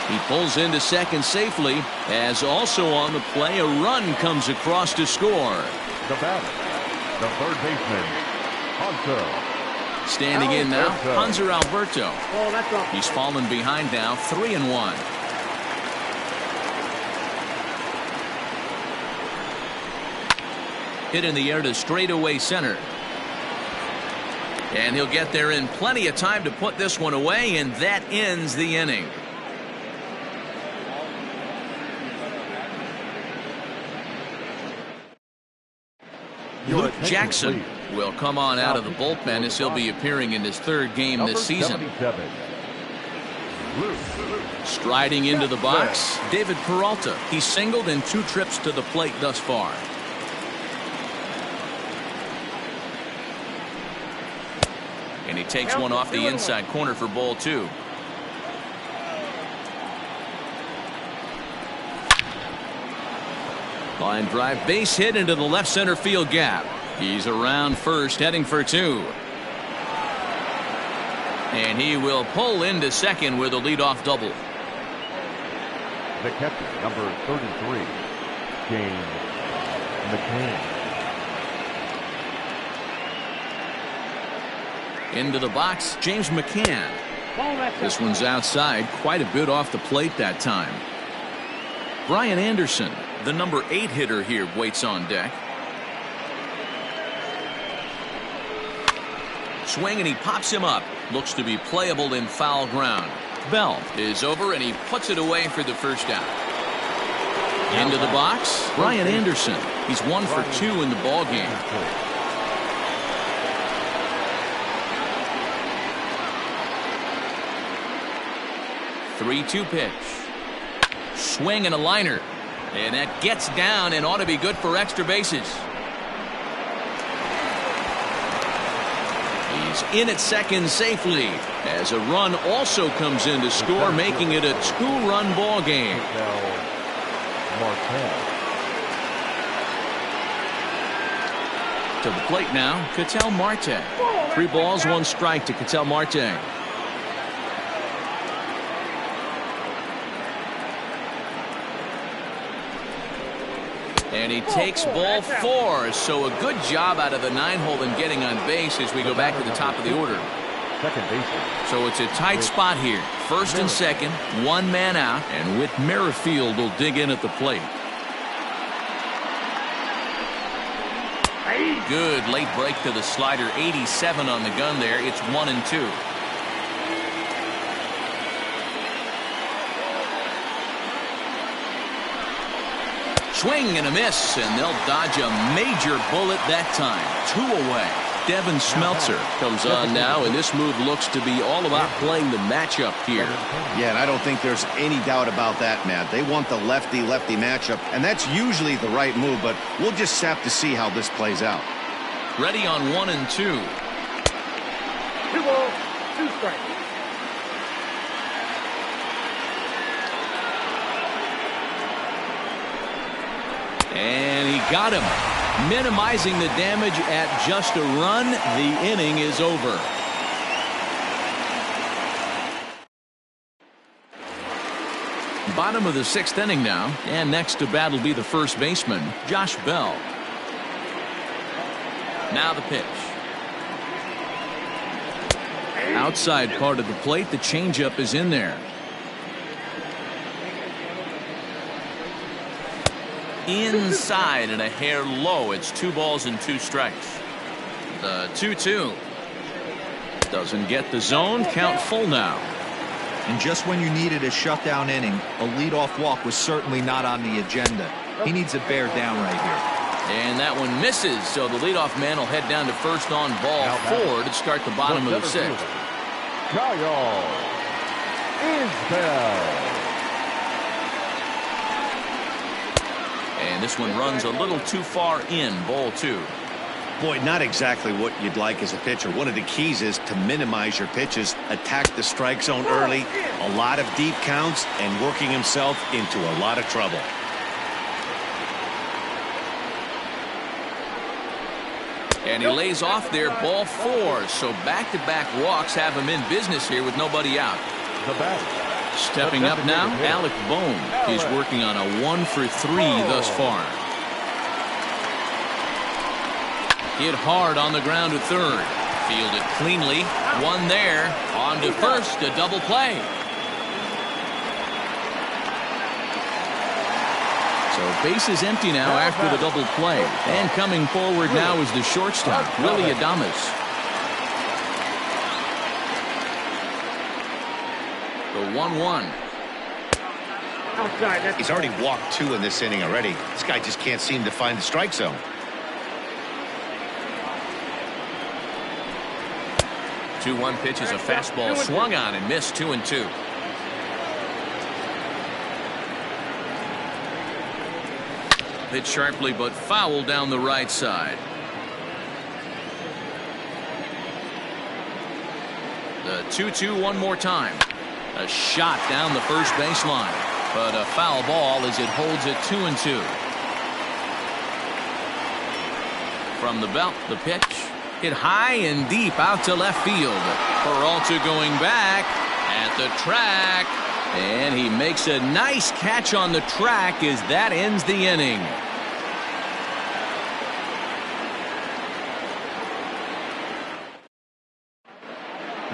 He pulls into second safely, as also on the play a run comes across to score. The batter, the third baseman, Hunter. Standing in now, Hanser Alberto. Oh, that's all. He's fallen behind now, 3-1. Hit in the air to straightaway center. And he'll get there in plenty of time to put this one away, and that ends the inning. Luke Jackson will come on out of the bullpen as he'll be appearing in his third game this season. Striding into the box, David Peralta. He's singled in 2 trips to the plate thus far. And he takes one off the inside corner for ball 2. Line drive, base hit into the left center field gap. He's around first, heading for 2. And he will pull into second with a leadoff double. The catcher, number 33, James McCann. Into the box, James McCann. This one's outside, quite a bit off the plate that time. Brian Anderson, the number 8 hitter here, waits on deck. Swing and he pops him up. Looks to be playable in foul ground. Bell is over and he puts it away for the first out. Into the box, Brian Anderson. He's 1 for 2 in the ball game. 3-2 pitch. Swing and a liner. And that gets down and ought to be good for extra bases. He's in at second safely as a run also comes in to score, making it a 2-run ball game. To the plate now, Ketel Marte. 3 balls, 1 strike to Ketel Marte. And he takes ball 4, so a good job out of the 9-hole in getting on base as we go back to the top of the order. Second baseman. So it's a tight spot here. First and second, 1 man out, and Whit Merrifield will dig in at the plate. Good late break to the slider, 87 on the gun there. It's 1-2. Swing and a miss, and they'll dodge a major bullet that time. 2 away. Devin Smeltzer comes on now, and this move looks to be all about playing the matchup here. Yeah, and I don't think there's any doubt about that, Matt. They want the lefty-lefty matchup, and that's usually the right move, but we'll just have to see how this plays out. Ready on 1 and 2. 2 balls, 2 strikes. And he got him. Minimizing the damage at just a run. The inning is over. Bottom of the 6th inning now. And next to bat will be the first baseman, Josh Bell. Now the pitch. Outside part of the plate, the changeup is in there. Inside and a hair low. It's 2 balls and 2 strikes. The 2-2 doesn't get the zone. Count full now. And just when you needed a shutdown inning, a leadoff walk was certainly not on the agenda. He needs a bear down right here. And that one misses, so the leadoff man will head down to first on ball 4 to start the bottom of the 6th. Kyle Isbell. And this one runs a little too far in, ball 2. Boy, not exactly what you'd like as a pitcher. One of the keys is to minimize your pitches, attack the strike zone early, a lot of deep counts, and working himself into a lot of trouble. And he lays off there, ball 4. So back-to-back walks have him in business here with nobody out. The batter. Stepping up now, Alec Bohm. He's working on a 1-for-3 thus far. Hit hard on the ground to third. Fielded cleanly. One there. On to first. A double play. So base is empty now after the double play. And coming forward now is the shortstop, Willie Adames. The 1-1. He's already walked 2 in this inning already. This guy just can't seem to find the strike zone. 2-1 pitch is a fastball swung on and missed. 2-2. Hit sharply but foul down the right side. The 2-2 one more time. A shot down the first baseline, but a foul ball as it holds it 2-2. From the belt, the pitch. Hit high and deep out to left field. Peralta going back at the track. And he makes a nice catch on the track as that ends the inning.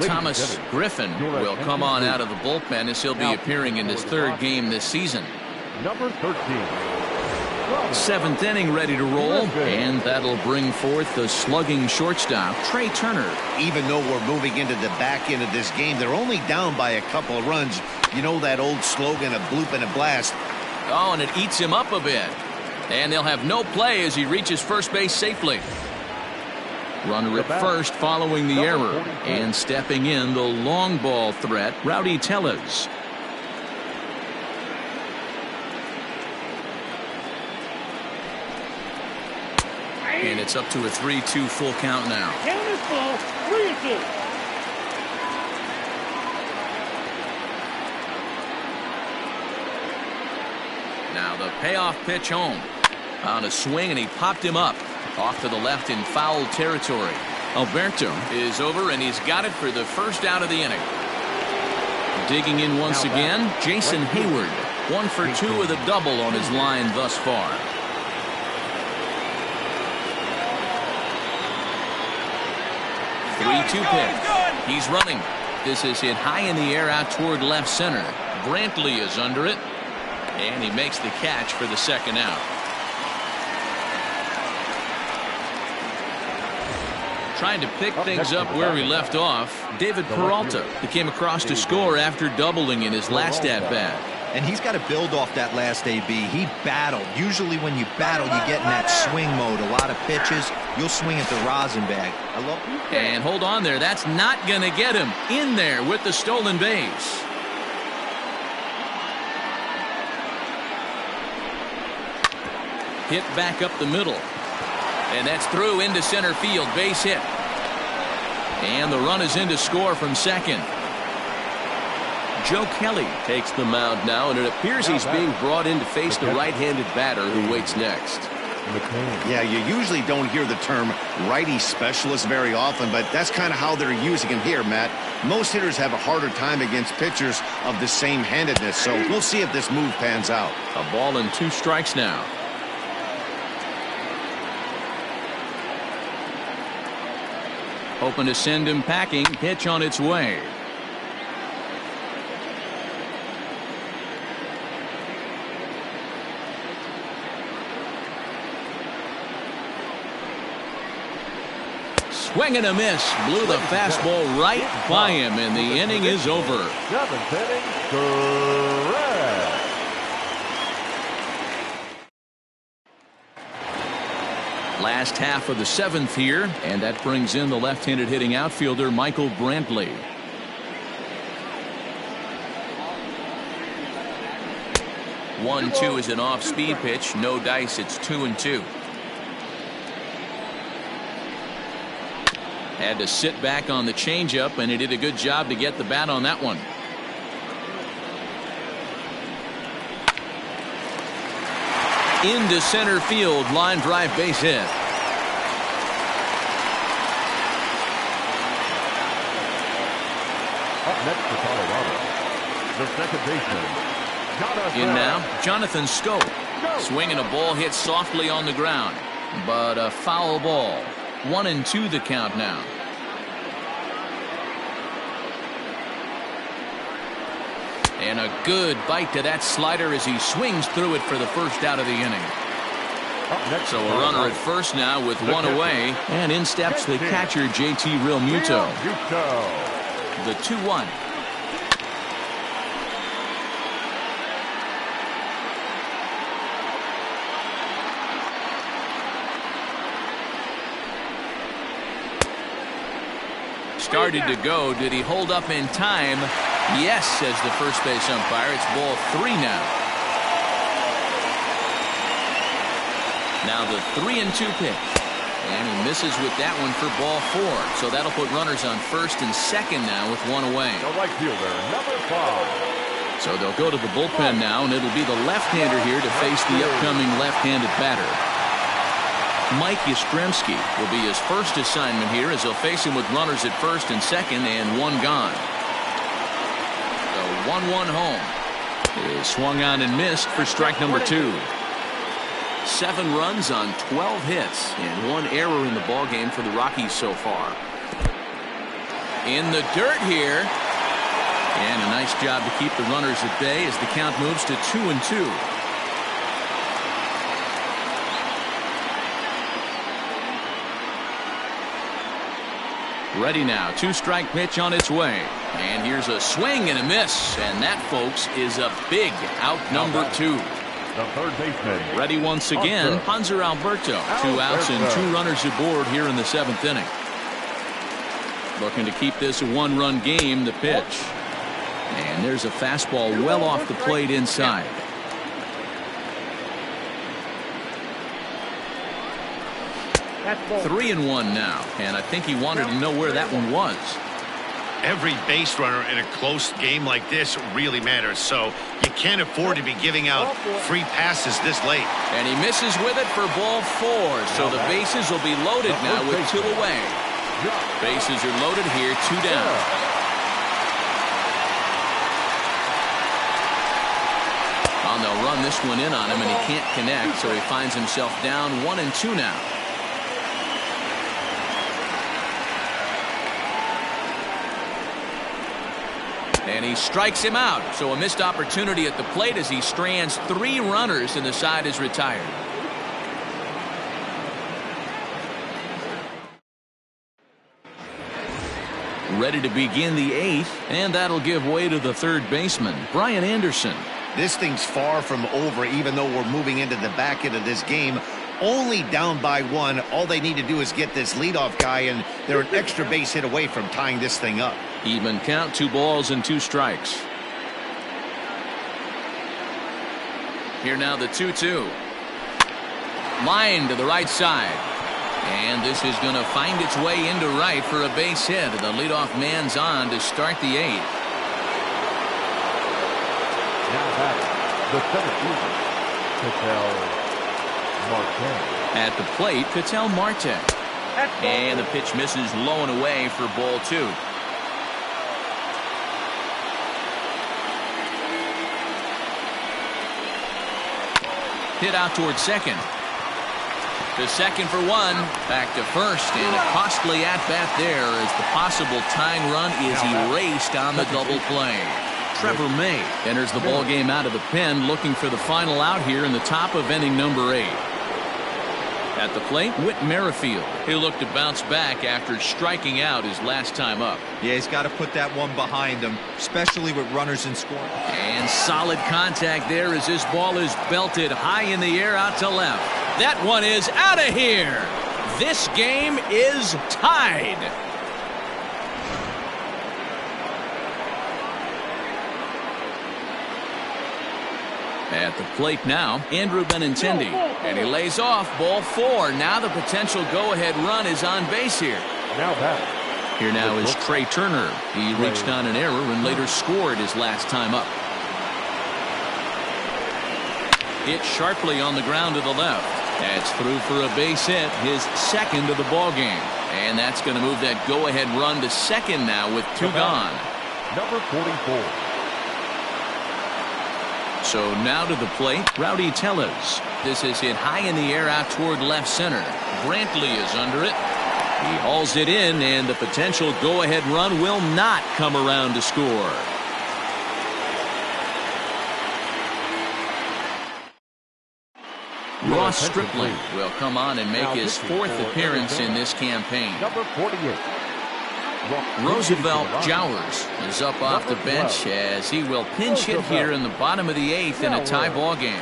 Thomas Griffin will come on out of the bullpen as he'll be appearing in his 3rd game this season. Number 13. 7th inning ready to roll, and that'll bring forth the slugging shortstop, Trey Turner. Even though we're moving into the back end of this game, they're only down by a couple of runs. You know that old slogan, a bloop and a blast. Oh, and it eats him up a bit. And they'll have no play as he reaches first base safely. Runner at first following the error. And stepping in the long ball threat, Rowdy Tellez. And it's up to a 3-2 full count now. Count is full. 3-2. Now the payoff pitch home. On a swing, and he popped him up. Off to the left in foul territory. Alberto is over, and he's got it for the first out of the inning. Digging in once again, Jason Hayward. 1 for 2 with a double on his line thus far. Three-two pitch. He's running. This is hit high in the air out toward left center. Brantley is under it, and he makes the catch for the second out. Trying to pick things up where we left off, David Peralta. He came across to score after doubling in his last at-bat. And he's got to build off that last AB. He battled. Usually when you battle, you get in that swing mode. A lot of pitches. You'll swing at the rosin bag. And hold on there. That's not going to get him in there with the stolen base. Hit back up the middle. And that's through into center field. Base hit. And the run is in to score from second. Joe Kelly takes the mound now, and it appears he's being brought in to face the right-handed batter who waits next. Yeah, you usually don't hear the term righty specialist very often, but that's kind of how they're using him here, Matt. Most hitters have a harder time against pitchers of the same handedness, so we'll see if this move pans out. A ball and 2 strikes now. Hoping to send him packing. Pitch on its way. Swing and a miss. Blew the fastball right by him, and the inning is over. 7th inning, correct. Last half of the 7th here, and that brings in the left-handed hitting outfielder Michael Brantley. One, two is an off-speed pitch. No dice. It's 2-2. Had to sit back on the changeup, and he did a good job to get the bat on that one. Into center field, line drive, base hit. Up next for Colorado, the second baseman. In now, Jonathan Schoop. Swinging a ball hit softly on the ground, but a foul ball. 1-2 the count now. And a good bite to that slider as he swings through it for the first out of the inning. So a runner at first now with one away, and in steps the catcher JT Realmuto. The 2-1. Started to go. Did he hold up in time? Yes, says the first base umpire. It's ball 3 now. Now the 3-2 pitch. And he misses with that one for ball 4. So that'll put runners on first and second now with one away. The right fielder, number 5. So they'll go to the bullpen now, and it'll be the left-hander here to face the upcoming left-handed batter. Mike Yastrzemski will be his first assignment here as he'll face him with runners at first and second and one gone. The 1-1 home is swung on and missed for strike number 2. 7 runs on 12 hits and 1 error in the ballgame for the Rockies so far. In the dirt here, and a nice job to keep the runners at bay as the count moves to 2-2. Ready now. 2-strike pitch on its way. And here's a swing and a miss. And that, folks, is a big out number 2. The third baseman. Ready once again. Hanser Alberto. 2 outs and 2 runners aboard here in the 7th inning. Looking to keep this a 1-run game. The pitch. And there's a fastball well off the plate inside. That's 3-1 now, and I think he wanted to know where that one was. Every base runner in a close game like this really matters, so you can't afford to be giving out free passes this late. And he misses with it for ball 4, so the bases will be loaded now with 2 away. Bases are loaded here, 2 down. And they'll run this one in on him, and he can't connect, so he finds himself down 1-2 now. And he strikes him out. So a missed opportunity at the plate as he strands 3 runners and the side is retired. Ready to begin the 8th, and that'll give way to the third baseman, Brian Anderson. This thing's far from over, even though we're moving into the back end of this game. Only down by 1. All they need to do is get this leadoff guy, and they're an extra base hit away from tying this thing up. Even count, 2 balls and 2 strikes. Here now the 2-2. Line to the right side. And this is going to find its way into right for a base hit. The leadoff man's on to start the 8th. Now back, the center fielder, Ketel Marte. At the plate, Ketel Marte. And the pitch misses low and away for ball 2. Hit out towards second. To second for 1. Back to first, and a costly at-bat there as the possible tying run is erased on the double play. Trevor May enters the ball game out of the pen, looking for the final out here in the top of inning number 8. At the plate, Whit Merrifield. He'll look to bounce back after striking out his last time up. Yeah, he's got to put that one behind him, especially with runners in scoring. And solid contact there as this ball is belted high in the air out to left. That one is out of here. This game is tied. At the plate now, Andrew Benintendi. And he lays off, ball 4. Now the potential go-ahead run is on base here. Now that. Here now is Trey Turner. He reached on an error and later scored his last time up. Hit sharply on the ground to the left. That's through for a base hit, his second of the ball game. And that's going to move that go-ahead run to second now with 2 gone. Number 44. So now to the plate, Rowdy Tellez. This is hit high in the air out toward left center. Brantley is under it. He hauls it in, and the potential go-ahead run will not come around to score. Ross Stripling will come on and make his 4th appearance in this campaign. Number 48. Roosevelt Jowers is up off the bench as he will pinch hit here in the bottom of the 8th in a tie ball game.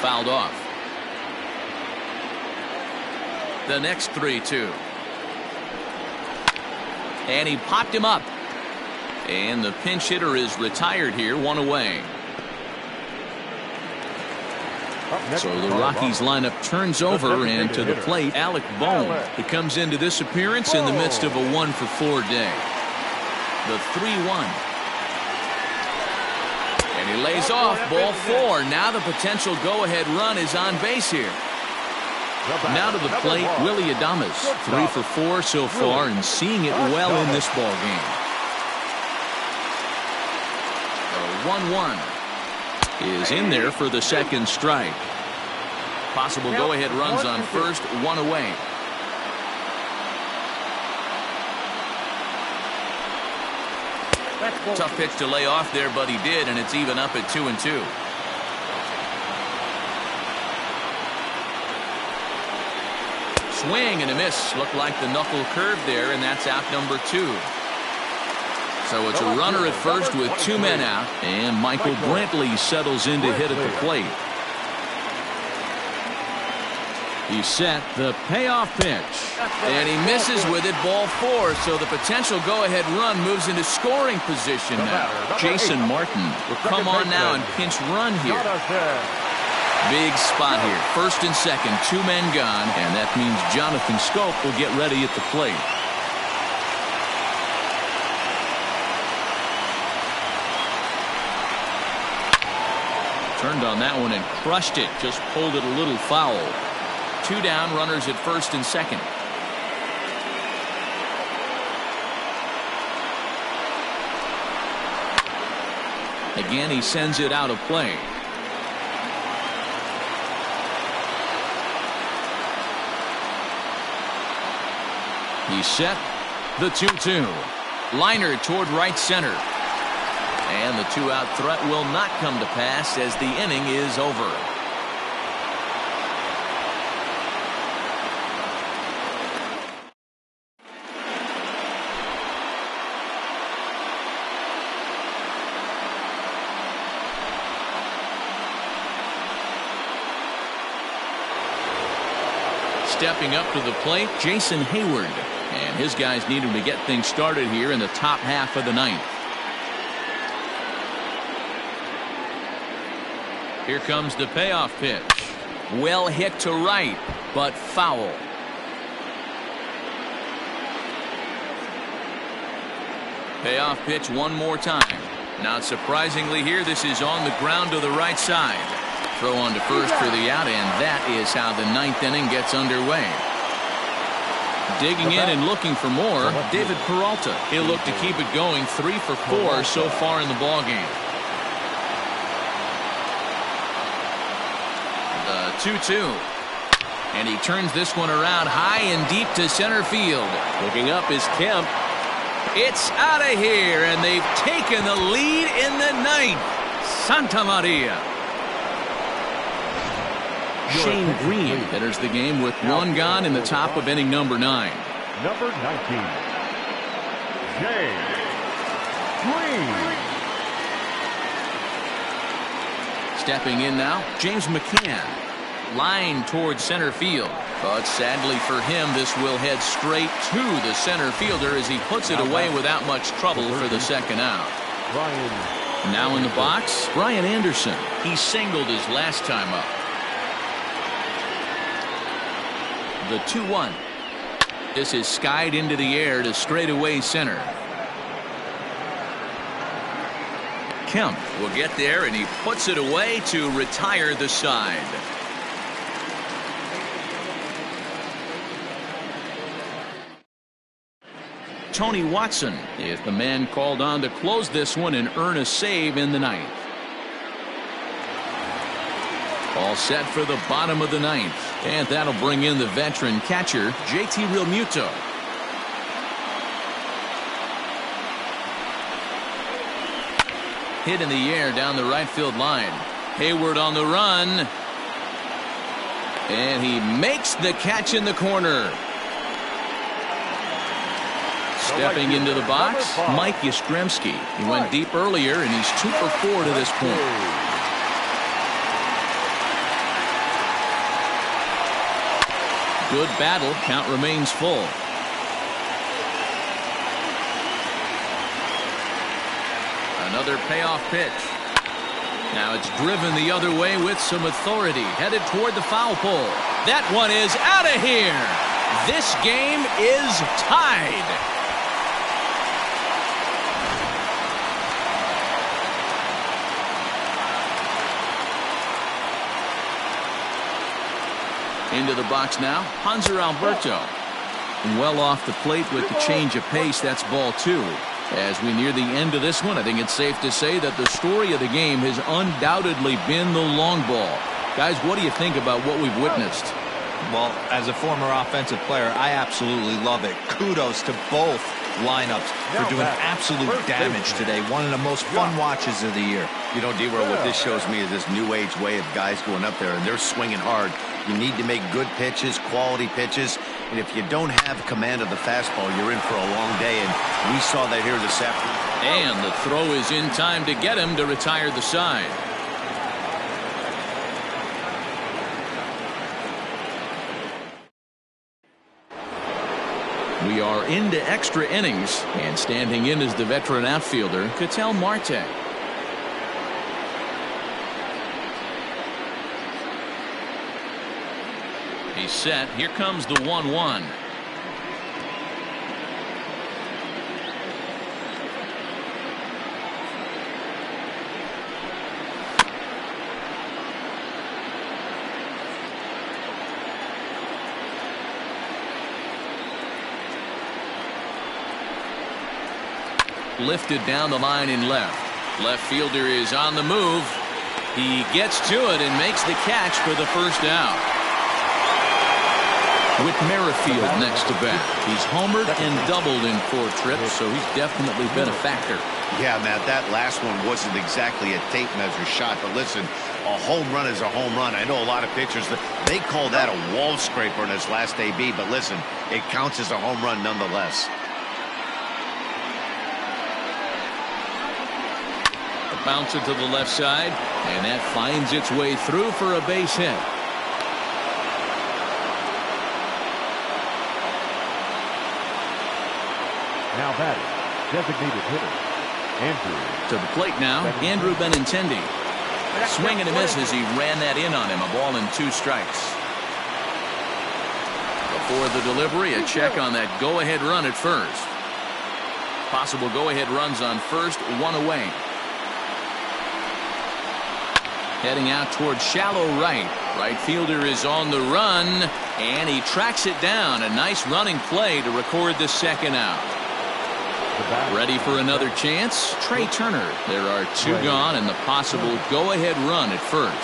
Fouled off. The next 3-2. And he popped him up. And the pinch hitter is retired here, 1 away. So the Rockies lineup turns over, and to the plate, Alec Bohm. He comes into this appearance in the midst of a 1-for-4 day. The 3-1. And he lays off, ball 4. Now the potential go-ahead run is on base here. Now to the plate, Willy Adames. 3-for-4 so far and seeing it well in this ball game. The 1-1 is in there for the second strike. Possible go-ahead runs on first, 1 away. Tough pitch to lay off there, but he did, and it's even up at 2-2. Swing and a miss. Looked like the knuckle curve there, and that's out number 2. So it's a runner at first with 2 men out, and Michael Brantley settles in to hit at the plate. He's set the payoff pitch, and he misses with it, ball 4. So the potential go-ahead run moves into scoring position now. Jason Martin will come on now and pinch run here. Big spot here, first and second, 2 men gone, and that means Jonathan Scope will get ready at the plate. Turned on that one and crushed it. Just pulled it a little foul. 2 down, runners at first and second. Again, he sends it out of play. He's set the 2-2. Liner toward right center. And the 2-out threat will not come to pass as the inning is over. Stepping up to the plate, Jason Hayward. And his guys need him to get things started here in the top half of the 9th. Here comes the payoff pitch. Well hit to right, but foul. Payoff pitch one more time. Not surprisingly here, this is on the ground to the right side. Throw on to first for the out, and that is how the 9th inning gets underway. Digging in and looking for more, David Peralta. He'll look to keep it going, 3-for-4 so far in the ballgame. The 2-2. And he turns this one around high and deep to center field. Looking up is Kemp. It's out of here, and they've taken the lead in the 9th. Santa Maria. Shane Green enters the game with 1 gone in the top of inning number 9. Number 19, Shane Stepping in now, James McCann. Line towards center field. But sadly for him, this will head straight to the center fielder as he puts it away without much trouble for the second out. Now in the box, Brian Anderson. He singled his last time up. The 2-1. This is skied into the air to straightaway center. Kemp will get there, and he puts it away to retire the side. Tony Watson is the man called on to close this one and earn a save in the ninth. All set for the bottom of the ninth, and that'll bring in the veteran catcher JT Realmuto. Hit in the air down the right field line. Hayward on the run, and he makes the catch in the corner. Stepping into the box, Mike Yastrzemski. He went deep earlier, and he's 2 for 4 to this point. Good battle. Count remains full. Another payoff pitch. Now it's driven the other way with some authority. Headed toward the foul pole. That one is out of here. This game is tied. Into the box now, Hanser Alberto. Well off the plate with the change of pace. That's ball 2. As we near the end of this one, I think it's safe to say that the story of the game has undoubtedly been the long ball. Guys, what do you think about what we've witnessed? Well, as a former offensive player, I absolutely love it. Kudos to both lineups for doing absolute damage today. One of the most fun watches of the year. You know, D-Roll, what this shows me is this new age way of guys going up there, and they're swinging hard. You need to make good pitches, quality pitches, and if you don't have command of the fastball, you're in for a long day, and we saw that here this afternoon. And the throw is in time to get him to retire the side. We are into extra innings, and standing in is the veteran outfielder, Ketel Marte. He's set. Here comes the 1-1. Lifted down the line in left. Left fielder is on the move. He gets to it and makes the catch for the first out. With Merrifield next to bat. He's homered and doubled in 4 trips, so he's definitely been a factor. Yeah, Matt, that last one wasn't exactly a tape measure shot, but listen, a home run is a home run. I know a lot of pitchers, they call that a wall scraper in his last AB, but listen, it counts as a home run nonetheless. A bouncer to the left side, and that finds its way through for a base hit. Now batting, designated hitter, Andrew. To the plate now, Andrew Benintendi. Swing and a miss as he ran that in on him. A ball and 2 strikes. Before the delivery, a check on that go-ahead run at first. Possible go-ahead runs on first, 1 away. Heading out towards shallow right. Right fielder is on the run, and he tracks it down. A nice running play to record the second out. Ready for another chance? Trey Turner. There are 2 gone and the possible go-ahead run at first.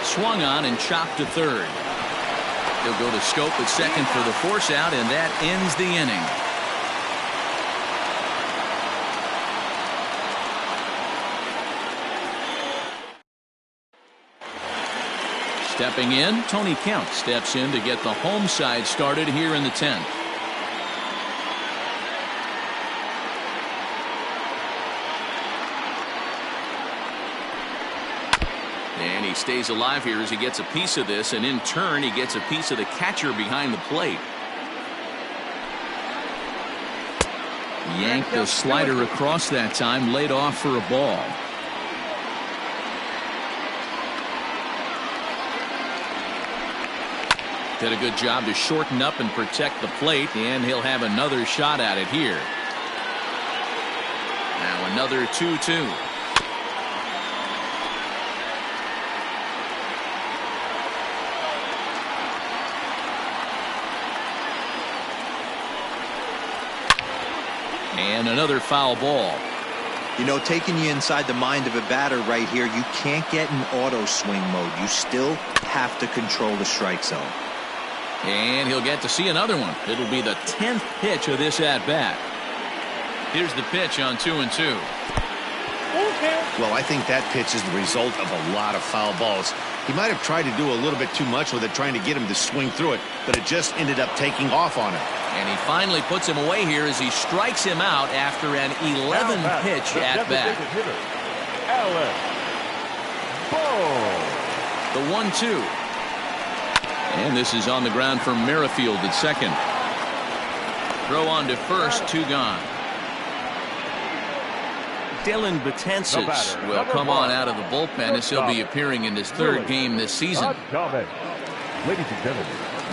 Swung on and chopped to third. He'll go to scope at second for the force out, and that ends the inning. Stepping in, Tony Kemp steps in to get the home side started here in the 10th. And he stays alive here as he gets a piece of this, and in turn he gets a piece of the catcher behind the plate. Yanked the slider across that time, laid off for a ball. Did a good job to shorten up and protect the plate, and he'll have another shot at it here. Now another 2-2. And another foul ball. You know, taking you inside the mind of a batter right here, you can't get in auto swing mode. You still have to control the strike zone. And he'll get to see another one. It'll be the 10th pitch of this at-bat. Here's the pitch on 2-2. Well, I think that pitch is the result of a lot of foul balls. He might have tried to do a little bit too much with it, trying to get him to swing through it, but it just ended up taking off on him. And he finally puts him away here as he strikes him out after an 11-pitch at-bat. The 1-2. And this is on the ground for Merrifield at second. Throw on to first, 2 gone. Dylan Betances Will come on out of the bullpen as he'll be appearing in his 3rd game this season. Ladies and gentlemen,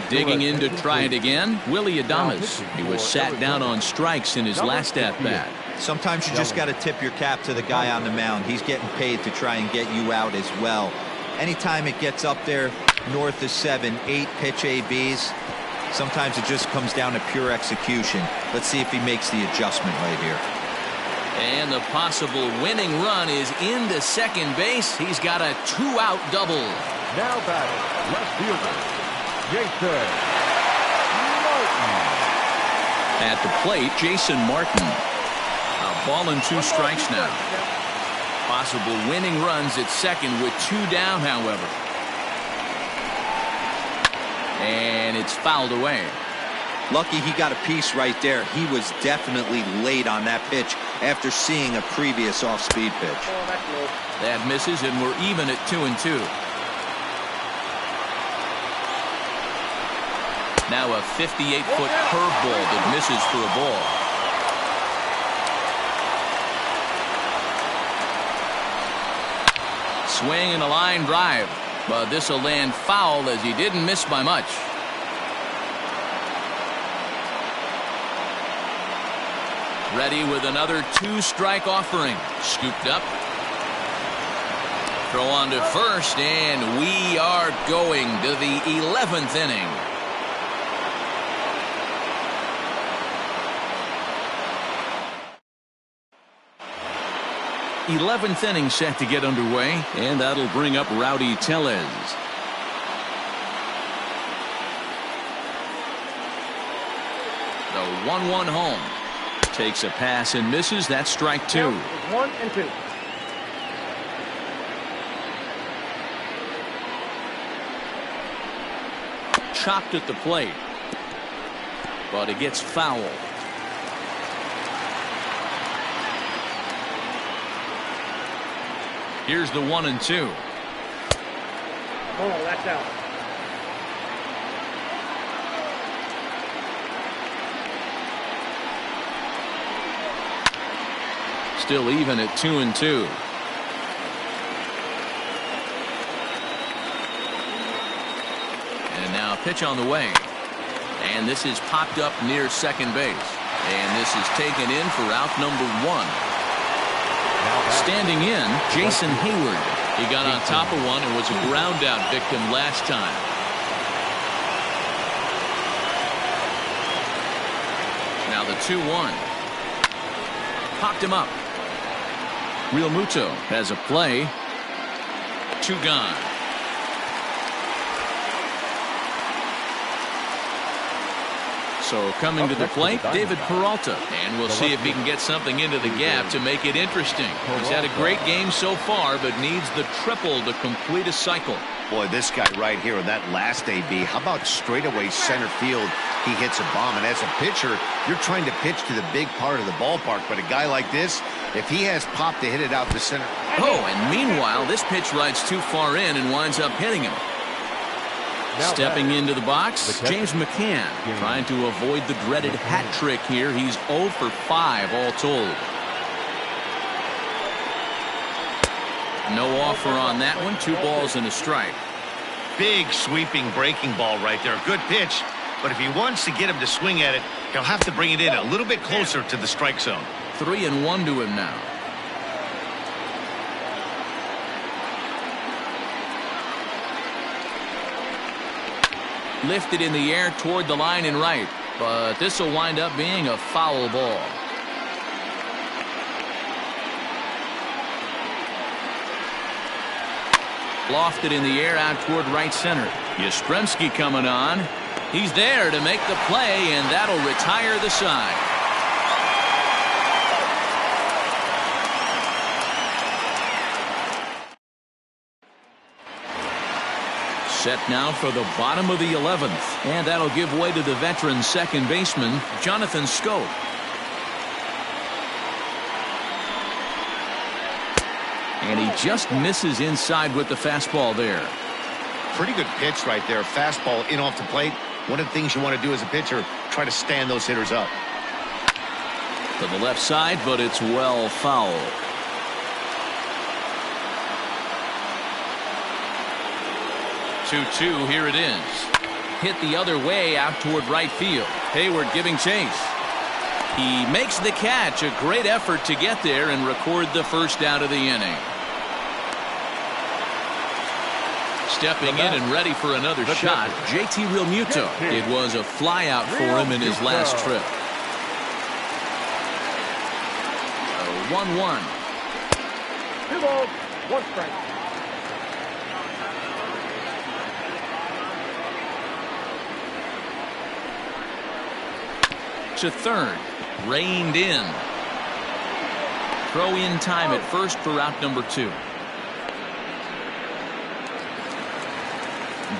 Digging in to try it again, Willie Adames. He was sat down on strikes in his last at-bat. Sometimes you just got to tip your cap to the guy on the mound. He's getting paid to try and get you out as well. Anytime it gets up there north of 7, 8 pitch ABs, sometimes it just comes down to pure execution. Let's see if he makes the adjustment right here. And the possible winning run is into second base. He's got a 2-out double. now batting, left fielder, Jason Martin. At the plate, Jason Martin. A ball and 2 strikes now. Possible winning runs at second with 2 down, however. And it's fouled away. Lucky he got a piece right there. He was definitely late on that pitch after seeing a previous off-speed pitch. That misses, and we're even at 2-2. Now a 58-foot curveball that misses for a ball. Swing and a line drive, but this will land foul as he didn't miss by much. Ready with another 2-strike offering. Scooped up. Throw on to first, and we are going to the 11th inning. The 11th inning set to get underway, and that'll bring up Rowdy Tellez. The 1-1 home. Takes a pass and misses. That's strike 2. 1 and 2. Chopped at the plate, but it gets foul. Here's the 1-2. Oh, that's out. Still even at 2-2. And now a pitch on the way. And this is popped up near second base. And this is taken in for out number 1. Standing in, Jason Hayward. He got on top of one and was a ground out victim last time. Now the 2-1. Popped him up. Real Muto has a play. 2 gone. So coming to the plate, David Peralta. And we'll see if he can get something into the gap to make it interesting. He's had a great game so far, but needs the triple to complete a cycle. Boy, this guy right here in that last AB, how about straightaway center field? He hits a bomb, and as a pitcher, you're trying to pitch to the big part of the ballpark, but a guy like this, If he has pop to hit it out the center. Oh, and meanwhile, this pitch rides too far in and winds up hitting him. Stepping into the box, James McCann trying to avoid the dreaded hat trick here. He's 0 for 5 all told. No offer on that one. 2 balls and a strike. Big sweeping breaking ball right there. Good pitch. But if he wants to get him to swing at it, he'll have to bring it in a little bit closer to the strike zone. 3-1 to him now. Lifted in the air toward the line and right, but this will wind up being a foul ball. Lofted in the air out toward right center. Yastrzemski coming on. He's there to make the play, and that'll retire the side. Set now for the bottom of the 11th, and that'll give way to the veteran second baseman, Jonathan Schoop. And he just misses inside with the fastball there. Pretty good pitch right there. Fastball in off the plate. One of the things you want to do as a pitcher, try to stand those hitters up. To the left side, but it's well foul. 2-2, here it is. Hit the other way out toward right field. Hayward giving chase. He makes the catch. A great effort to get there and record the first out of the inning. Stepping in and ready for another shot, JT Realmuto. It was a flyout for him in his last trip. 1-1. 2 balls, 1 strike. To third, reined in. Throw in time at first for out number 2.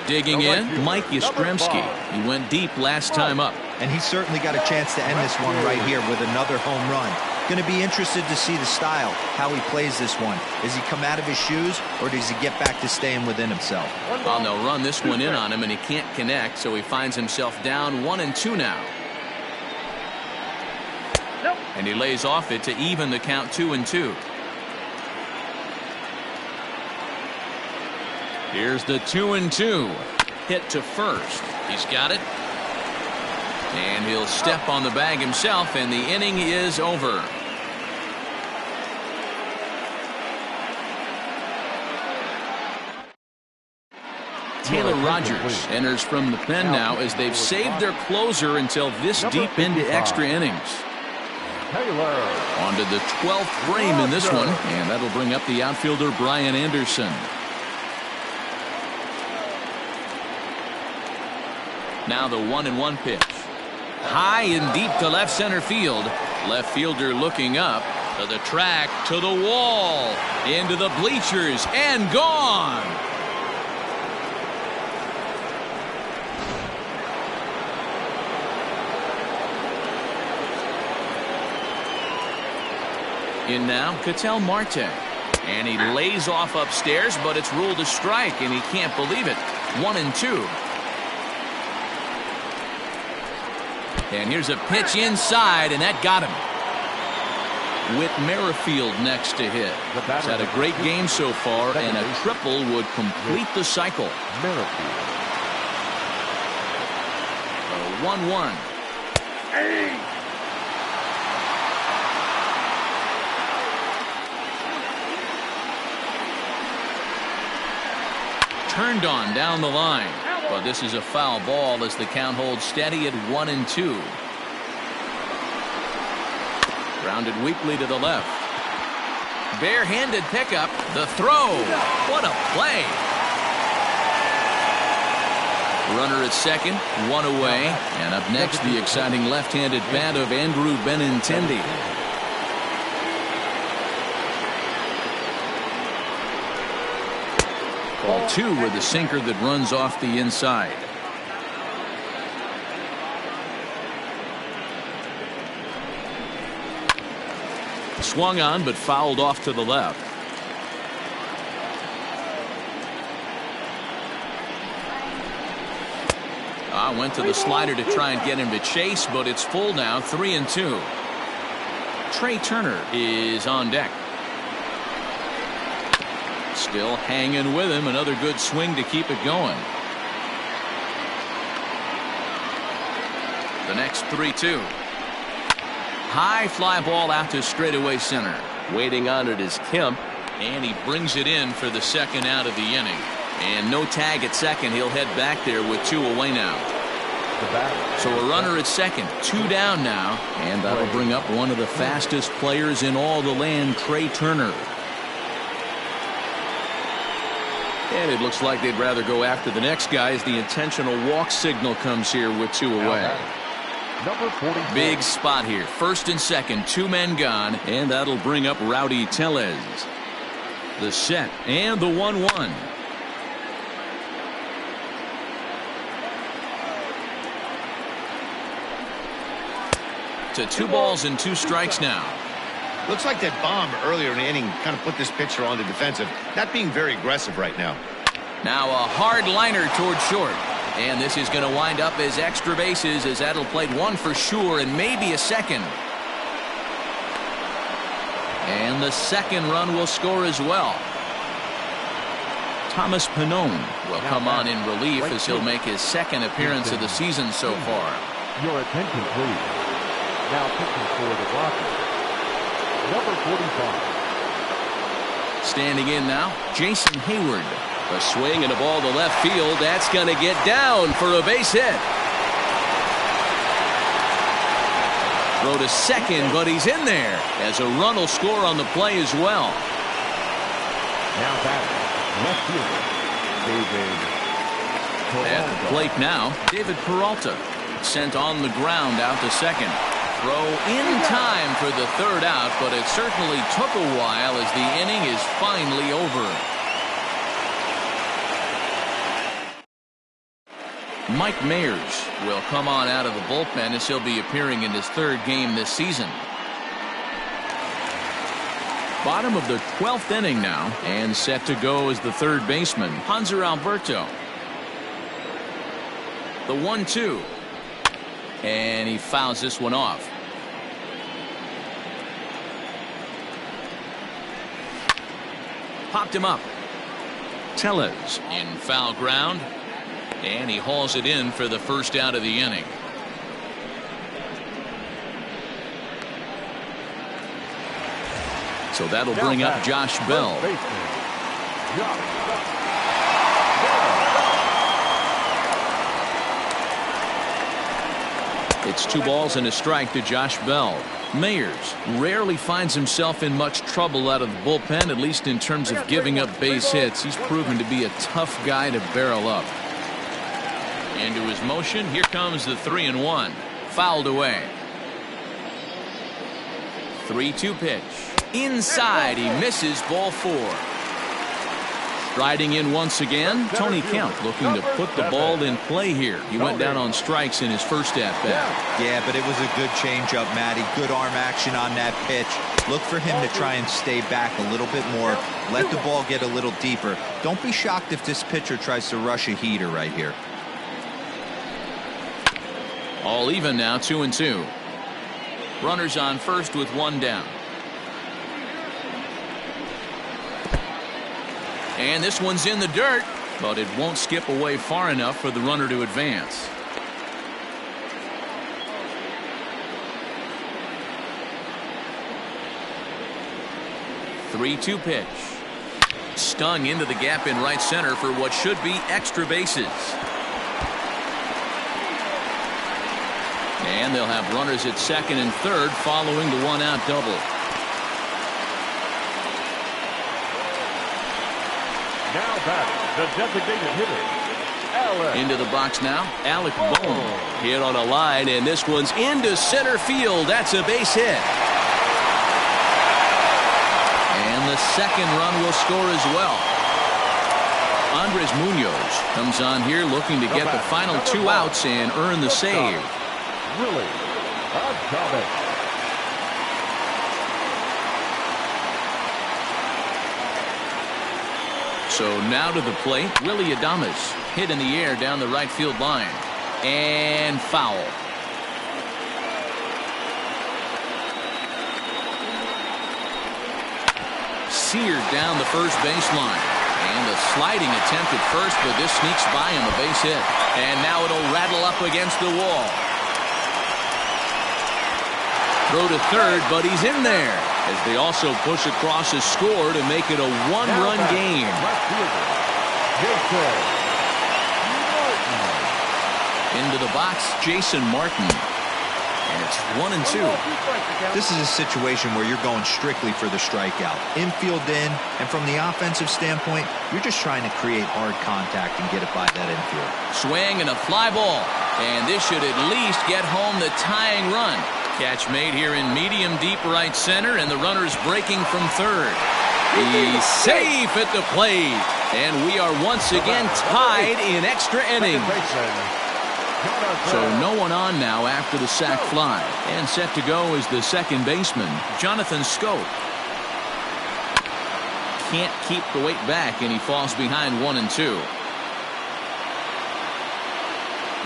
Digging in, Mike Yastrzemski. He went deep last time up. And he certainly got a chance to end this one right here with another home run. Going to be interested to see the style, how he plays this one. Does he come out of his shoes, or does he get back to staying within himself? Well, they'll run this one in on him, and he can't connect, so he finds himself down 1-2 now. And he lays off it to even the count 2-2. Here's the 2-2. Hit to first. He's got it. And he'll step on the bag himself, and the inning is over. Taylor Rogers enters from the pen now as they've saved their closer until this deep into extra innings. On to the 12th frame in this one, and that'll bring up the outfielder Brian Anderson. Now the 1-1 pitch. High and deep to left center field. Left fielder looking up to the track, to the wall, into the bleachers, and gone. In now, Ketel Marte. And he lays off upstairs, but it's ruled a strike, and he can't believe it. 1-2. And here's a pitch inside, and that got him. Whit Merrifield next to hit. He's had a great game so far, and a triple would complete the cycle. 1-1. Turned on down the line, but this is a foul ball as the count holds steady at 1-2. Grounded weakly to the left. Barehanded pickup. The throw. What a play. Runner at second, 1 away, and up next the exciting left-handed bat of Andrew Benintendi. Ball 2 with a sinker that runs off the inside. Swung on but fouled off to the left. Went to the slider to try and get him to chase, but it's full now, 3-2. Trey Turner is on deck. Still hanging with him. Another good swing to keep it going. The next 3-2. High fly ball out to straightaway center. Waiting on it is Kemp. And he brings it in for the second out of the inning. And no tag at second. He'll head back there with 2 away now. So a runner at second, 2 down now, and that'll bring up one of the fastest players in all the land, Trey Turner. And it looks like they'd rather go after the next guy as the intentional walk signal comes here with 2 away. Number 44. Big spot here, first and second, 2 men gone, and that'll bring up Rowdy Tellez. The set and the 1-1. To 2 balls and 2 strikes now. Looks like that bomb earlier in the inning kind of put this pitcher on the defensive. Not being very aggressive right now. Now a hard liner toward short. And this is going to wind up as extra bases as that'll play 1 for sure and maybe a second. And the second run will score as well. Thomas Pannone will come on in relief as he'll make his second appearance of the season so far. Your attention, please. Now pitching for the Rockies, number 45. Standing in now, Jason Hayward. A swing and a ball to left field. That's going to get down for a base hit. Throw to second, but he's in there as a run will score on the play as well. Now batting, left fielder, David Peralta. At the plate now, David Peralta. Sent on the ground out to second. Throw in time for the third out, but it certainly took a while as the inning is finally over. Mike Mayers will come on out of the bullpen as he'll be appearing in his 3rd game this season. Bottom of the 12th inning now, and set to go as the 3rd baseman, Hanser Alberto. The 1-2. And he fouls this one off. Popped him up. Tellez in foul ground. And he hauls it in for the first out of the inning. So that'll bring up Josh Bell. It's 2 balls and a strike to Josh Bell. Mayers rarely finds himself in much trouble out of the bullpen, at least in terms of giving up base hits. He's proven to be a tough guy to barrel up. Into his motion, here comes the 3-1. Fouled away. 3-2 pitch. Inside, he misses, ball 4. Striding in once again, Tony Kemp looking to put the ball in play here. He went down on strikes in his first at-bat. Yeah, but it was a good changeup, Matty. Good arm action on that pitch. Look for him to try and stay back a little bit more. Let the ball get a little deeper. Don't be shocked if this pitcher tries to rush a heater right here. All even now, 2-2. Runners on first with 1 down. And this one's in the dirt, but it won't skip away far enough for the runner to advance. Three-two pitch. Stung into the gap in right center for what should be extra bases. And they'll have runners at second and third following the 1-out double. Now back, the designated hitter, Alec. Into the box now, Alec Bohm. Hit on a line, and this one's into center field. That's a base hit. And the second run will score as well. Andres Munoz comes on here looking to get the final 2 outs and earn the save. Really? So now to the plate, Willie Adames. Hit in the air down the right field line. And foul. Seared down the first baseline. And a sliding attempt at first, but this sneaks by him, a base hit. And now it'll rattle up against the wall. Throw to third, but he's in there. As they also push across a score to make it a one-run game. Into the box, Jason Martin. And it's 1-2. This is a situation where you're going strictly for the strikeout. Infield in, and from the offensive standpoint, you're just trying to create hard contact and get it by that infield. Swing and a fly ball. And this should at least get home the tying run. Catch made here in medium deep right center, and the runner's breaking from third. He's safe at the plate. And we are once again tied in extra innings. So no one on now after the sac fly. And set to go is the second baseman, Jonathan Scope. Can't keep the weight back, and he falls behind 1-2.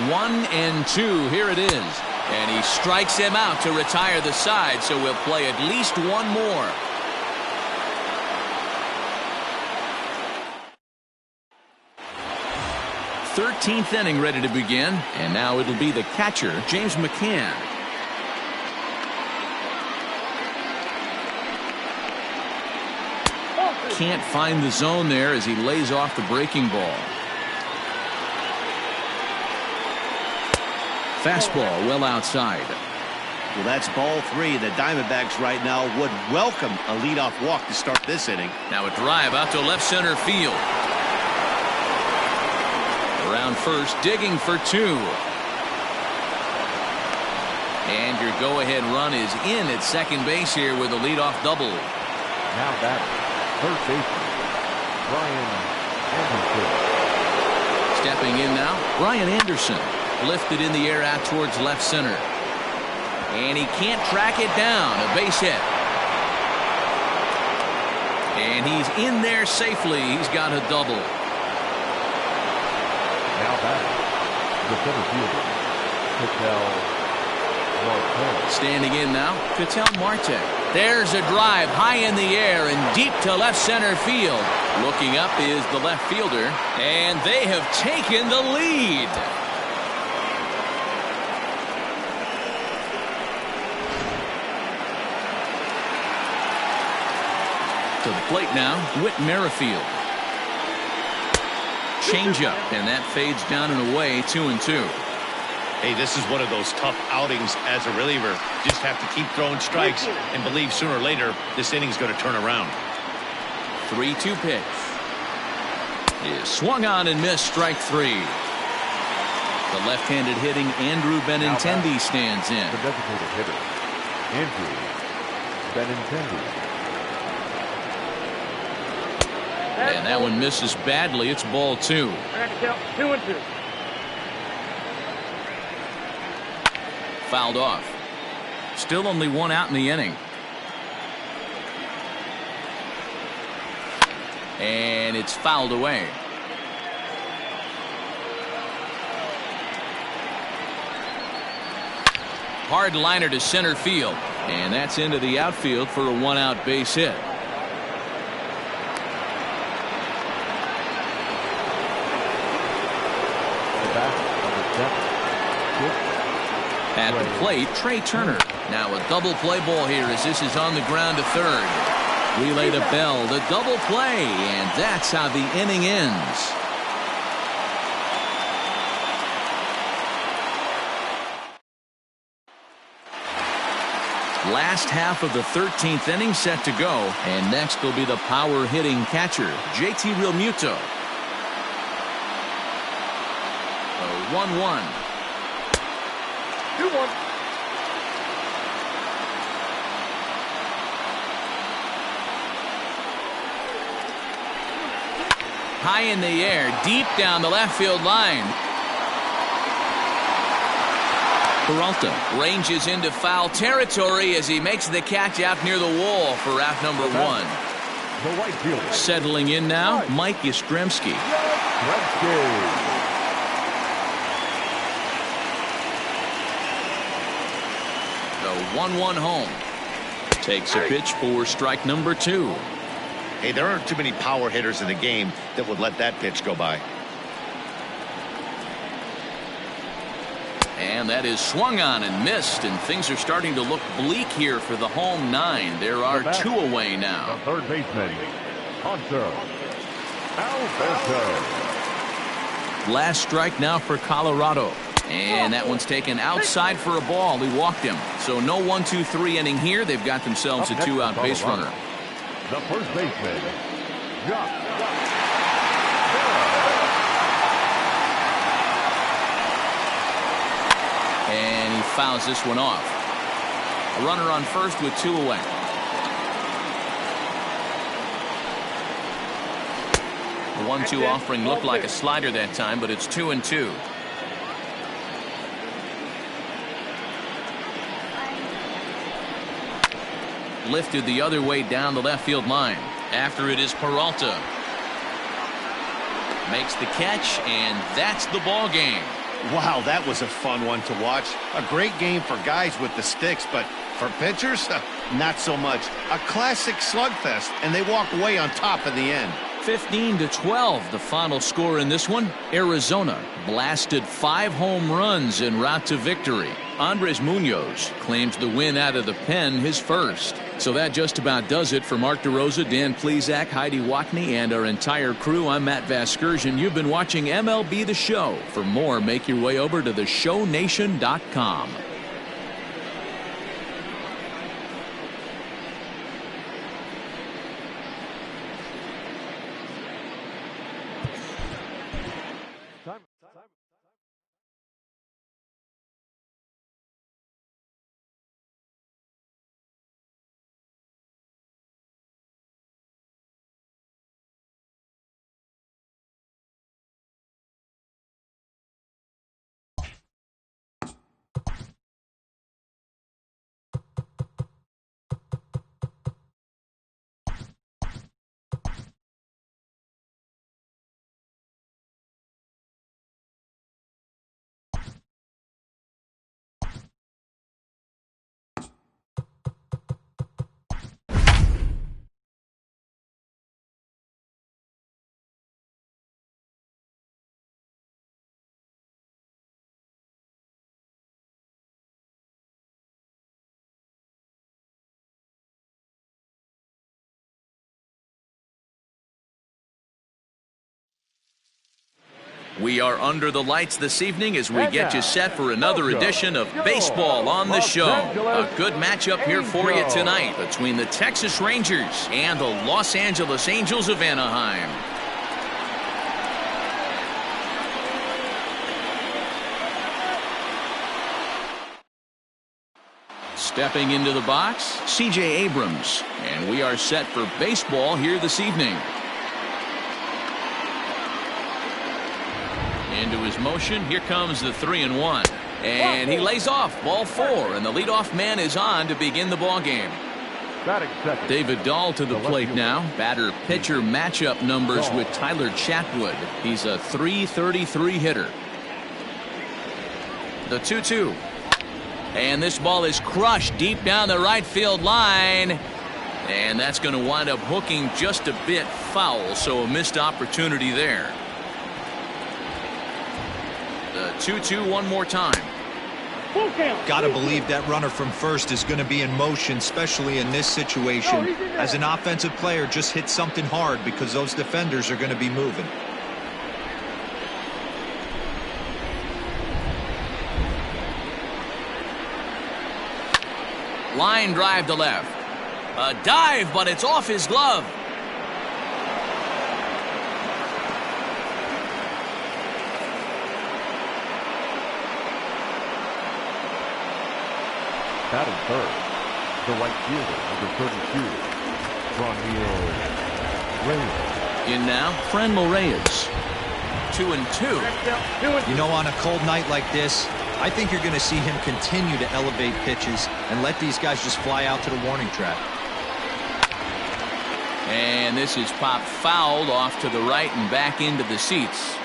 1-2, here it is. And he strikes him out to retire the side, so we'll play at least one more. Thirteenth inning ready to begin, and now it'll be the catcher, James McCann. Can't find the zone there as he lays off the breaking ball. Fastball well outside. Well, that's ball three. The Diamondbacks right now would welcome a leadoff walk to start this inning. Now a drive out to left center field. Around first, digging for two. And your go-ahead run is in at second base here with a leadoff double. Now batting, third baseman, Brian Anderson. Stepping in now, Brian Anderson. Lifted in the air out towards left center. And he can't track it down. A base hit. And he's in there safely. He's got a double. Now batting, the center fielder, Ketel Marte. Standing in now, Ketel Marte. There's a drive high in the air and deep to left center field. Looking up is the left fielder. And they have taken the lead. To the plate now, Whit Merrifield. Changeup, and that fades down and away, 2-2. Hey, this is one of those tough outings as a reliever. Just have to keep throwing strikes and believe sooner or later this inning's going to turn around. 3-2 pitch. Is swung on and missed, strike three. The left-handed hitting Andrew Benintendi stands in. The designated hitter, Andrew Benintendi. And that one misses badly. It's ball two. I got to count 2-2. Fouled off. Still only one out in the inning. And it's fouled away. Hard liner to center field. And that's into the outfield for a one-out base hit. At the plate, Trey Turner. Now a double play ball here as this is on the ground to third. Relay to Bell, the double play, and that's how the inning ends. Last half of the 13th inning set to go, and next will be the power hitting catcher, JT Realmuto. 1-1. 2-1. High in the air, deep down the left field line. Peralta ranges into foul territory as he makes the catch out near the wall for out number one. The right fielder. Settling in now, Mike Yastrzemski. The 1-1 home. Takes a pitch for strike number 2. Hey, there aren't too many power hitters in the game that would let that pitch go by. And that is swung on and missed, and things are starting to look bleak here for the home 9. There are 2 away now. The third baseman, Hunter Alberto. Last strike now for Colorado. And that one's taken outside for a ball. He walked him. So no 1-2-3 inning here. They've got themselves a 2-out base runner. The first baseman, Jock. And he fouls this one off. A runner on first with 2 away. The 1-2 offering looked like a slider that time, but it's 2-2. Lifted the other way down the left field line. After it is Peralta. Makes the catch, and that's the ball game. Wow, that was a fun one to watch. A great game for guys with the sticks, but for pitchers, not so much. A classic slugfest, and they walk away on top in the end. 15-12, the final score in this one. Arizona blasted 5 home runs en route to victory. Andres Munoz claims the win out of the pen, his first. So that just about does it for Mark DeRosa, Dan Plesac, Heidi Watney, and our entire crew. I'm Matt Vasgersian. You've been watching MLB The Show. For more, make your way over to theshownation.com. We are under the lights this evening as we get you set for another edition of Baseball on the Show. A good matchup here for you tonight between the Texas Rangers and the Los Angeles Angels of Anaheim. Stepping into the box, C.J. Abrams, and we are set for baseball here this evening. Into his motion, here comes the 3-1, and he lays off ball 4, and the leadoff man is on to begin the ball game. David Dahl to the plate now. Batter pitcher matchup numbers with Tyler Chatwood. He's a .333 hitter. The 2-2, and this ball is crushed deep down the right field line, and that's going to wind up hooking just a bit foul, so a missed opportunity there. The 2-2 one more time. Gotta believe that runner from first is going to be in motion, especially in this situation. As an offensive player, just hit something hard because those defenders are going to be moving. Line drive to left. A dive, but it's off his glove. Batting third, the right fielder, number 32, Reyes. In now, Franmil Reyes. 2-2. You know, on a cold night like this, I think you're going to see him continue to elevate pitches and let these guys just fly out to the warning track. And this is popped fouled off to the right and back into the seats.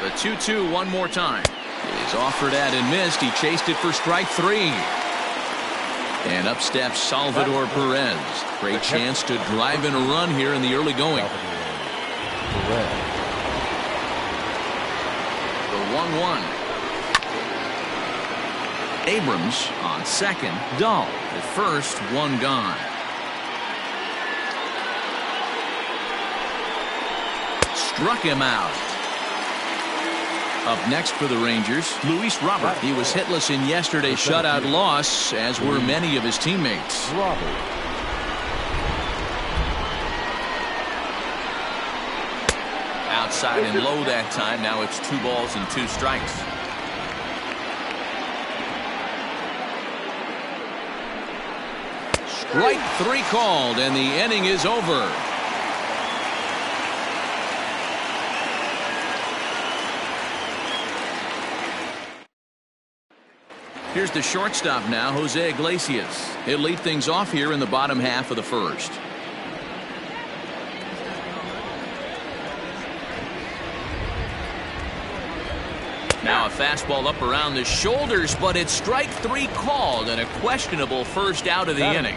The 2-2 one more time. He's offered at and missed. He chased it for strike 3. And up steps Salvador Perez. Great chance to drive in a run here in the early going. The 1-1. Abrams on second. Dahl at first. One gone. Struck him out. Up next for the Rangers, Luis Robert. He was hitless in yesterday's shutout loss, as were many of his teammates. Outside and low that time. Now it's 2 balls and 2 strikes. Strike 3 called, and the inning is over. Here's the shortstop now, Jose Iglesias. He'll lead things off here in the bottom half of the first. Now a fastball up around the shoulders, but it's strike 3 called, and a questionable first out of the inning.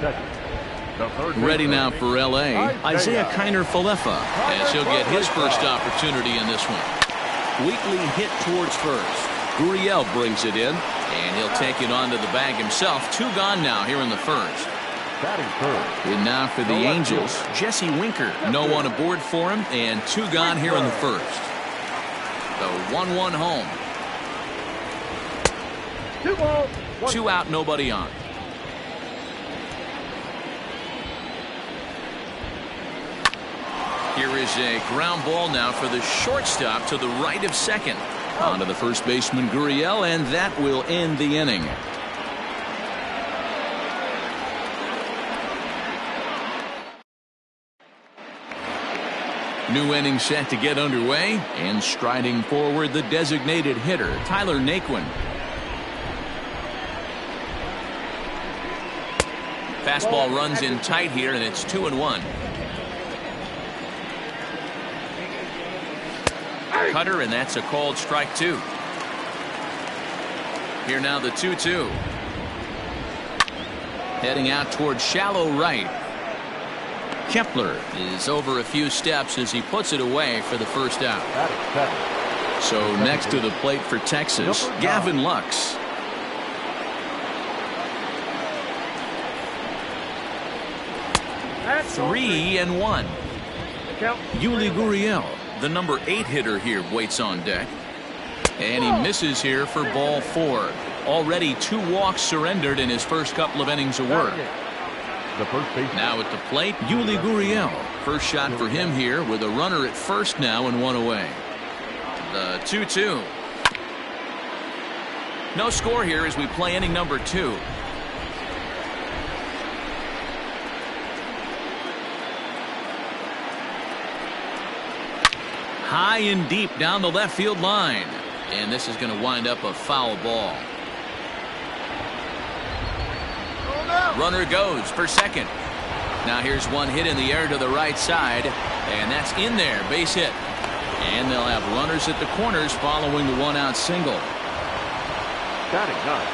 Ready now for L.A., Isaiah Kiner-Falefa, as he'll get his first opportunity in this one. Weakly hit towards first. Gurriel brings it in, and he'll take it onto the bag himself. 2 gone now here in the first. And now for the Angels, Jesse Winker. No one aboard for him, and 2 gone here in the first. The 1-1 home. 2 balls. 2 out, nobody on. Here is a ground ball now for the shortstop to the right of second. On to the first baseman, Gurriel, and that will end the inning. New inning set to get underway, and striding forward the designated hitter, Tyler Naquin. Fastball runs in tight here, and it's 2-1. Cutter, and that's a called strike 2. Here now the 2-2. Heading out towards shallow right. Kepler is over a few steps as he puts it away for the first out. So next to the plate for Texas, Gavin Lux. That's 3-1. Yuli Gurriel, the number 8 hitter here, waits on deck. And he misses here for ball 4. Already 2 walks surrendered in his first couple of innings of work. Now at the plate, Yuli Gurriel. First shot for him here with a runner at first now and 1 away. The 2-2. No score here as we play inning number 2. High and deep down the left field line. And this is going to wind up a foul ball. Runner goes for second. Now here's one hit in the air to the right side. And that's in there. Base hit. And they'll have runners at the corners following the 1-out single. Batting ninth,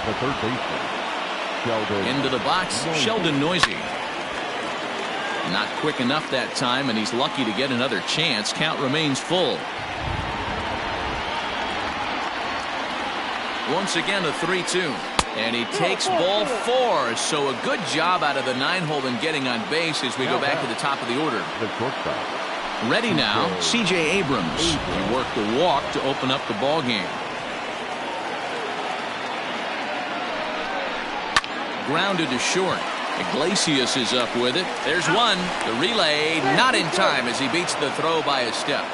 the third baseman, Sheldon. Into the box, Sheldon Noisy. Not quick enough that time, and he's lucky to get another chance. Count remains full. Once again, a 3-2. And he takes ball 4. So a good job out of the 9-hole in getting on base as we go back to the top of the order. Ready now, C.J. Abrams. He worked the walk to open up the ball game. Grounded to short. Iglesias is up with it. There's one. The relay not in time as he beats the throw by a step.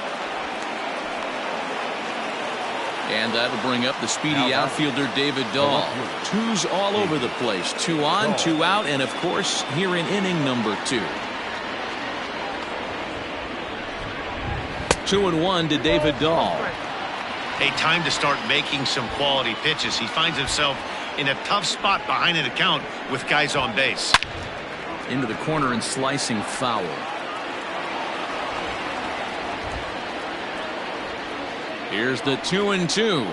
And that'll bring up the speedy outfielder David Dahl. 2s all over the place. 2 on, 2 out, and of course here in inning number 2. 2-1 to David Dahl. Hey, time to start making some quality pitches. He finds himself in a tough spot behind an account with guys on base. Into the corner and slicing foul. Here's the 2-2.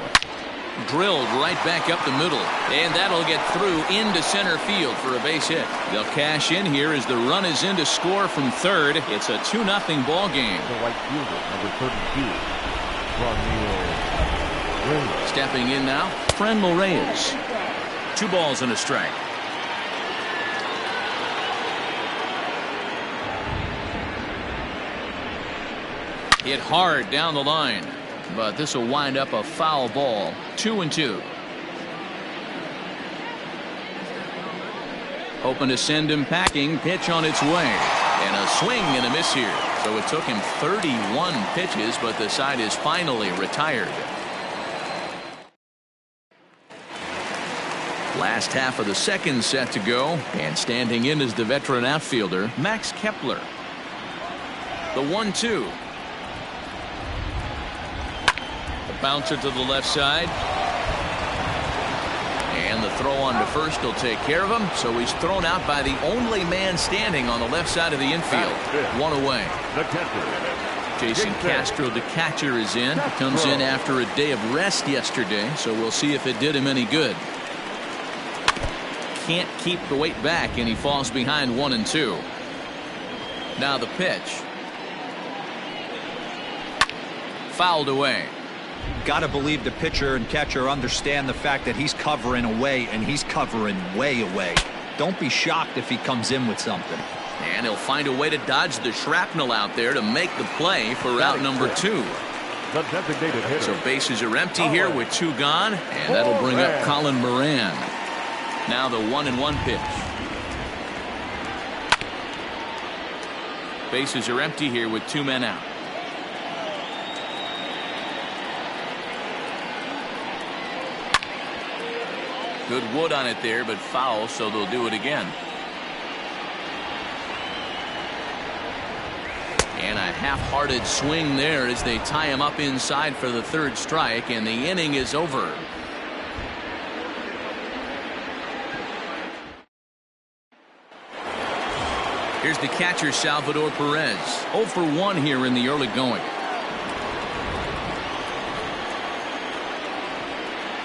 Drilled right back up the middle, and that'll get through into center field for a base hit. They'll cash in here as the run is in to score from third. It's a 2-0 ball game. The right fielder, number 32, Reyes. Stepping in now, Franmil Reyes. 2 balls and a strike. Hit hard down the line, but this will wind up a foul ball. 2-2. Hoping to send him packing. Pitch on its way, and a swing and a miss here. So it took him 31 pitches, but the side is finally retired. Last half of the second set to go, and standing in is the veteran outfielder Max Kepler. The 1-2. The bouncer to the left side, and the throw on to first will take care of him. So he's thrown out by the only man standing on the left side of the infield. 1 away. The catcher. Jason Castro, the catcher, is in. Comes in after a day of rest yesterday, so we'll see if it did him any good. Can't keep the weight back, and he falls behind 1-2. Now the pitch. Fouled away. Got to believe the pitcher and catcher understand the fact that he's covering away, and he's covering way away. Don't be shocked if he comes in with something. And he'll find a way to dodge the shrapnel out there to make the play for out number 2. The designated hitter. So bases are empty here with 2 gone, and that'll bring up Colin Moran. Now the 1-1 pitch. Bases are empty here with 2 men out. Good wood on it there, but foul, so they'll do it again. And a half-hearted swing there as they tie him up inside for the 3rd strike, and the inning is over. Here's the catcher, Salvador Perez. 0 for 1 here in the early going.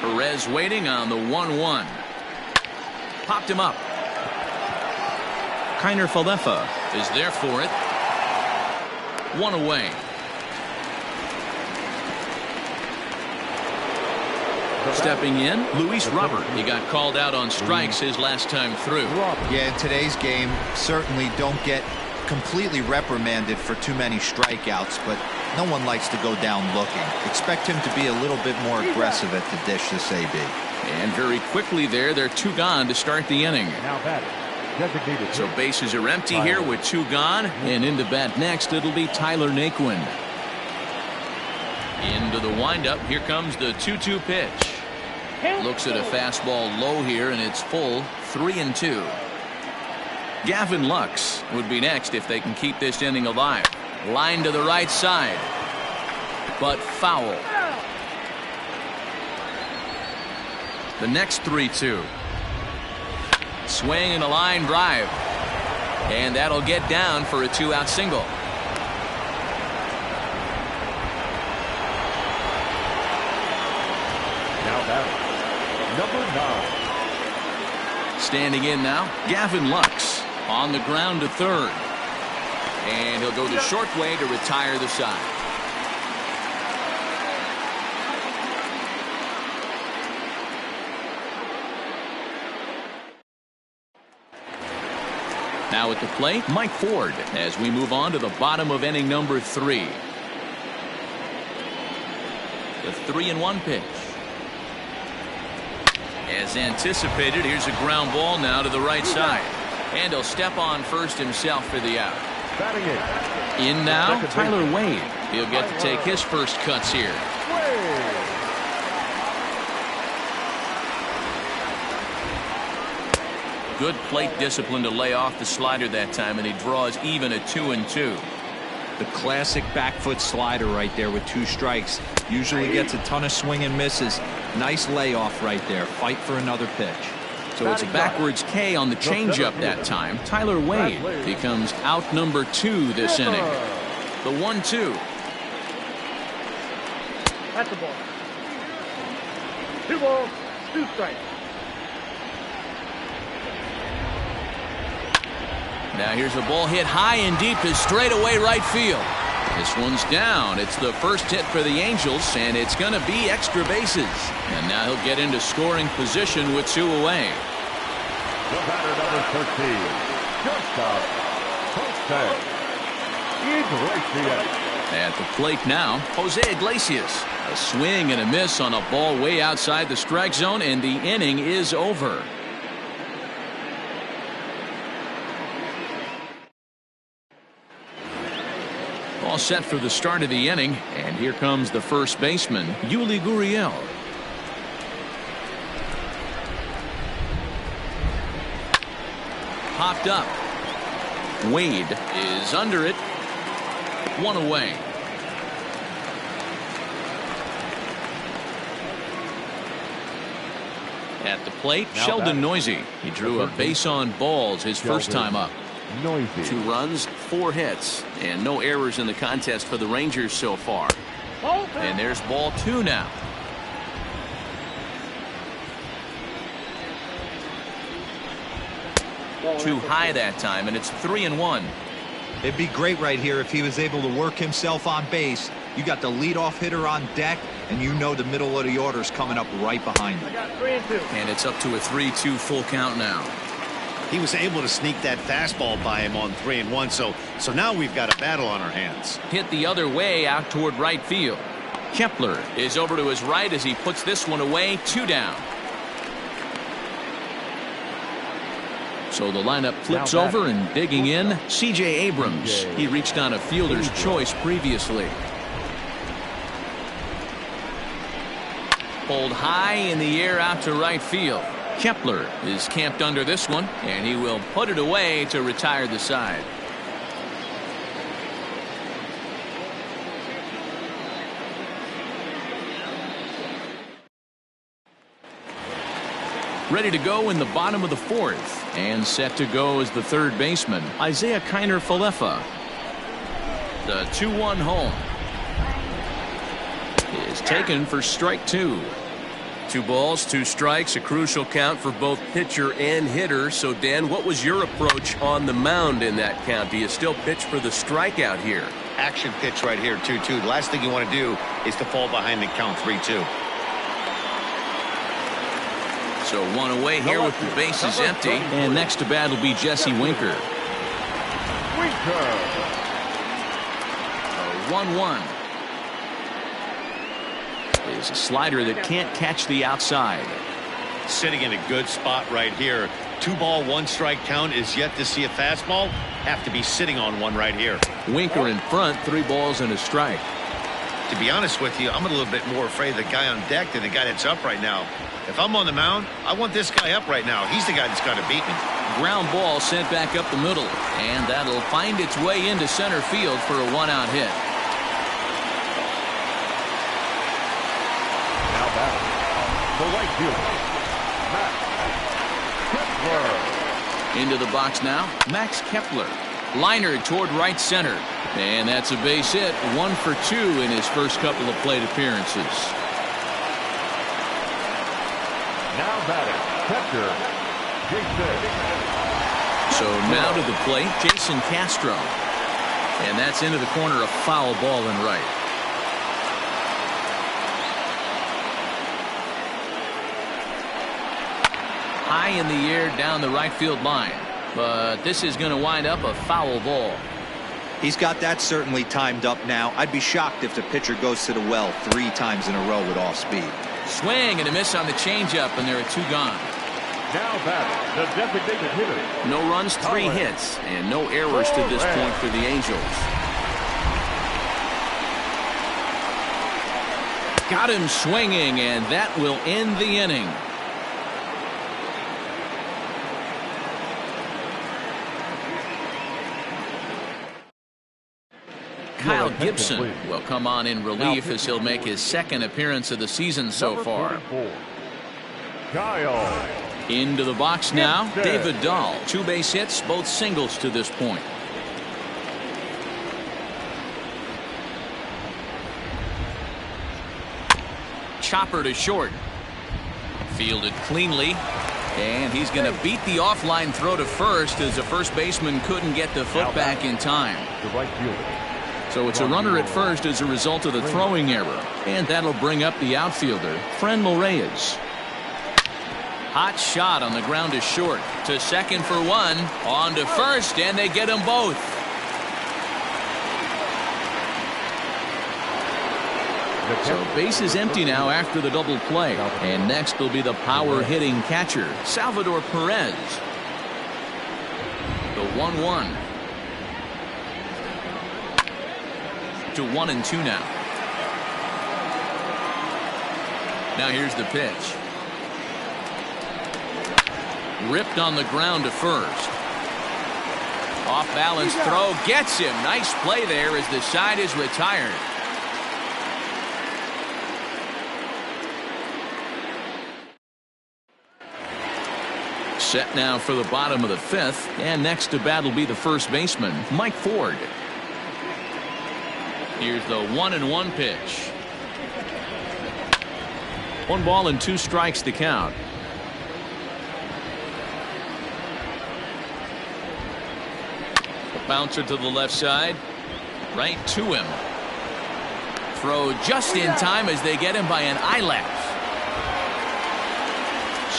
Perez waiting on the 1-1. Popped him up. Kiner Falefa is there for it. 1 away. Stepping in, Luis Robert. He got called out on strikes his last time through. Yeah, in today's game, certainly don't get completely reprimanded for too many strikeouts, but no one likes to go down looking. Expect him to be a little bit more aggressive at the dish this AB. And very quickly there, they're 2 gone to start the inning. Now batting. Designated So bases are empty here with 2 gone, and into bat next it'll be Tyler Naquin. Into the windup, here comes the 2-2 pitch. Looks at a fastball low here, and it's full. 3-2. Gavin Lux would be next if they can keep this inning alive. Line to the right side, but foul. The next 3-2. Swing and a line drive, and that'll get down for a 2-out single. Now batting. Number 9. Standing in now, Gavin Lux on the ground to third, and he'll go the short way to retire the side. Now at the plate, Mike Ford, as we move on to the bottom of inning number 3. The 3-1 pitch. As anticipated, here's a ground ball now to the right side. And he'll step on first himself for the out. In now, Tyler Wade. He'll get to take his first cuts here. Good plate discipline to lay off the slider that time, and he draws even at 2-2. The classic back foot slider right there with 2 strikes. Usually gets a ton of swing and misses. Nice layoff right there. Fight for another pitch. So it's a backwards K on the changeup that time. Tyler Wade becomes out number 2 this inning. The 1-2. That's the ball. 2 balls, 2 strikes. Now here's a ball hit high and deep to straightaway right field. This one's down. It's the first hit for the Angels, and it's going to be extra bases. And now he'll get into scoring position with 2 away. The batter, number 13, shortstop, Jose Iglesias. At the plate now, Jose Iglesias. A swing and a miss on a ball way outside the strike zone, and the inning is over. All set for the start of the inning, and here comes the first baseman, Yuli Gurriel. Popped up. Wade is under it. 1 away. At the plate, Now Sheldon batting. Noisy. He drew a base on balls his first time up. Noisy. 2 runs, 4 hits, and no errors in the contest for the Rangers so far. And there's ball 2 now. Too high that time, and it's 3-1. It'd be great right here if he was able to work himself on base. You got the leadoff hitter on deck, and you know the middle of the order's coming up right behind him. I got 3 and 2. And it's up to a 3-2 full count now. He was able to sneak that fastball by him on 3-1, so now we've got a battle on our hands. Hit the other way out toward right field. Kepler is over to his right as he puts this one away. 2 down. So the lineup flips over, and digging in, C.J. Abrams. He reached on a fielder's choice previously. Pulled high in the air out to right field. Kepler is camped under this one, and he will put it away to retire the side. Ready to go in the bottom of the 4th, and set to go as the third baseman, Isaiah Kiner-Falefa. The 2-1 home is taken for strike 2. 2 balls, 2 strikes, a crucial count for both pitcher and hitter. So, Dan, what was your approach on the mound in that count? Do you still pitch for the strikeout here? Action pitch right here, 2-2. The last thing you want to do is to fall behind the count 3-2. So 1 away here with the bases empty. And next to bat will be Jesse Winker. Winker. 1-1. Is a slider that can't catch the outside. Sitting in a good spot right here. 2 ball, 1 strike count is yet to see a fastball. Have to be sitting on one right here. Winker in front, 3 balls and a strike. To be honest with you, I'm a little bit more afraid of the guy on deck than the guy that's up right now. If I'm on the mound, I want this guy up right now. He's the guy that's got to beat me. Ground ball sent back up the middle, and that'll find its way into center field for a 1-out hit. Now batting, the right fielder, Max Kepler. Into the box now, Max Kepler. Liner toward right center. And that's a base hit. 1 for 2 in his first couple of plate appearances. Now batting, catcher, Jason. So now to the plate, Jason Castro. And that's into the corner, a foul ball and right. High in the air down the right field line. But this is going to wind up a foul ball. He's got that certainly timed up now. I'd be shocked if the pitcher goes to the well 3 times in a row with off speed. Swing and a miss on the changeup, and there are 2 gone. Now batting, the designated hitter. No runs, 3 hits, and no errors to this point for the Angels. Got him swinging, and that will end the inning. Kyle attention, Gibson please. will come on in relief as he'll make his second appearance of the season so Number far. 44, Kyle. Into the box now, Gibson. David Dahl. 2 base hits, both singles to this point. Chopper to short. Fielded cleanly. And he's going to beat the offline throw to first as the first baseman couldn't get the foot back in time. The right fielder. So it's a runner at first as a result of the throwing error. And that'll bring up the outfielder, Franmil Reyes. Hot shot on the ground to short. To second for one. On to first, and they get them both. So base is empty now after the double play. And next will be the power hitting catcher, Salvador Perez. The 1-1. To 1-2 now. Now here's the pitch. Ripped on the ground to first. Off balance throw gets him. Nice play there as the side is retired. Set now for the bottom of the 5th, and next to bat will be the first baseman, Mike Ford. Here's the 1-1 pitch. 1 ball and 2 strikes to count. The bouncer to the left side, right to him. Throw just in time as they get him by an eyelash.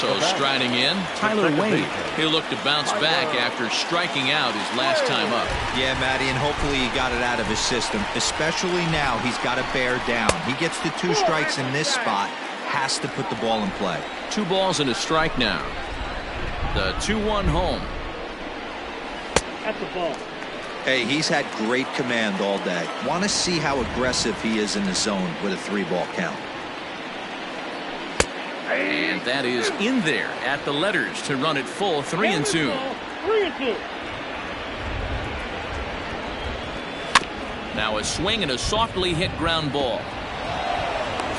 So striding in, Tyler Wade. He'll look to bounce back after striking out his last time up. Yeah, Matty, and hopefully he got it out of his system. Especially now, he's got to bear down. He gets the 2 strikes in this spot, has to put the ball in play. 2 balls and a strike now. The 2-1 home. That's the ball. Hey, he's had great command all day. Want to see how aggressive he is in the zone with a 3-ball count. And that is in there at the letters to run it full 3-2. 3-2. Now a swing and a softly hit ground ball.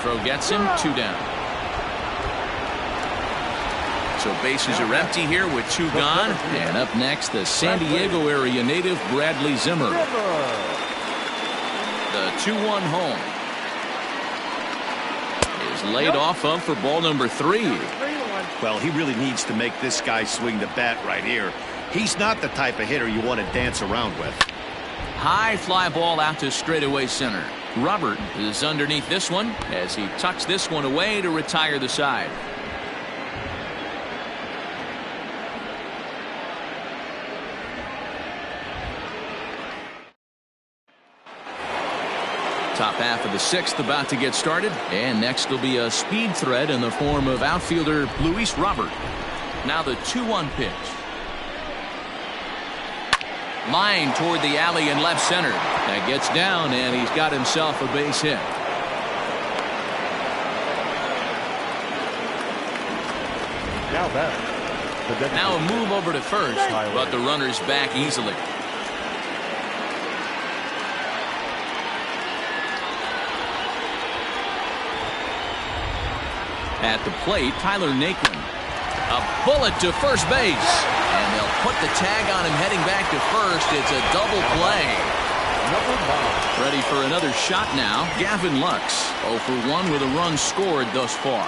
Throw gets him, 2 down. So bases are empty here with 2 gone. And up next, the San Diego area native Bradley Zimmer. The 2-1 home. Laid off of for ball number 3. Well, he really needs to make this guy swing the bat right here. He's not the type of hitter you want to dance around with. High fly ball out to straightaway center. Robert is underneath this one as he tucks this one away to retire the side. Top half of the 6th about to get started, and next will be a speed threat in the form of outfielder Luis Robert. Now the 2-1 pitch. Line toward the alley in left center. That gets down, and he's got himself a base hit. Now a move over to first, but the runner's back easily. At the plate, Tyler Naquin. A bullet to first base. And they'll put the tag on him heading back to first. It's a double play. Ready for another shot now. Gavin Lux. 0 for 1 with a run scored thus far.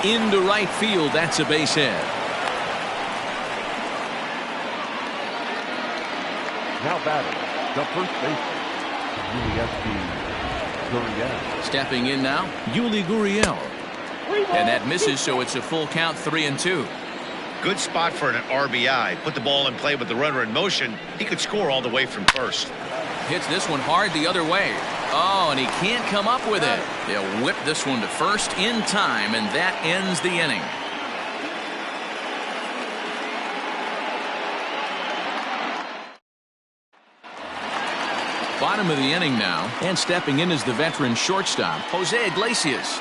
Into right field. That's a base hit. Now batting, the first baseman. Stepping in now, Yuli Gurriel. And that misses, so it's a full count, 3-2. Good spot for an RBI. Put the ball in play with the runner in motion. He could score all the way from first. Hits this one hard the other way. Oh, and he can't come up with it. They'll whip this one to first in time, and that ends the inning. Bottom of the inning now, and stepping in is the veteran shortstop, Jose Iglesias.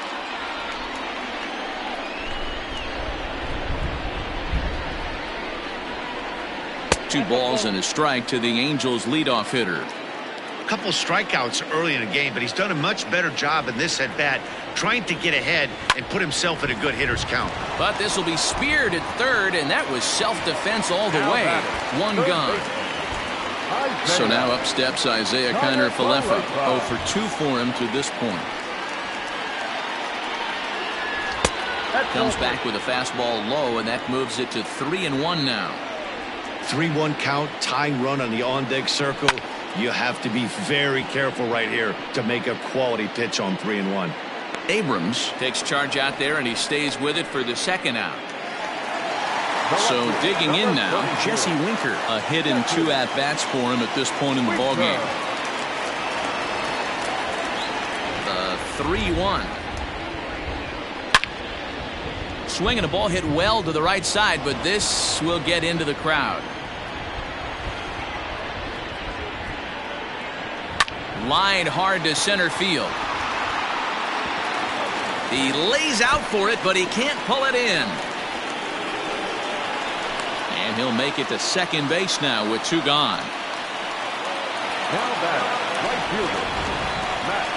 2 balls and a strike to the Angels leadoff hitter. A couple strikeouts early in the game, but he's done a much better job in this at bat, trying to get ahead and put himself in a good hitter's count. But this will be speared at third, and that was self-defense all the way. 1 gone. So now up steps Isaiah Kiner-Falefa. 0 for 2 for him to this point. Comes back with a fastball low, and that moves it to 3-1 now. 3-1 count, tying run on the on-deck circle. You have to be very careful right here to make a quality pitch on 3-1. Abrams takes charge out there, and he stays with it for the second out. So digging in now, Jesse Winker. A hit in 2 at-bats for him at this point in the ballgame. 3-1. Swinging a ball hit well to the right side, but this will get into the crowd. Line hard to center field. He lays out for it, but he can't pull it in. And he'll make it to second base now with 2 gone. Now batting, right fielder, Matt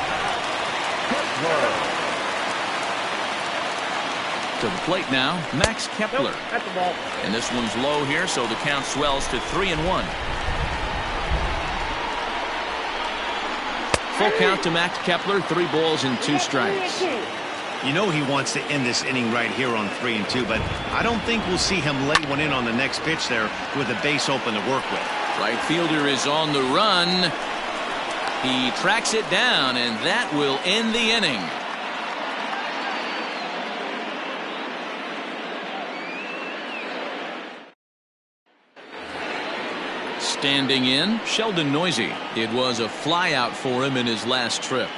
Kepler. To the plate now, Max Kepler. That's the ball. And this one's low here, so the count swells to 3-1. Full count to Max Kepler, 3 balls and 2 strikes. You know he wants to end this inning right here on 3-2, but I don't think we'll see him lay one in on the next pitch there with a base open to work with. Right fielder is on the run. He tracks it down, and that will end the inning. Standing in, Sheldon Noisy. It was a flyout for him in his last trip.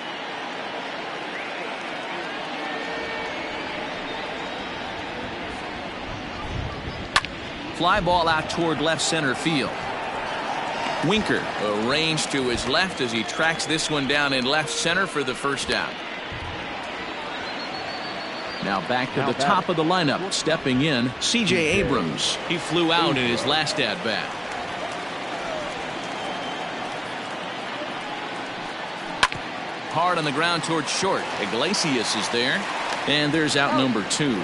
Fly ball out toward left center field. Winker arranged to his left as he tracks this one down in left center for the first out. Now back to the top of the lineup. Stepping in, C.J. Abrams. He flew out in his last at bat. Hard on the ground towards short. Iglesias is there. And there's out number 2.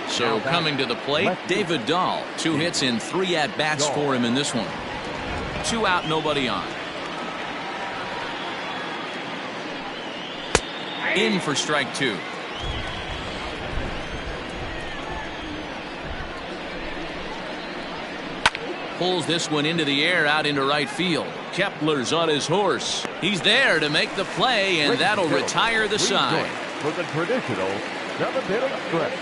So coming to the plate, David Dahl. 2 hits in 3 at-bats for him in this one. 2 out, nobody on. In for strike 2. Pulls this one into the air out into right field. Kepler's on his horse. He's there to make the play, and that'll retire the side. For the traditional 7th stretch.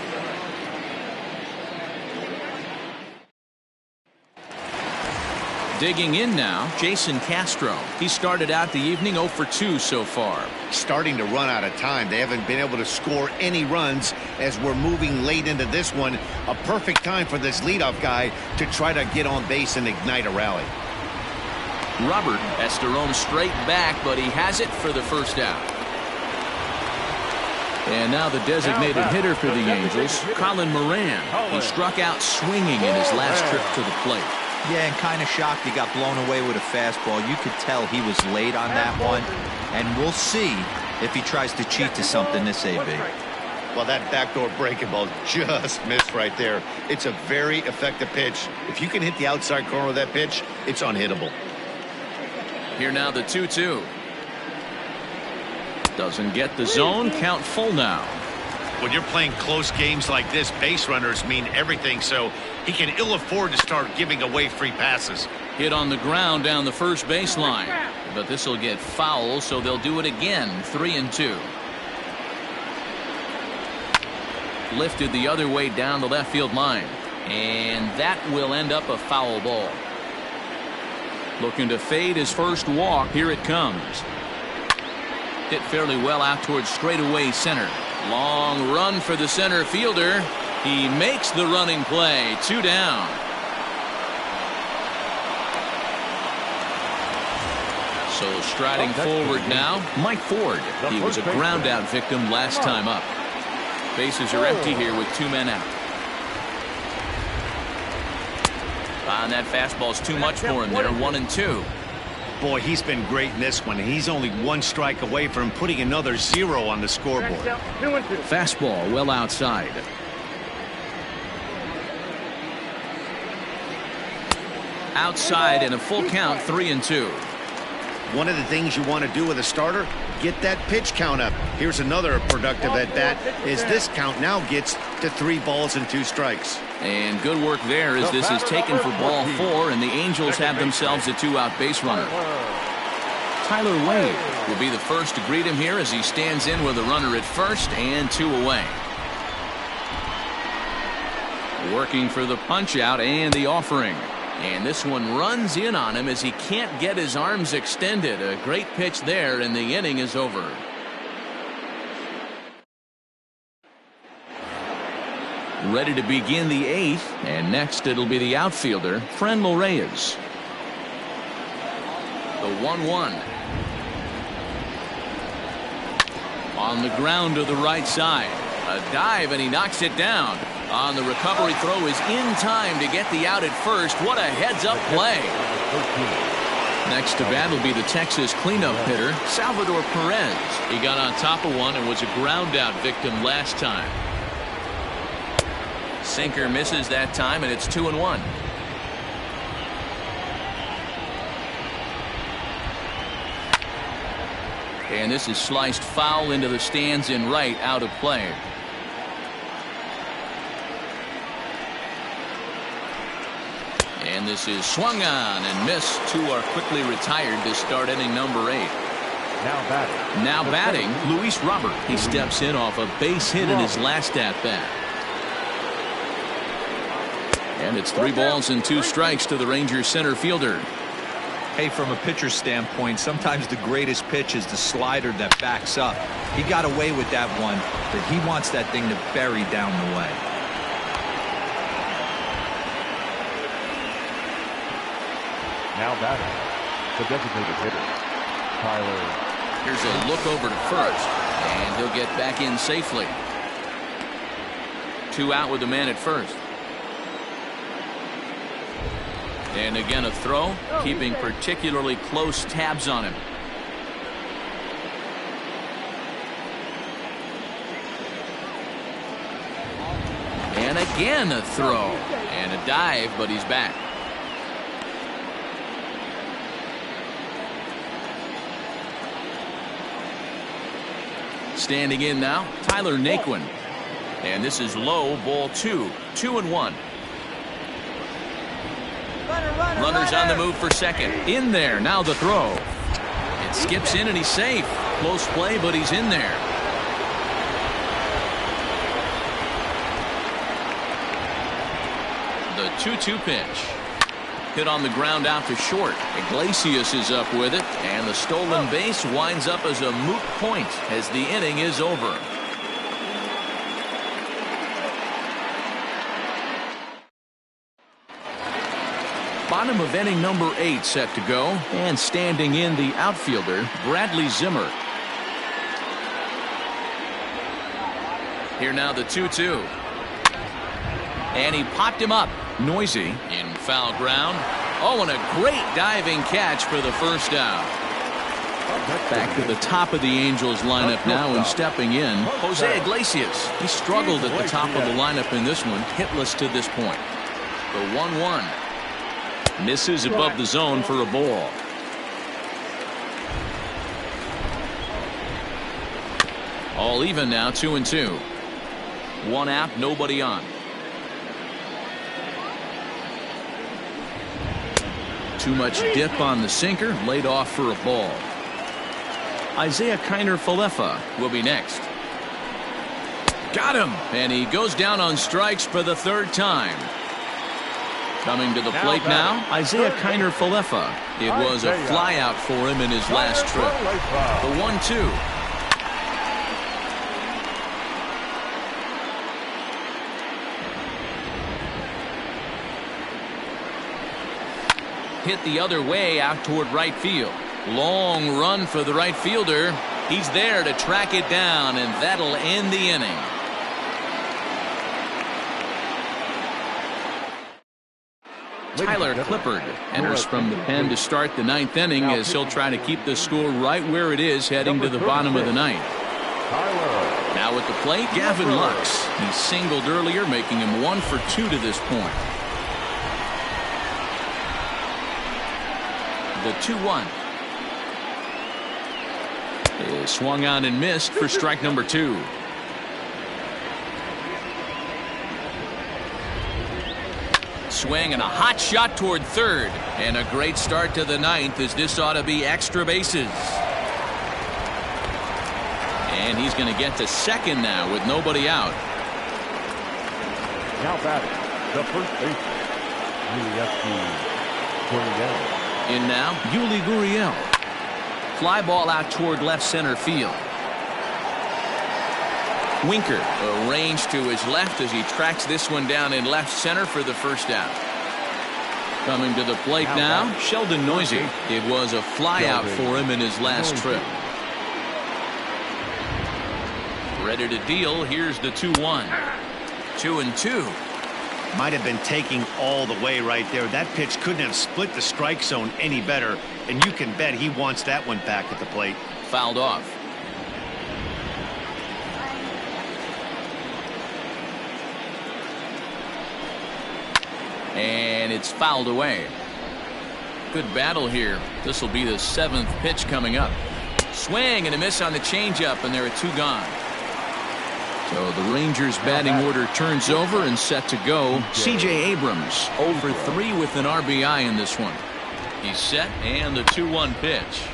Digging in now, Jason Castro. He started out the evening 0 for 2 so far. Starting to run out of time. They haven't been able to score any runs as we're moving late into this one. A perfect time for this leadoff guy to try to get on base and ignite a rally. Robert has to roam straight back, but he has it for the first out. And now the designated hitter for the Angels, Colin Moran. He struck out swinging in his last trip to the plate. Yeah, and kind of shocked he got blown away with a fastball. You could tell he was late on that one, and we'll see if he tries to cheat to something this AB. Well, that backdoor breaking ball just missed right there. It's a very effective pitch. If you can hit the outside corner of that pitch, it's unhittable. Here now the 2-2. Doesn't get the zone. Count full now. When you're playing close games like this, base runners mean everything, so he can ill afford to start giving away free passes. Hit on the ground down the first baseline, but this will get foul, so they'll do it again. 3-2. Lifted the other way down the left field line, and that will end up a foul ball. Looking to fade his first walk. Here it comes. Hit fairly well out towards straightaway center. Long run for the center fielder. He makes the running play. 2 down. So striding forward now, Mike Ford. He was a ground out victim last time up. Bases are empty here with 2 men out. And that fastball's too much for him there. 1-2. Boy, he's been great in this one. He's only one strike away from putting another 0 on the scoreboard. 2-2. Fastball well outside. Outside and a full count. 3-2. One of the things you want to do with a starter, get that pitch count up. Here's another productive at bat as this count now gets to 3 balls and 2 strikes. And good work there as this is taken for ball 4, and the Angels have themselves a 2-out base runner. Tyler Wade will be the first to greet him here as he stands in with a runner at first and 2 away. Working for the punch out and the offering. And this one runs in on him as he can't get his arms extended. A great pitch there, and the inning is over. Ready to begin the 8th, and next it'll be the outfielder, Franmil Reyes. The 1-1. On the ground to the right side. A dive, and he knocks it down. On the recovery throw is in time to get the out at first. What a heads-up play. Next to bat will be the Texas cleanup hitter, Salvador Perez. He got on top of one and was a ground-out victim last time. Sinker misses that time, and it's 2-1. And this is sliced foul into the stands in right, out of play. And this is swung on and missed. 2 are quickly retired to start inning number 8. Now batting, Luis Robert. He steps in off a base hit in his last at-bat. And it's 3 balls and 2 strikes to the Rangers center fielder. Hey, from a pitcher's standpoint, sometimes the greatest pitch is the slider that backs up. He got away with that one, but he wants that thing to bury down the way. Now batting, the designated hitter, Tyler. Here's a look over to first, and he'll get back in safely. 2 out with the man at first. And again a throw, keeping particularly close tabs on him. And again a throw, and a dive, but he's back. Standing in now, Tyler Naquin. And this is low, ball 2. 2-1. Runners on the move for second. In there, now the throw. It skips in and he's safe. Close play, but he's in there. The 2-2 pitch. Hit on the ground out to short. Iglesias is up with it, and the stolen base winds up as a moot point as the inning is over. Bottom of inning number 8 set to go, and standing in the outfielder, Bradley Zimmer. Here now the 2-2. And he popped him up. Noisy in foul ground. Oh, and a great diving catch for the first out. Back to the top of the Angels lineup now, and stepping in, Jose Iglesias. He struggled at the top of the lineup in this one, hitless to this point. The 1-1. Misses above the zone for a ball. All even now, 2-2. 1 out, nobody on. Too much dip on the sinker, laid off for a ball. Isaiah Kiner-Falefa will be next. Got him, and he goes down on strikes for the 3rd time. Coming to the plate now, Isaiah Kiner-Falefa. It was a flyout for him in his last trip. The 1-2. Hit the other way out toward right field. Long run for the right fielder. He's there to track it down, and that'll end the inning. Tyler Clippard enters from the pen to start the ninth inning as he'll try to keep the score right where it is heading to the bottom of the ninth. Now at the plate, Gavin Lux. He singled earlier, making him 1 for 2 to this point. The 2-1 is swung on and missed for strike number 2. Swing and a hot shot toward third, and a great start to the ninth as this ought to be extra bases. And he's going to get to second now with nobody out. Now batting, the first baseman, Guriel. In now, Yuli Gurriel. Fly ball out toward left center field. Winker arranged to his left as he tracks this one down in left center for the first out. Coming to the plate now, Sheldon Noisy. It was a fly out for him in his last trip. Ready to deal. Here's the 2-1. 2-2. Might have been taking all the way right there. That pitch couldn't have split the strike zone any better, and you can bet he wants that one back at the plate. Fouled off. And it's fouled away. Good battle here. This will be the 7th pitch coming up. Swing and a miss on the changeup, and there are 2 gone. So the Rangers batting order turns over and set to go. C.J. Abrams 0 for 3 with an RBI in this one. He's set, and the 2-1 pitch.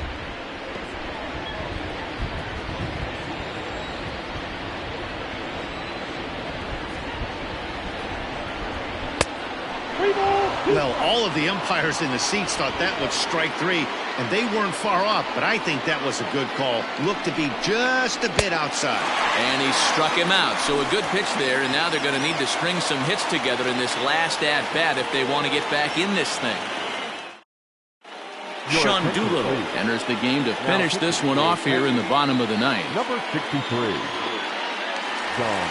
Well, all of the umpires in the seats thought that was strike 3, and they weren't far off, but I think that was a good call. Looked to be just a bit outside. And he struck him out. So a good pitch there, and now they're going to need to string some hits together in this last at-bat if they want to get back in this thing. Sean Doolittle enters the game to finish this one off here in the bottom of the ninth. Number 63, John.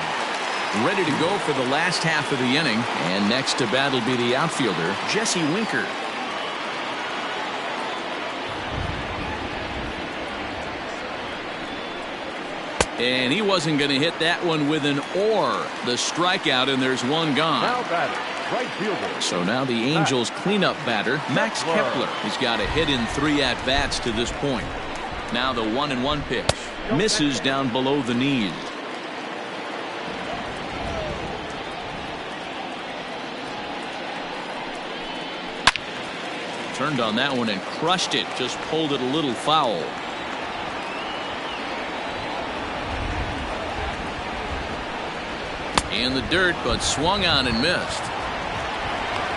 Ready to go for the last half of the inning, and next to bat will be the outfielder Jesse Winker. And he wasn't going to hit that one with an or. The strikeout, and there's 1 gone. Now batting, right fielder. So now the Angels cleanup batter Max Kepler. He's got a hit in 3 at-bats to this point. Now the 1-1 pitch misses down below the knees. Turned on that one and crushed it. Just pulled it a little foul. In the dirt, but swung on and missed.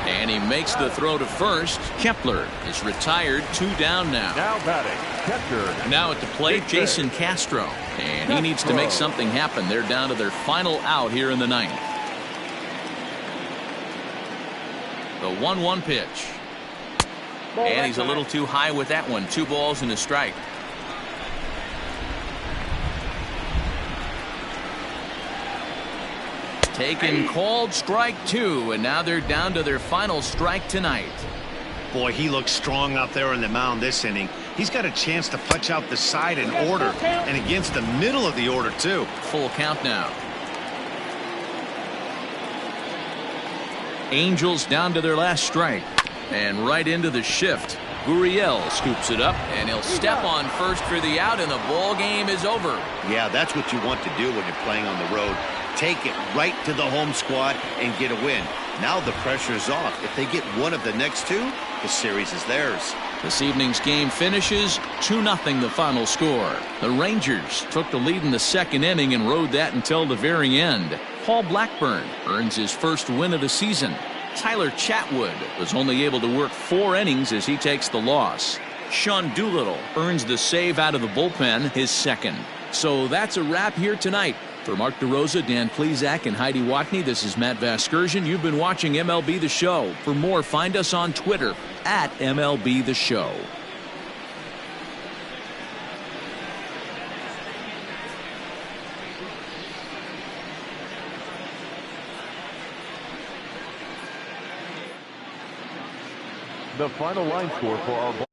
And he makes the throw to first. Kepler is retired. 2 down now. Now batting, catcher. Now at the plate, Jason Castro. And he needs to make something happen. They're down to their final out here in the ninth. The 1-1 pitch. And he's a little too high with that one. 2 balls and a strike. Taken, called, strike 2, and now they're down to their final strike tonight. Boy, he looks strong out there on the mound this inning. He's got a chance to punch out the side in order, and against the middle of the order too. Full count now. Angels down to their last strike. And right into the shift. Gurriel scoops it up, and he'll step on first for the out, and the ball game is over. Yeah, that's what you want to do when you're playing on the road. Take it right to the home squad and get a win. Now the pressure is off. If they get one of the next 2, the series is theirs. This evening's game finishes 2-0 the final score. The Rangers took the lead in the 2nd inning and rode that until the very end. Paul Blackburn earns his first win of the season. Tyler Chatwood was only able to work 4 innings as he takes the loss. Sean Doolittle earns the save out of the bullpen, his 2nd. So that's a wrap here tonight. For Mark DeRosa, Dan Plesac, and Heidi Watney, this is Matt Vasgersian. You've been watching MLB The Show. For more, find us on Twitter at MLB The Show. The final line score for our ball.